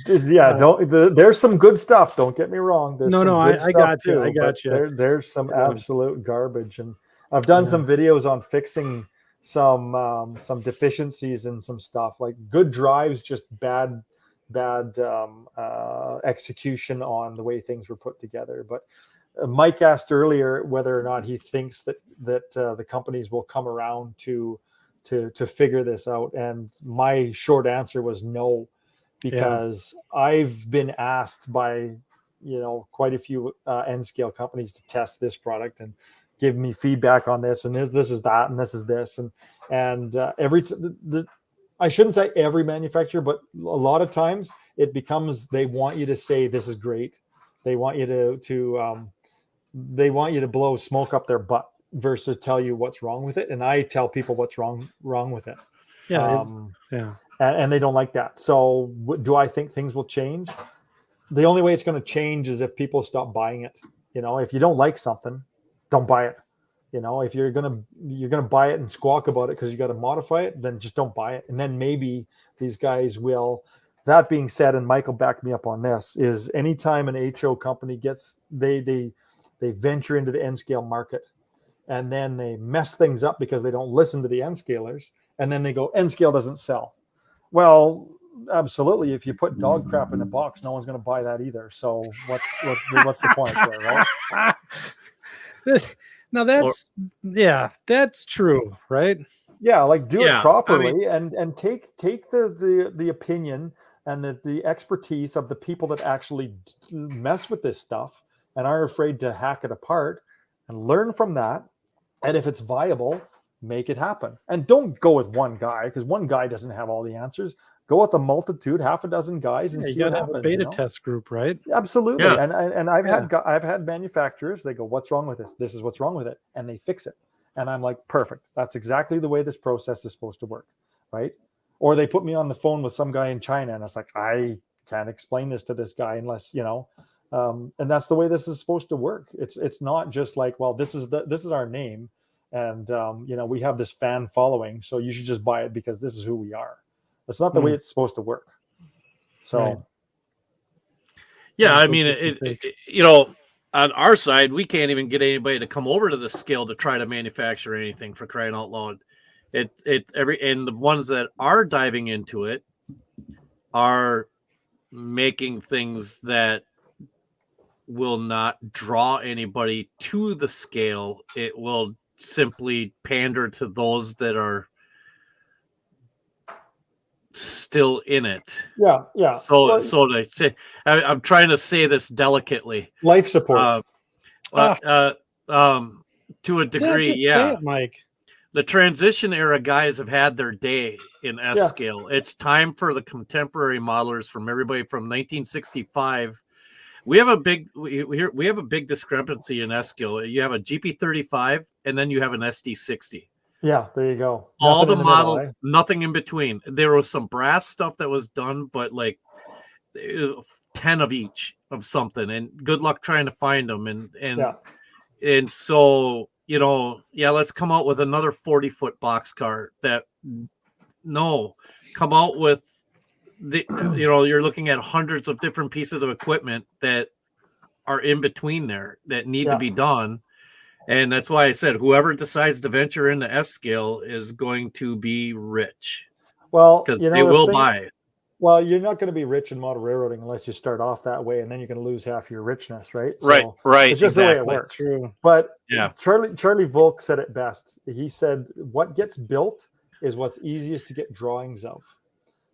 There's some good stuff. Don't get me wrong. There's I got you. I got you. There's some absolute garbage, and I've done some videos on fixing some deficiencies and some stuff. Like good drives, just bad execution on the way things were put together. But Mike asked earlier whether or not he thinks that the companies will come around to figure this out, and my short answer was no, because I've been asked by quite a few N scale companies to test this product and give me feedback on this, and this is that, and this is this, and I shouldn't say every manufacturer, but a lot of times it becomes they want you to say this is great. They want you to blow smoke up their butt versus tell you what's wrong with it. And I tell people what's wrong with it. And they don't like that. So do I think things will change? The only way it's going to change is if people stop buying it. If you don't like something, don't buy it. If you're gonna buy it and squawk about it because you got to modify it, then just don't buy it. And then maybe these guys will. That being said, and Michael backed me up on this, is anytime an HO company gets they venture into the N scale market, and then they mess things up because they don't listen to the N scalers, and then they go, N scale doesn't sell. Well, absolutely. If you put dog crap in a box, no one's going to buy that either. So what's the point there, right? Now that's true, right? Yeah, like do it properly, and take the opinion and the expertise of the people that actually mess with this stuff and are afraid to hack it apart and learn from that. And if it's viable, make it happen. And don't go with one guy, because one guy doesn't have all the answers. Go with a multitude, half a dozen guys, and You see what gotta have a happens. beta test group, right? Absolutely. Yeah. And I've had manufacturers, they go, what's wrong with this? This is what's wrong with it. And they fix it. And I'm like, perfect. That's exactly the way this process is supposed to work. Right. Or they put me on the phone with some guy in China, and it's like, I can't explain this to this guy unless, and that's the way this is supposed to work. It's not just like, well, this is our name. And, we have this fan following, so you should just buy it because this is who we are. That's not the way it's supposed to work. So, Right. Yeah, I mean, on our side, we can't even get anybody to come over to the scale to try to manufacture anything, for crying out loud. And the ones that are diving into it are making things that will not draw anybody to the scale. It will simply pander to those that are still in it. Yeah. So to say, I'm trying to say this delicately. Life support. To a degree, Say it, Mike. The transition era guys have had their day in S scale. It's time for the contemporary modelers from everybody from 1965. We have a big discrepancy in S scale. You have a GP35 and then you have an SD60. Yeah, there you go. All the models, nothing in between. There was some brass stuff that was done, but like 10 of each of something, and good luck trying to find them. And so, let's come out with another 40-foot boxcar come out with you're looking at hundreds of different pieces of equipment that are in between there that need to be done. And that's why I said whoever decides to venture into S scale is going to be rich. Well, because they will buy it. Well, you're not going to be rich in model railroading unless you start off that way, and then you're going to lose half your richness, right? So right. It's just the way it works. True. But yeah, Charlie Volk said it best. He said, "What gets built is what's easiest to get drawings of."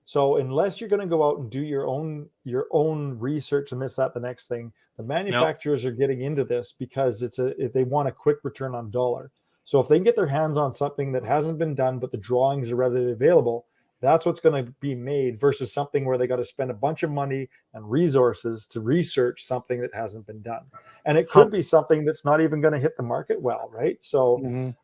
So unless you're going to go out and do your own research and this, that, the next thing, the manufacturers are getting into this because they want a quick return on dollar. So if they can get their hands on something that hasn't been done, but the drawings are readily available, that's what's going to be made versus something where they got to spend a bunch of money and resources to research something that hasn't been done. And it could be something that's not even going to hit the market well, right? So,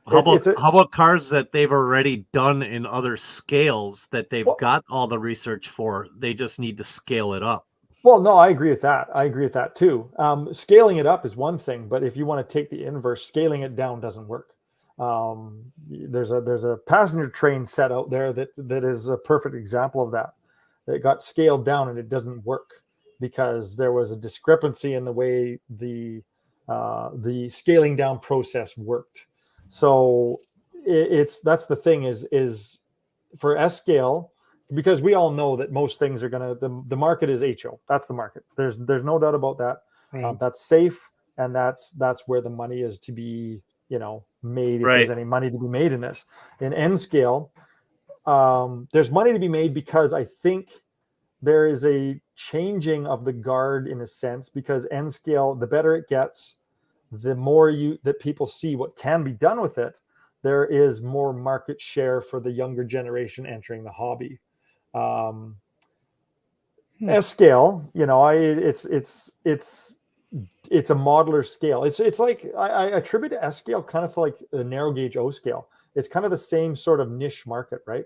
how about cars that they've already done in other scales that they've got all the research for? They just need to scale it up. Well, no, I agree with that. I agree with that too. Scaling it up is one thing, but if you want to take the inverse, scaling it down doesn't work. There's a passenger train set out there that is a perfect example of that. It got scaled down and it doesn't work because there was a discrepancy in the way the scaling down process worked. So that's the thing is for S scale, because we all know that most things are the market is HO. That's the market. There's no doubt about that. That's safe, and that's where the money is to be made. If there's any money to be made in this, in N scale, there's money to be made because I think there is a changing of the guard in a sense, because N scale, the better it gets, the more that people see what can be done with it, there is more market share for the younger generation entering the hobby. S scale, it's a modular scale. It's like I attribute to S scale kind of like the narrow gauge O scale. It's kind of the same sort of niche market, right?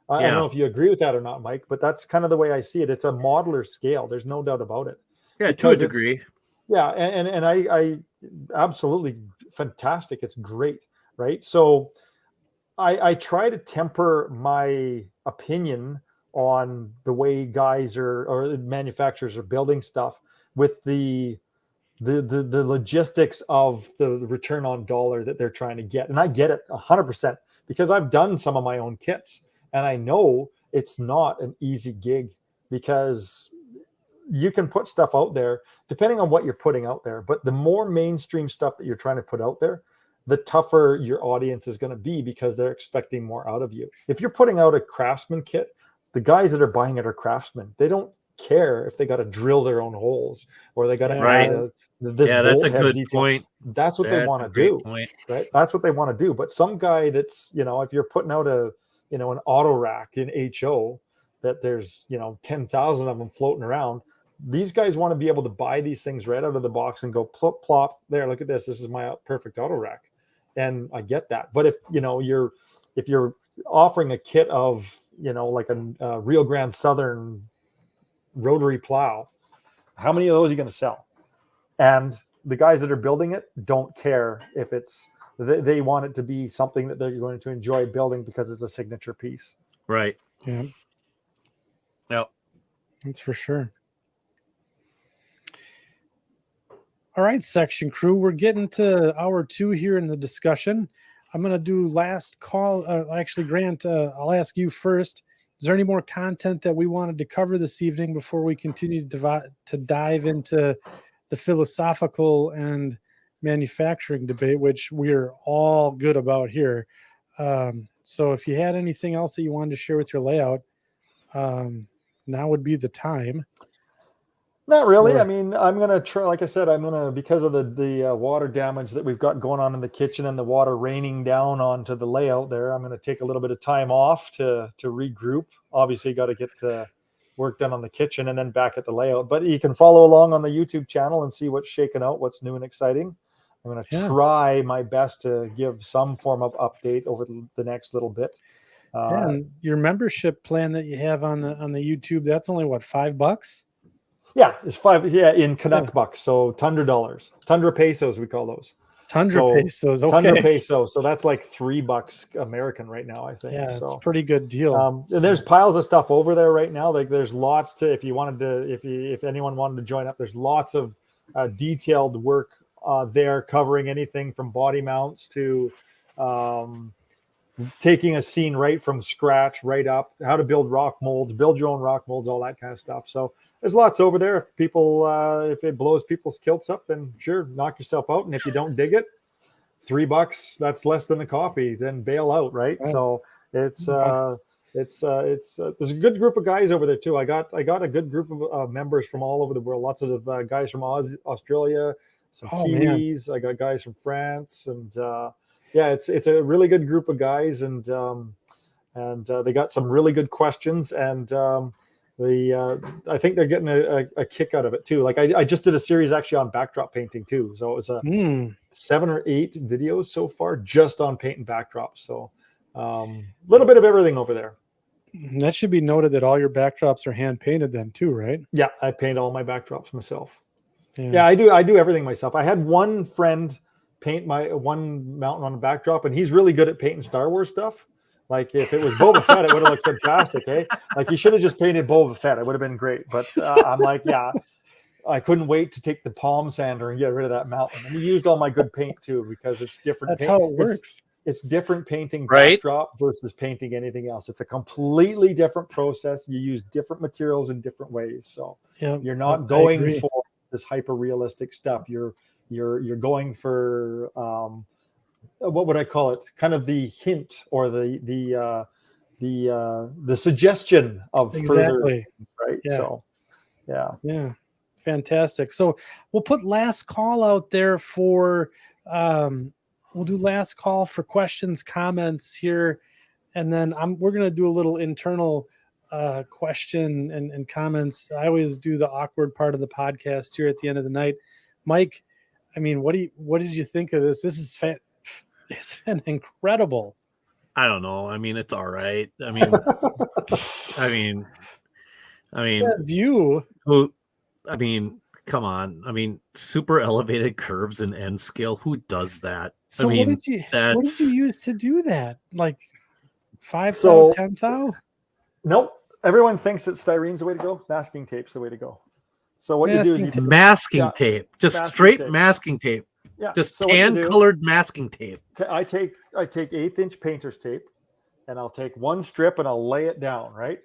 I don't know if you agree with that or not, Mike, but that's kind of the way I see it. It's a modular scale. There's no doubt about it. Yeah, to a degree. Yeah, and I absolutely fantastic. It's great, right? So I try to temper my opinion on the way guys or manufacturers are building stuff with the logistics of the return on dollar that they're trying to get. And I get it 100% because I've done some of my own kits and I know it's not an easy gig because you can put stuff out there depending on what you're putting out there. But the more mainstream stuff that you're trying to put out there, the tougher your audience is going to be because they're expecting more out of you. If you're putting out a Craftsman kit, the guys that are buying it are Craftsmen. They don't care if they got to drill their own holes or they got to Right. add this Yeah, that's bolt a head good detail. point. That's what they That's want a to great do, point. right? That's what they want to do. But some guy that's, if you're putting out an auto rack in HO that there's, 10,000 of them floating around, these guys want to be able to buy these things right out of the box and go plop, plop there. Look at this. This is my perfect auto rack. And I get that. But if you're offering a kit of, like a Rio Grande Southern rotary plow, how many of those are you going to sell? And the guys that are building it don't care if they want it to be something that they're going to enjoy building because it's a signature piece. Right. Yeah. Yep. That's for sure. All right, section crew, we're getting to hour 2 here in the discussion. I'm going to do last call. Actually, Grant, I'll ask you first. Is there any more content that we wanted to cover this evening before we continue to dive into the philosophical and manufacturing debate, which we're all good about here? So if you had anything else that you wanted to share with your layout, now would be the time. Not really. I mean, I'm going to try, like I said, because of the water damage that we've got going on in the kitchen and the water raining down onto the layout there, I'm going to take a little bit of time off to regroup. Obviously, got to get the work done on the kitchen and then back at the layout. But you can follow along on the YouTube channel and see what's shaking out, what's new and exciting. I'm going to try my best to give some form of update over the next little bit. And your membership plan that you have on the YouTube, that's only what, $5? Yeah, it's $5. Yeah, in Canuck bucks, so $100, Tundra pesos we call those. Pesos, okay. Tundra pesos, so that's like $3 American right now, I think. Yeah, so it's a pretty good deal. And there's piles of stuff over there right now. Like there's lots to, if anyone wanted to join up, there's lots of detailed work there covering anything from body mounts to taking a scene right from scratch, right up, how to build rock molds, build your own rock molds, all that kind of stuff. So there's lots over there. If people, if it blows people's kilts up, then sure, knock yourself out. And if you don't dig it, $3, that's less than a coffee, then bail out. Right. So there's a good group of guys over there too. I got a good group of members from all over the world. Lots of guys from Australia, some Kiwis. Man. I got guys from France and, yeah, it's a really good group of guys, and they got some really good questions, and I think they're getting a kick out of it too. Like I just did a series actually on backdrop painting too, so it was 7 or 8 videos so far just on paint and backdrops. So a little bit of everything over there. That should be noted that all your backdrops are hand painted then too, right? Yeah, I paint all my backdrops myself. Yeah, I do everything myself. I had one friend paint my one mountain on the backdrop, and he's really good at painting Star Wars stuff. Like if it was Boba Fett, it would have looked fantastic, eh? Like you should have just painted Boba Fett; it would have been great. But I'm like, yeah, I couldn't wait to take the palm sander and get rid of that mountain. And he used all my good paint too because it's different. That's how it works. It's different painting backdrop versus painting anything else. It's a completely different process. You use different materials in different ways. So you're not going for this hyper realistic stuff. You're going for what would I call it? Kind of the hint or the suggestion of further, right? Yeah. So yeah, fantastic. So we'll put last call out there for we'll do last call for questions, comments here, and then we're gonna do a little internal question and comments. I always do the awkward part of the podcast here at the end of the night. Mike, I mean, what did you think of this? This is it's been incredible. I don't know. I mean, it's all right. I mean, you. I mean, come on. I mean, super elevated curves and end scale. Who does that? So I mean, what did you use to do that? Like 5 thou, 10 thou? Nope. Everyone thinks that styrene's the way to go. Masking tape's the way to go. So what you do is masking tape, just straight masking tape. Yeah, just tan colored masking tape. I take 1/8-inch painter's tape, and I'll take one strip and I'll lay it down right,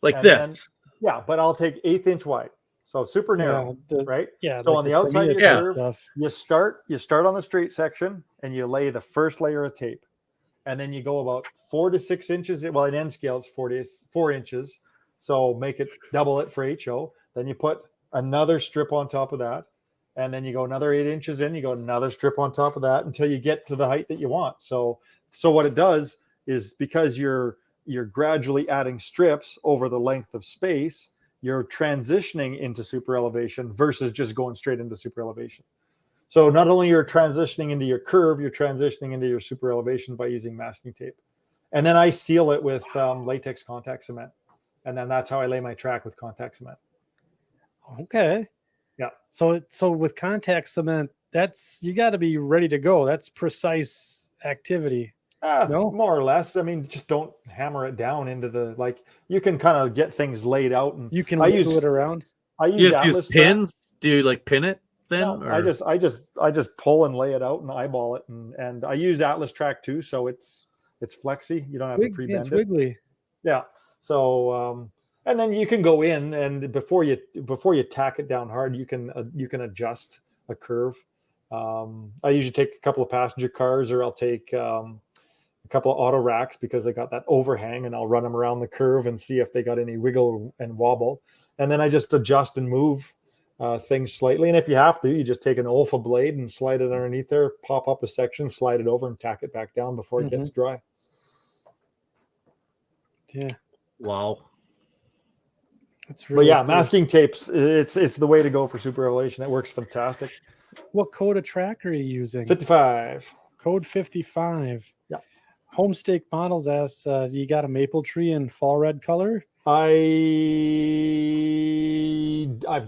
like this. But I'll take 1/8 wide, so super narrow, right? Yeah. So on the outside of your curve, you start on the straight section and you lay the first layer of tape, and then you go about 4 to 6 inches. Well, in end scale, it's 4 inches. So make it double it for HO. Then you put another strip on top of that. And then you go another 8 inches in, you go another strip on top of that until you get to the height that you want. So what it does is, because you're gradually adding strips over the length of space, you're transitioning into super elevation versus just going straight into super elevation. So not only you're transitioning into your curve, you're transitioning into your super elevation by using masking tape. And then I seal it with latex contact cement. And then that's how I lay my track, with contact cement. Okay. Yeah. So with contact cement, that's, you got to be ready to go. That's precise activity. No? More or less. I mean, just don't hammer it down into the, like, you can kind of get things laid out, and you can wiggle it around. I You use just use Atlas pins? Do you like pin it then? No, or? I just pull and lay it out and eyeball it, and I use Atlas track too, so it's flexy. You don't have to pre-bend It's it. wiggly. Yeah. So and then you can go in, and before you tack it down hard, you can adjust a curve. I usually take a couple of passenger cars, or I'll take a couple of auto racks, because they got that overhang, and I'll run them around the curve and see if they got any wiggle and wobble. And then I just adjust and move things slightly. And if you have to, you just take an Olfa blade and slide it underneath there, pop up a section, slide it over, and tack it back down before it gets dry. Yeah. Wow. That's really But yeah, cool. masking tapes, it's the way to go for super elevation. It works fantastic. What code of track are you using? 55. Code 55. Yeah. Homestake Models asks, you got a maple tree in fall red color? I've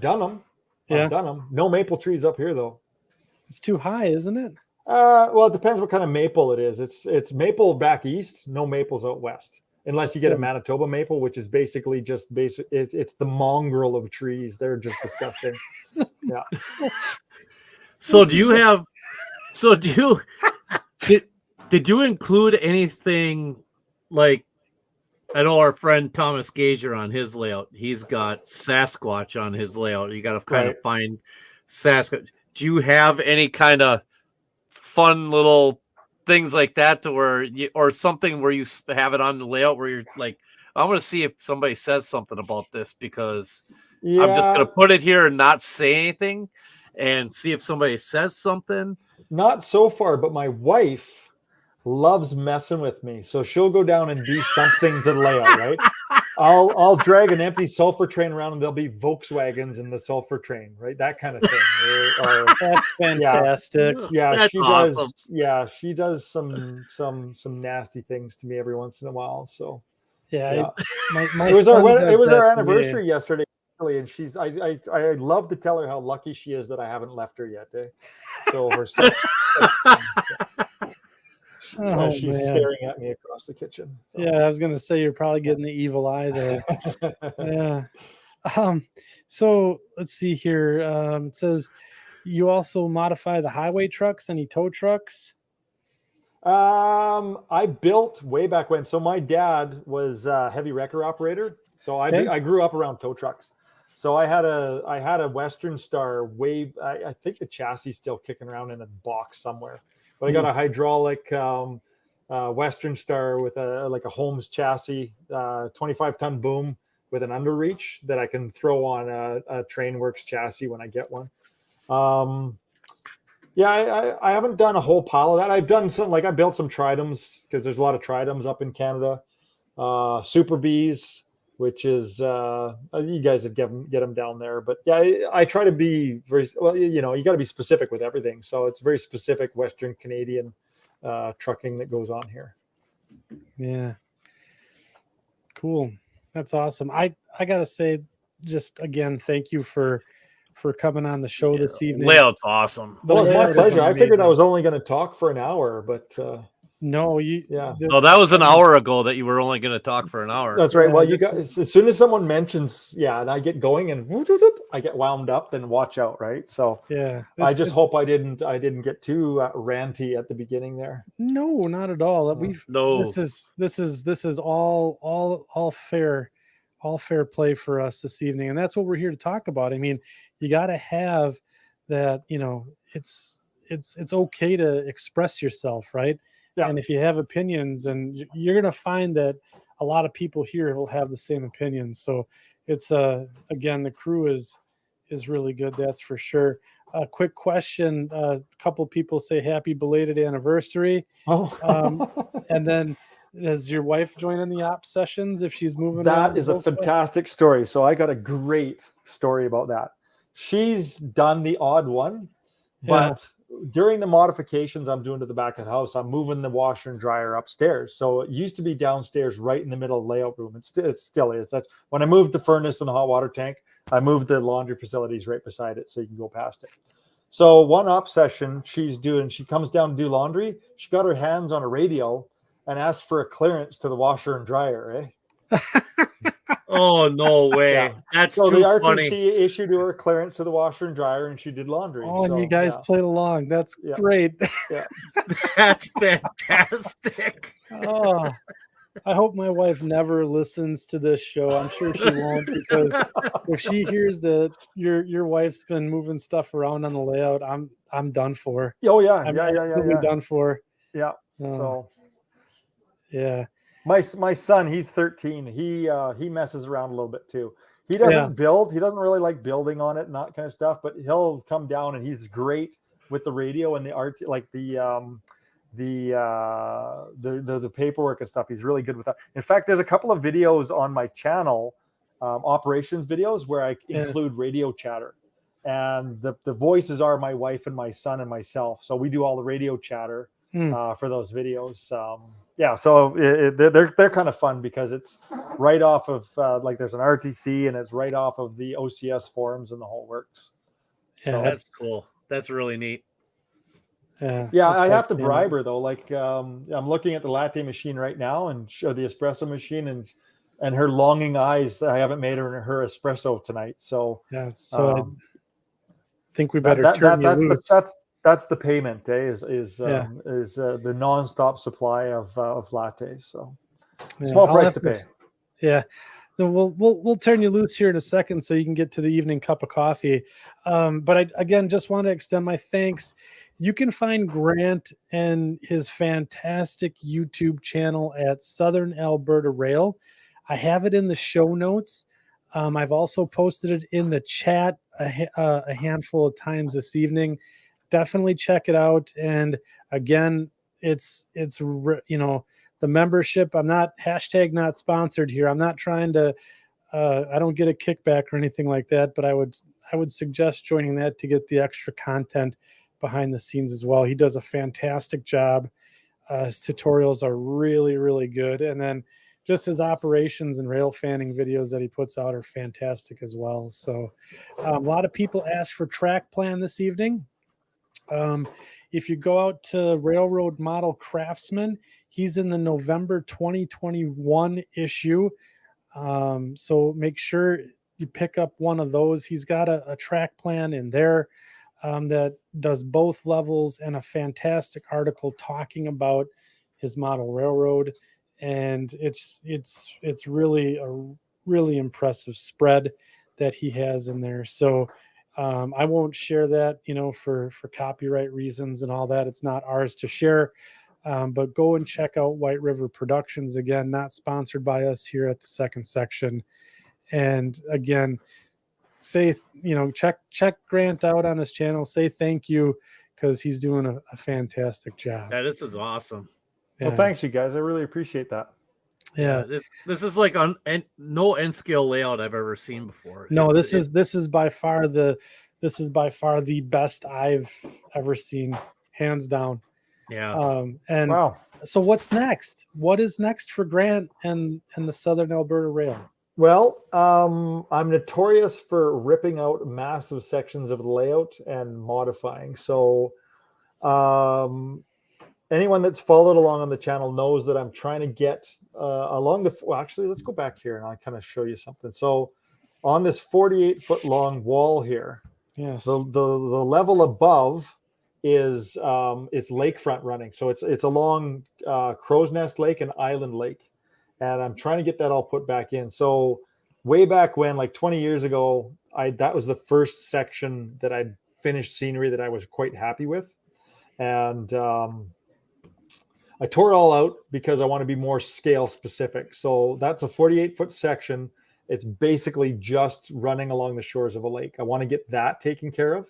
done them. Yeah. I've done them. No maple trees up here though. It's too high, isn't it? Well, it depends what kind of maple it is. It's maple back east, no maples out west. Unless you get a Manitoba maple, which is basically just basic. It's the mongrel of trees. They're just disgusting. Yeah. Did you include anything, like, I know our friend Thomas Gager on his layout, he's got Sasquatch on his layout. You got to kind of find Sasquatch. Do you have any kind of fun little things like that, to where or something where you have it on the layout where you're like, I want to see if somebody says something about this, because I'm just going to put it here and not say anything and see if somebody says something? Not so far, but my wife loves messing with me, so she'll go down and do something to the layout, right? I'll drag an empty sulfur train around, and there'll be Volkswagens in the sulfur train, right? That kind of thing. That's fantastic. Yeah, That's she awesome. does. Yeah, she does some nasty things to me every once in a while. So yeah. My it was our anniversary yesterday. yesterday, and she's I love to tell her how lucky she is that I haven't left her yet. So her son, she's staring at me across the kitchen. So. Yeah, I was gonna say you're probably getting the evil eye there. Yeah. So let's see here. It says you also modify the highway trucks, any tow trucks? I built way back when. So my dad was a heavy wrecker operator. So I grew up around tow trucks. So I had a Western Star I think the chassis is still kicking around in a box somewhere. But I got a hydraulic Western Star with a Holmes chassis, 25-ton boom with an underreach that I can throw on a Trainworks chassis when I get one. I haven't done a whole pile of that. I've done some, like I built some Tridems, because there's a lot of Tridems up in Canada. Super Bees, which is you guys would get them down there. But yeah, I try to be very well. You got to be specific with everything. So it's very specific Western Canadian trucking that goes on here. Yeah, cool. That's awesome. I gotta say, just again, thank you for coming on the show this evening. Layout's awesome. Well, it's my pleasure. I figured I was only going to talk for an hour, but no, No, that was an hour ago that you were only going to talk for an hour. That's right. Well, you guys, as soon as someone mentions, and I get going and I get wound up, then watch out, right? So yeah, I just hope I didn't get too ranty at the beginning there. No, not at all. No. This is all fair play for us this evening, and that's what we're here to talk about. I mean, you got to have that. It's okay to express yourself, right? Yeah. And if you have opinions, and you're going to find that a lot of people here will have the same opinion. So it's again, the crew is really good, that's for sure. A quick question: a couple people say happy belated anniversary. And then, does your wife join in the op sessions if she's moving around? That is a fantastic story. So I got a great story about that. She's done the odd one, but during the modifications I'm doing to the back of the house, I'm moving the washer and dryer upstairs. So it used to be downstairs, right in the middle of the layout room. It still is. That's when I moved the furnace and the hot water tank, I moved the laundry facilities right beside it so you can go past it. So one op session she comes down to do laundry. She got her hands on a radio and asked for a clearance to the washer and dryer, eh? Oh, no way. Yeah. That's so too the RTC funny. issued her a clearance to the washer and dryer, and she did laundry. Oh, and you guys played along. That's great. Yeah. That's fantastic. Oh, I hope my wife never listens to this show. I'm sure she won't, because if she hears that your wife's been moving stuff around on the layout, I'm done for. Oh yeah, I'm yeah. done for. Yeah. So yeah. My son, he's 13. He messes around a little bit too. He doesn't build. He doesn't really like building on it and that kind of stuff. But he'll come down and he's great with the radio and the art, like the paperwork and stuff. He's really good with that. In fact, there's a couple of videos on my channel, operations videos, where I include radio chatter, and the voices are my wife and my son and myself. So we do all the radio chatter for those videos. So they're kind of fun because it's right off of like there's an RTC and it's right off of the OCS forums and the whole works. Yeah, that's cool. That's really neat. Yeah, I have to bribe her though. Like I'm looking at the latte machine right now and show the espresso machine and her longing eyes. I haven't made her espresso tonight. So I think we better turn you loose. That's the payment, is the nonstop supply of lattes. So small price to pay. Yeah. We'll turn you loose here in a second so you can get to the evening cup of coffee. But I again just want to extend my thanks. You can find Grant and his fantastic YouTube channel at Southern Alberta Rail. I have it in the show notes. I've also posted it in the chat a handful of times this evening. Definitely check it out. And again, it's the membership. I'm not not sponsored here. I'm not trying to. I don't get a kickback or anything like that. But I would suggest joining that to get the extra content behind the scenes as well. He does a fantastic job. His tutorials are really, really good. And then just his operations and rail fanning videos that he puts out are fantastic as well. So a lot of people asked for track plan this evening. If you go out to Railroad Model Craftsman, he's in the November 2021 issue. So make sure you pick up one of those. He's got a track plan in there that does both levels and a fantastic article talking about his model railroad. And it's really a really impressive spread that he has in there. So I won't share that, for copyright reasons and all that. It's not ours to share. But go and check out White River Productions. Again, not sponsored by us here at the second section. And again, check Grant out on his channel. Say thank you, because he's doing a fantastic job. Yeah, this is awesome. Yeah. Well, thanks you guys. I really appreciate that. Yeah, this is like no N scale layout I've ever seen before. No, this is by far the best I've ever seen, hands down. Yeah. And wow. So what's next? What is next for Grant and the Southern Alberta Rail? Well, I'm notorious for ripping out massive sections of the layout and modifying. So anyone that's followed along on the channel knows that I'm trying to get actually, let's go back here and I'll kind of show you something. So on this 48-foot long wall here, yes, the level above is it's lakefront running. So it's along Crow's Nest Lake and Island Lake. And I'm trying to get that all put back in. So way back when, like 20 years ago, that was the first section that I'd finished scenery that I was quite happy with. And I tore it all out because I want to be more scale specific. So that's a 48-foot section. It's basically just running along the shores of a lake. I want to get that taken care of.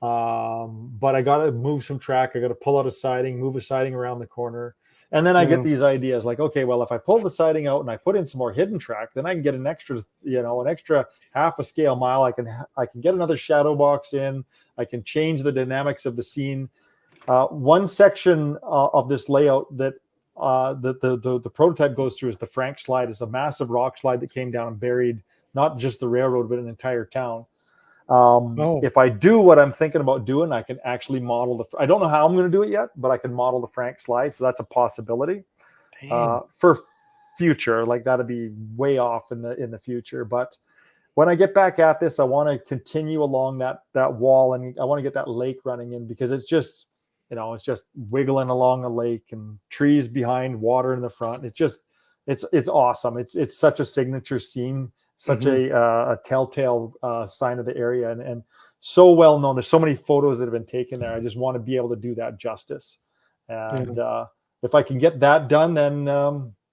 But I got to move some track. I got to pull out a siding, move a siding around the corner. And then I get these ideas like, okay, well, if I pull the siding out and I put in some more hidden track, then I can get an extra half a scale mile. I can get another shadow box in. I can change the dynamics of the scene. One section of this layout that the prototype goes through is the Frank slide. It's a massive rock slide that came down and buried not just the railroad, but an entire town. If I do what I'm thinking about doing, I can actually model I don't know how I'm going to do it yet, but I can model the Frank slide. So that's a possibility for future. Like that'd be way off in the future. But when I get back at this, I want to continue along that wall, and I want to get that lake running in, because it's just, it's just wiggling along a lake and trees behind, water in the front. It's awesome. It's such a signature scene. Such a telltale sign of the area, and so well known. There's so many photos that have been taken there. I just want to be able to do that justice. And if I can get that done, then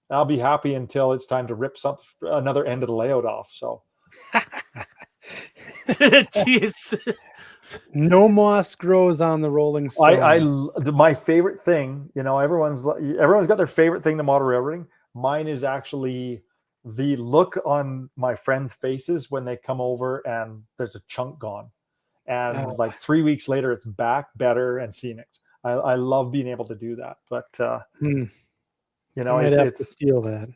I'll be happy until it's time to rip another end of the layout off. So, jeez. No moss grows on the rolling stone. My favorite thing, everyone's got their favorite thing to model railroading. Mine is actually the look on my friends' faces when they come over and there's a chunk gone, and like 3 weeks later it's back better and scenic. I love being able to do that, but I'd have to steal that.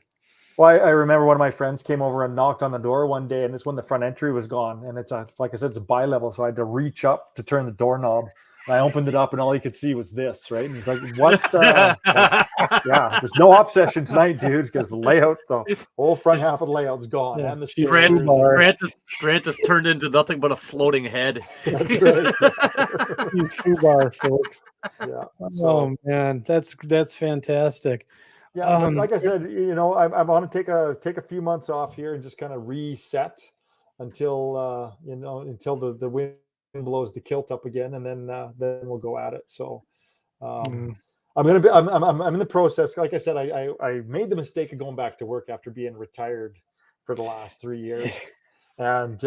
Well, I remember one of my friends came over and knocked on the door one day, and it's when the front entry was gone, and it's like I said, it's a bi-level, so I had to reach up to turn the doorknob. And I opened it up, and all he could see was this, right? And he's like, "What the?" Yeah, there's no op session tonight, dude, because the whole front half of the layout's gone, and the Grant has turned into nothing but a floating head. That's right. You foobar, folks. Yeah. Oh man, that's fantastic. Yeah, like I said, I want to take a few months off here and just kind of reset until until the wind blows the kilt up again, and then we'll go at it. So I'm in the process. Like I said, I made the mistake of going back to work after being retired for the last 3 years, and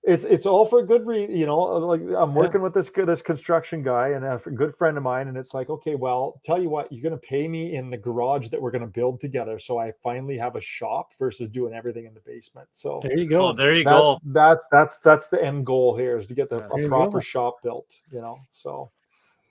it's all for a good reason. Like I'm working with this construction guy and a good friend of mine, and it's like, okay, well, tell you what, you're going to pay me in the garage that we're going to build together, so I finally have a shop versus doing everything in the basement. So there you go. That's the end goal here, is to get a proper shop built. So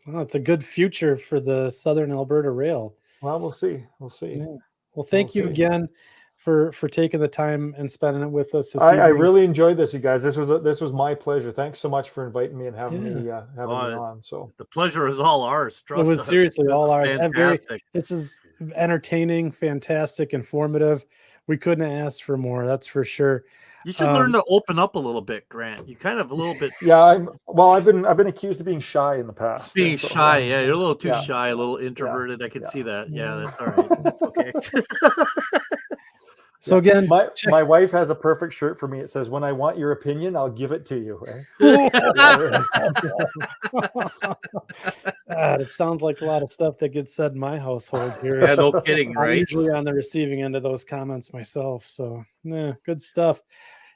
well, it's a good future for the Southern Alberta Rail. Well, we'll see. Yeah. Well, thank you again for taking the time and spending it with us. I really enjoyed this, you guys. This was my pleasure. Thanks so much for inviting me and having me on. So the pleasure is all ours. Trust us. Seriously all ours. This is entertaining, fantastic, informative. We couldn't ask for more. That's for sure. You should learn to open up a little bit, Grant. You kind of a little bit. Yeah, I've been accused of being shy in the past. Being shy, yeah, you're a little too shy, a little introverted. I can see that. Yeah, that's all right. That's okay. So again, my wife has a perfect shirt for me. It says, "When I want your opinion, I'll give it to you." It sounds like a lot of stuff that gets said in my household here. Yeah, no kidding, right? I'm usually on the receiving end of those comments myself. So good stuff.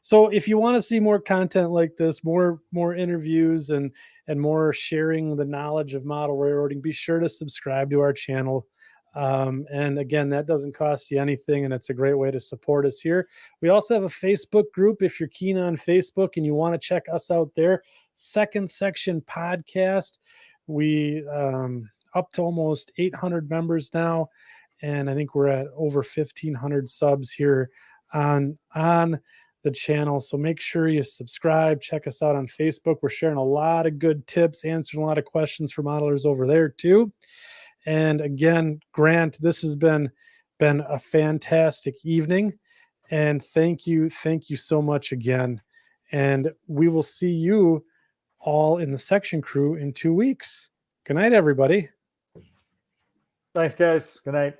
So if you want to see more content like this, more interviews and more sharing the knowledge of model railroading, be sure to subscribe to our channel. And again, that doesn't cost you anything, and it's a great way to support us here. We also have a Facebook group if you're keen on Facebook and you want to check us out there. Second Section Podcast. We up to almost 800 members now, and I think we're at over 1,500 subs here on the channel. So make sure you subscribe. Check us out on Facebook. We're sharing a lot of good tips, answering a lot of questions for modelers over there too. And again, Grant, this has been a fantastic evening, and thank you so much again. And we will see you all in the section crew in 2 weeks. Good night, everybody. Thanks, guys. Good night.